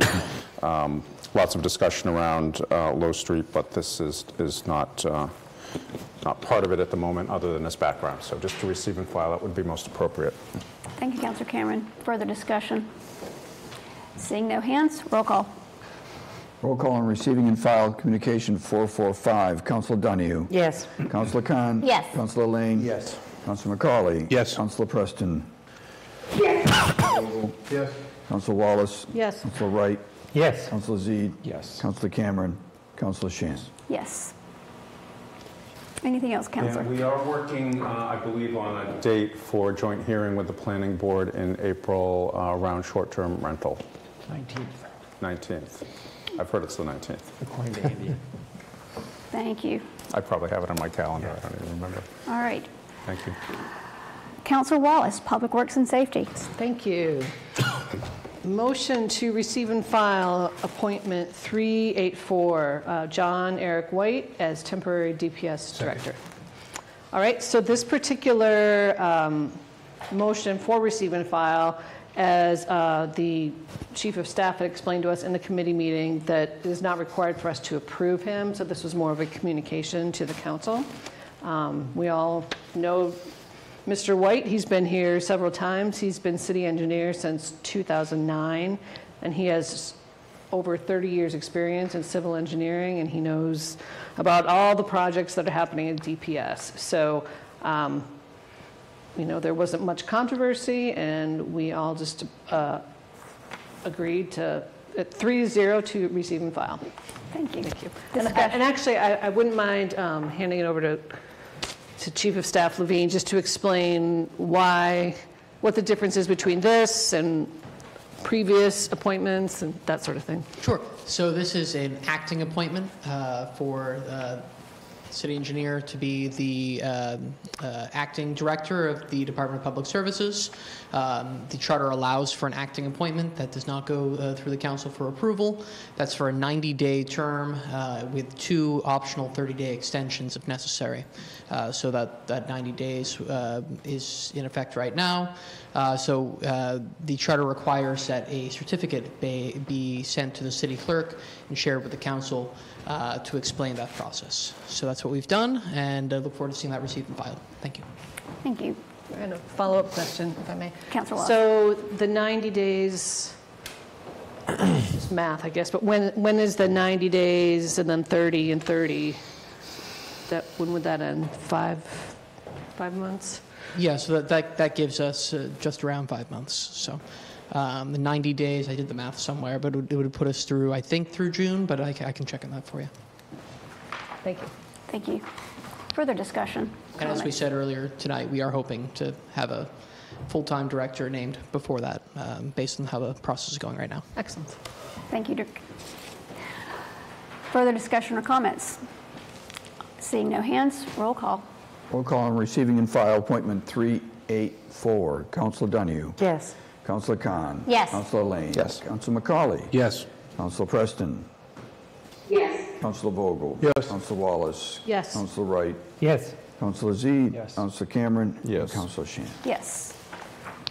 Lots of discussion around Low Street, but this is not part of it at the moment, other than this background. So just to receive and file, that would be most appropriate. Thank you, Councilor Cameron. Further discussion? Seeing no hands, roll call. Roll call on receiving and file communication 445. Councilor Donahue? Yes. Councilor Khan? Yes. Councilor Lane? Yes. Councilor McCauley? Yes. Councilor Preston? Yes. Councilor Wallace? Yes. Councilor Wright? Yes. Councilor Zede? Yes. Councilor Cameron? Councilor Shan? Yes. Anything else, Councilor? And we are working, I believe, on a date for a joint hearing with the Planning Board in April around short-term rental. 19th. I've heard it's the 19th. According to Andy. Thank you. I probably have it on my calendar. I don't even remember. All right. Thank you. Councilor Wallace, Public Works and Safety. Thank you. Motion to receive and file appointment 384, John Eric White as temporary DPS director. All right, so this particular motion for receive and file, as the Chief of Staff had explained to us in the committee meeting, that it is not required for us to approve him, so this was more of a communication to the council. We all know Mr. White. He's been here several times. He's been city engineer since 2009, and he has over 30 years experience in civil engineering, and he knows about all the projects that are happening at DPS. So, there wasn't much controversy, and we all just agreed to, at 3-0, to receive and file. Thank you. Thank you. And actually, I wouldn't mind handing it over to Chief of Staff Levine, just to explain what the difference is between this and previous appointments and that sort of thing. Sure. So this is an acting appointment for city engineer to be the acting director of the Department of Public Services. The charter allows for an acting appointment that does not go through the council for approval. That's for a 90-day term with 2 optional 30-day extensions if necessary. So that 90 days is in effect right now. So the charter requires that a certificate be sent to the city clerk and shared with the council to explain that process. So that's what we've done, and I look forward to seeing that received and filed. Thank you. Thank you. And a follow-up question, if I may. Councilor Wallace. So the 90 days, it's math, I guess, but when is the 90 days and then 30 and 30? When would that end? 5 months? Yeah, so that gives us just around 5 months. So the 90 days, I did the math somewhere, but it would put us through, I think, through June, but I can check on that for you. Thank you. Thank you. Further discussion? And as we said earlier tonight, we are hoping to have a full-time director named before that, based on how the process is going right now. Excellent. Thank you, Dirk. Further discussion or comments? Seeing no hands, roll call. Roll call on receiving and file appointment 384. Councilor Donahue? Yes. Councilor Khan? Yes. Councilor Lane? Yes. Councilor McCauley? Yes. Councilor Preston? Yes. Councilor Vogel? Yes. Councilor Wallace? Yes. Councilor Wright? Yes. Councilor Zede? Yes. Councilor Cameron? Yes. Councilor Shan? Yes.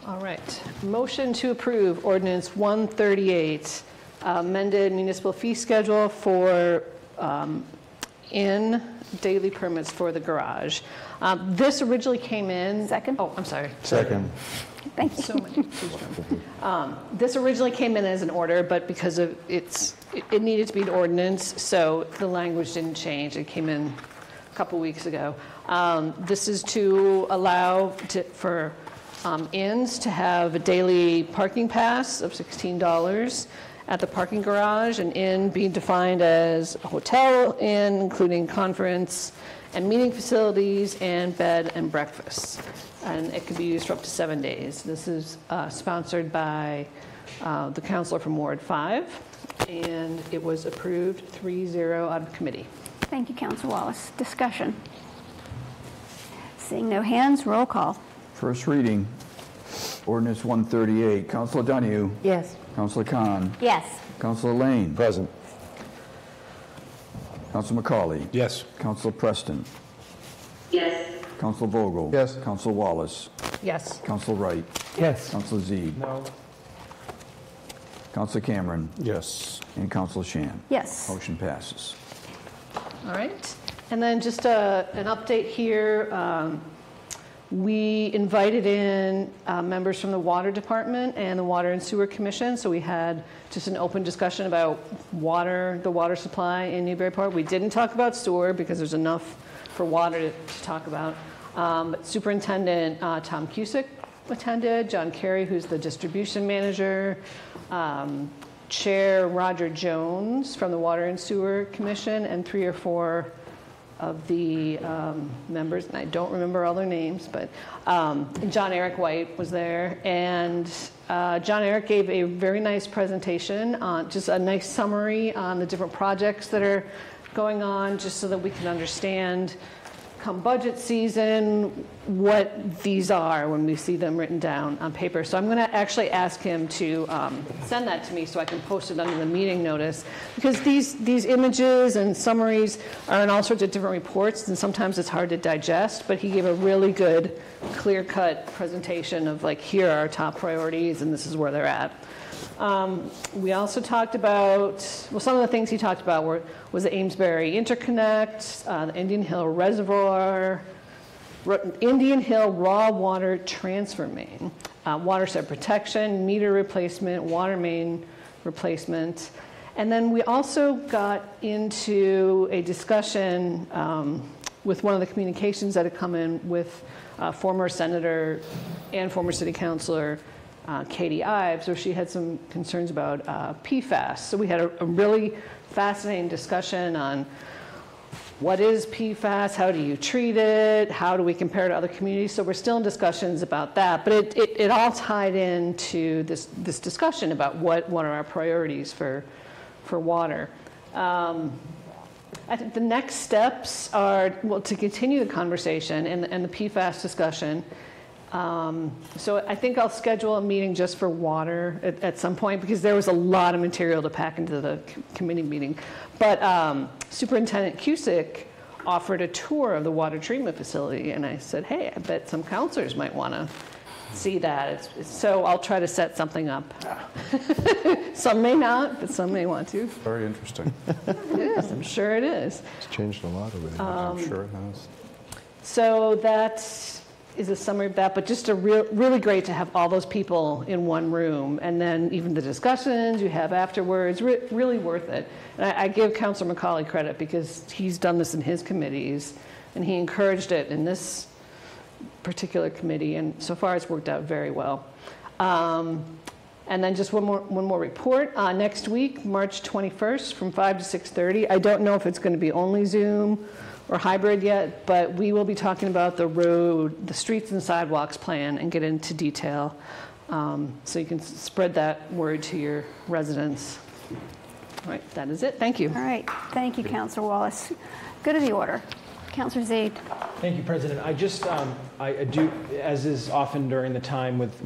All right. Motion to approve ordinance 138, amended municipal fee schedule for daily permits for the garage. This originally came in. Second? Oh, I'm sorry. Second. Thank you. So many. This originally came in as an order, but because of it needed to be an ordinance, so the language didn't change. It came in a couple weeks ago. This is to allow for inns to have a daily parking pass of $16 at the parking garage, an inn being defined as a hotel inn, including conference and meeting facilities and bed and breakfast. And it can be used for up to 7 days. This is sponsored by the councilor from Ward 5, and it was approved 3-0 out of committee. Thank you, Councilor Wallace. Discussion. Seeing no hands, roll call. First reading, ordinance 138. Councilor Donahue? Yes. Councilor Khan? Yes. Councilor Lane? Present. Councilor McCauley? Yes. Councilor Preston? Yes. Counsel Vogel? Yes. Counsel Wallace? Yes. Counsel Wright? Yes. Counsel Zede? No. Counsel Cameron? Yes. And Counsel Shan? Yes. Motion passes. All right. And then just an update here. We invited in members from the Water Department and the Water and Sewer Commission. So we had just an open discussion about the water supply in Newburyport. We didn't talk about sewer because there's enough for water to talk about. But Superintendent Tom Cusick attended, John Carey, who's the distribution manager, Chair Roger Jones from the Water and Sewer Commission, and 3 or 4 of the members, and I don't remember all their names, but John Eric White was there. And John Eric gave a very nice presentation on just a nice summary on the different projects that are going on, just so that we can understand come budget season what these are when we see them written down on paper. So I'm going to actually ask him to send that to me so I can post it under the meeting notice, because these images and summaries are in all sorts of different reports, and sometimes it's hard to digest, but he gave a really good clear-cut presentation of like, here are our top priorities and this is where they're at. We also talked about, well, some of the things he talked about was the Amesbury Interconnect, the Indian Hill Reservoir, Indian Hill Raw Water Transfer Main, watershed protection, meter replacement, water main replacement. And then we also got into a discussion with one of the communications that had come in with former Senator and former City Councilor Katie Ives, where she had some concerns about PFAS. So we had a really fascinating discussion on what is PFAS, how do you treat it, how do we compare to other communities. So we're still in discussions about that, but it all tied into this discussion about what are our priorities for water. I think the next steps are, well, to continue the conversation and the PFAS discussion. So I think I'll schedule a meeting just for water at some point, because there was a lot of material to pack into the committee meeting. But Superintendent Cusick offered a tour of the water treatment facility, and I said, hey, I bet some counselors might want to see that. So I'll try to set something up. Some may not, but some may want to. Very interesting. It is, I'm sure it is. It's changed a lot over there. I'm sure it has. So that is a summary of that, but just really great to have all those people in one room, and then even the discussions you have afterwards, really worth it. And I give Councilor McCauley credit, because he's done this in his committees, and he encouraged it in this particular committee, and so far it's worked out very well. And then just one more report. Next week, March 21st, from 5 to 6:30. I don't know if it's going to be only Zoom or hybrid yet, but we will be talking about the streets and sidewalks plan, and get into detail, so you can spread that word to your residents. All right, that is it. Thank you. All right, thank you, Councilor Wallace. Go to the order. Councilor Zede. Thank you, President. I just, I do, as is often during the time with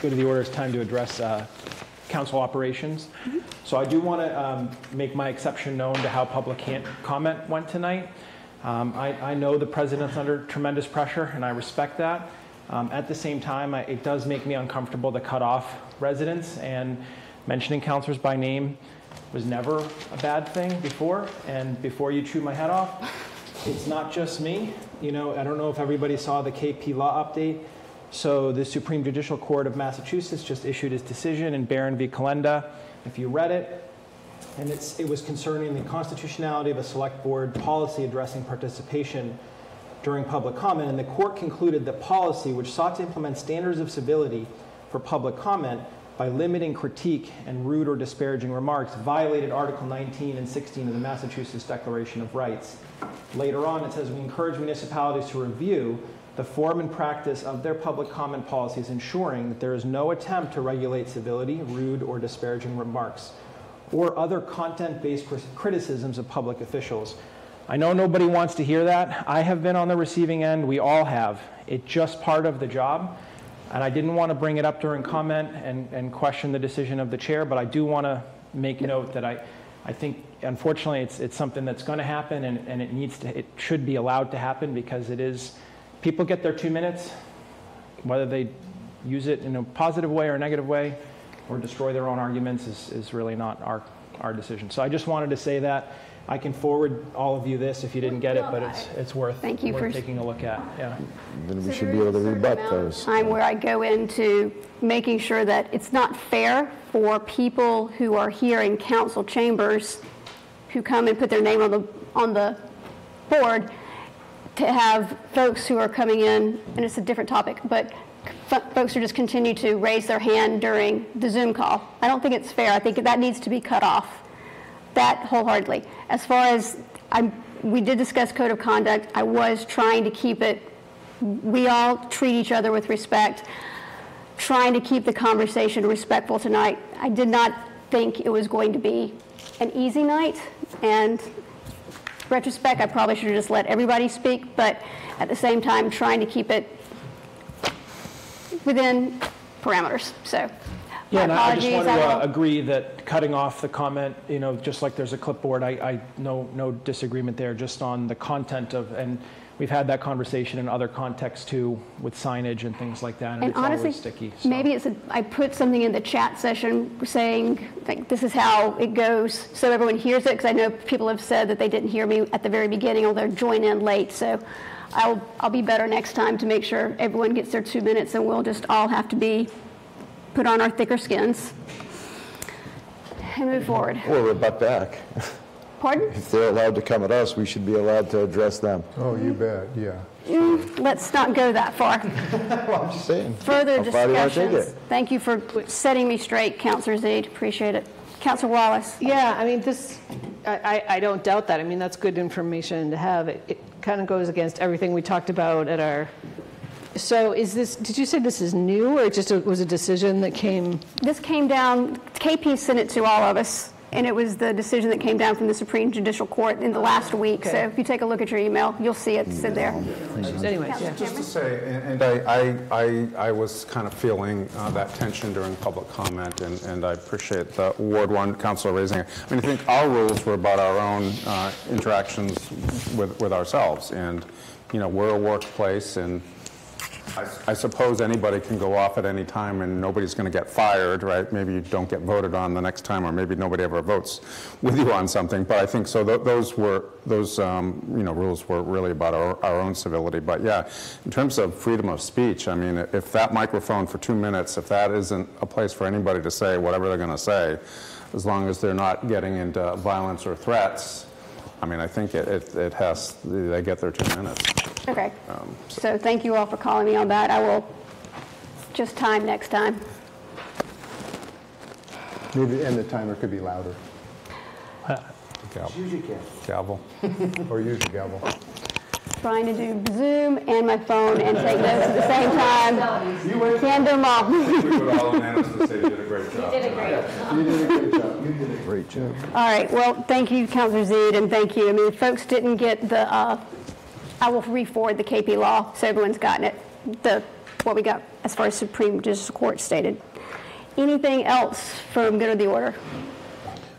go to the order, it's time to address council operations. Mm-hmm. So I do want to make my exception known to how public comment went tonight. I know the president's under tremendous pressure, and I respect that. At the same time, it does make me uncomfortable to cut off residents, and mentioning councilors by name was never a bad thing before. And before you chew my head off, it's not just me. You know, I don't know if everybody saw the KP Law update. So the Supreme Judicial Court of Massachusetts just issued its decision in Barron v. Calenda. If you read it, and it was concerning the constitutionality of a select board policy addressing participation during public comment, and the court concluded that policy, which sought to implement standards of civility for public comment by limiting critique and rude or disparaging remarks, violated Article 19 and 16 of the Massachusetts Declaration of Rights. Later on, it says, we encourage municipalities to review the form and practice of their public comment policies, ensuring that there is no attempt to regulate civility, rude, or disparaging remarks, or other content-based criticisms of public officials. I know nobody wants to hear that. I have been on the receiving end. We all have. It's just part of the job. And I didn't want to bring it up during comment and question the decision of the chair, but I do want to make note that I think, unfortunately, it's something that's going to happen, and it should be allowed to happen, because it is, people get their 2 minutes, whether they use it in a positive way or a negative way, or destroy their own arguments is really not our decision. So I just wanted to say that. I can forward all of you this if you didn't get it, but it's worth taking a look at. Yeah. Then we should be able to rebut those. Time where I go into making sure that it's not fair for people who are here in council chambers who come and put their name on the board to have folks who are coming in, and it's a different topic, but folks who just continue to raise their hand during the Zoom call. I don't think it's fair. I think that needs to be cut off. That wholeheartedly. As far as we did discuss code of conduct, I was trying to keep it, we all treat each other with respect, trying to keep the conversation respectful tonight. I did not think it was going to be an easy night, and in retrospect, I probably should have just let everybody speak, but at the same time, trying to keep it within parameters. So. Yeah, and I just want to agree that cutting off the comment, just like there's a clipboard, no disagreement there, just on the content of, and we've had that conversation in other contexts too, with signage and things like that, and it's honestly, always sticky. So. Maybe I put something in the chat session saying, like, this is how it goes, so everyone hears it, because I know people have said that they didn't hear me at the very beginning, or they're joining in late, so I'll be better next time to make sure everyone gets their 2 minutes, and we'll just all have to put on our thicker skins and move forward. Or rebut back. Pardon? If they're allowed to come at us, we should be allowed to address them. Oh, you bet, yeah. Let's not go that far. Well, I'm just saying. Further How far do you want to take discussions. it? Thank you for setting me straight, Councilor Zaid. Appreciate it. Councilor Wallace. Yeah, I mean, I don't doubt that. I mean, that's good information to have. It kind of goes against everything we talked about at our... So did you say this is new, or it just was a decision that came? This came down, KP sent it to all of us, and it was the decision that came down from the Supreme Judicial Court in the last week. Okay. So if you take a look at your email, you'll see it sit there. Anyway, just to say, and I was kind of feeling that tension during public comment, and I appreciate the Ward 1 councilor raising it. I mean, I think our rules were about our own interactions with ourselves, and we're a workplace, and I suppose anybody can go off at any time and nobody's going to get fired, right? Maybe you don't get voted on the next time, or maybe nobody ever votes with you on something. But I think so. Those rules were really about our own civility. But yeah, in terms of freedom of speech, I mean, if that microphone for 2 minutes, if that isn't a place for anybody to say whatever they're going to say, as long as they're not getting into violence or threats, I mean, I think they get their 2 minutes. Okay. So thank you all for calling me on that. I will just time next time. Maybe, and the timer could be louder. Gavel. Or use a gavel. Trying to do Zoom and my phone and take notes at the same time. Can't do them all. We put all unanimous to say you did a great job. You did a great job. You did a great job. You did a great job. All right. Well, thank you, Councilor Zaid, and thank you. I mean, if folks didn't get the, I will re-forward the KP law so everyone's gotten it, what we got as far as Supreme Judicial Court stated. Anything else from good of the order?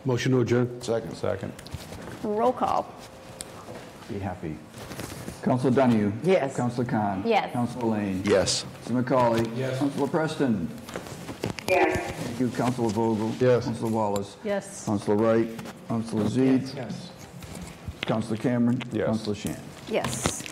Motion to adjourn. Second. Roll call. Be happy. Councilor Donahue? Yes. Councilor Khan? Yes. Councilor Lane? Yes. Councilor McCauley? Yes. Councilor Preston? Yes. Thank you, Councilor Vogel? Yes. Councilor Wallace? Yes. Councilor Wright? Councilor Zaid? Yes. Councilor Cameron? Yes. Councilor Shan? Yes.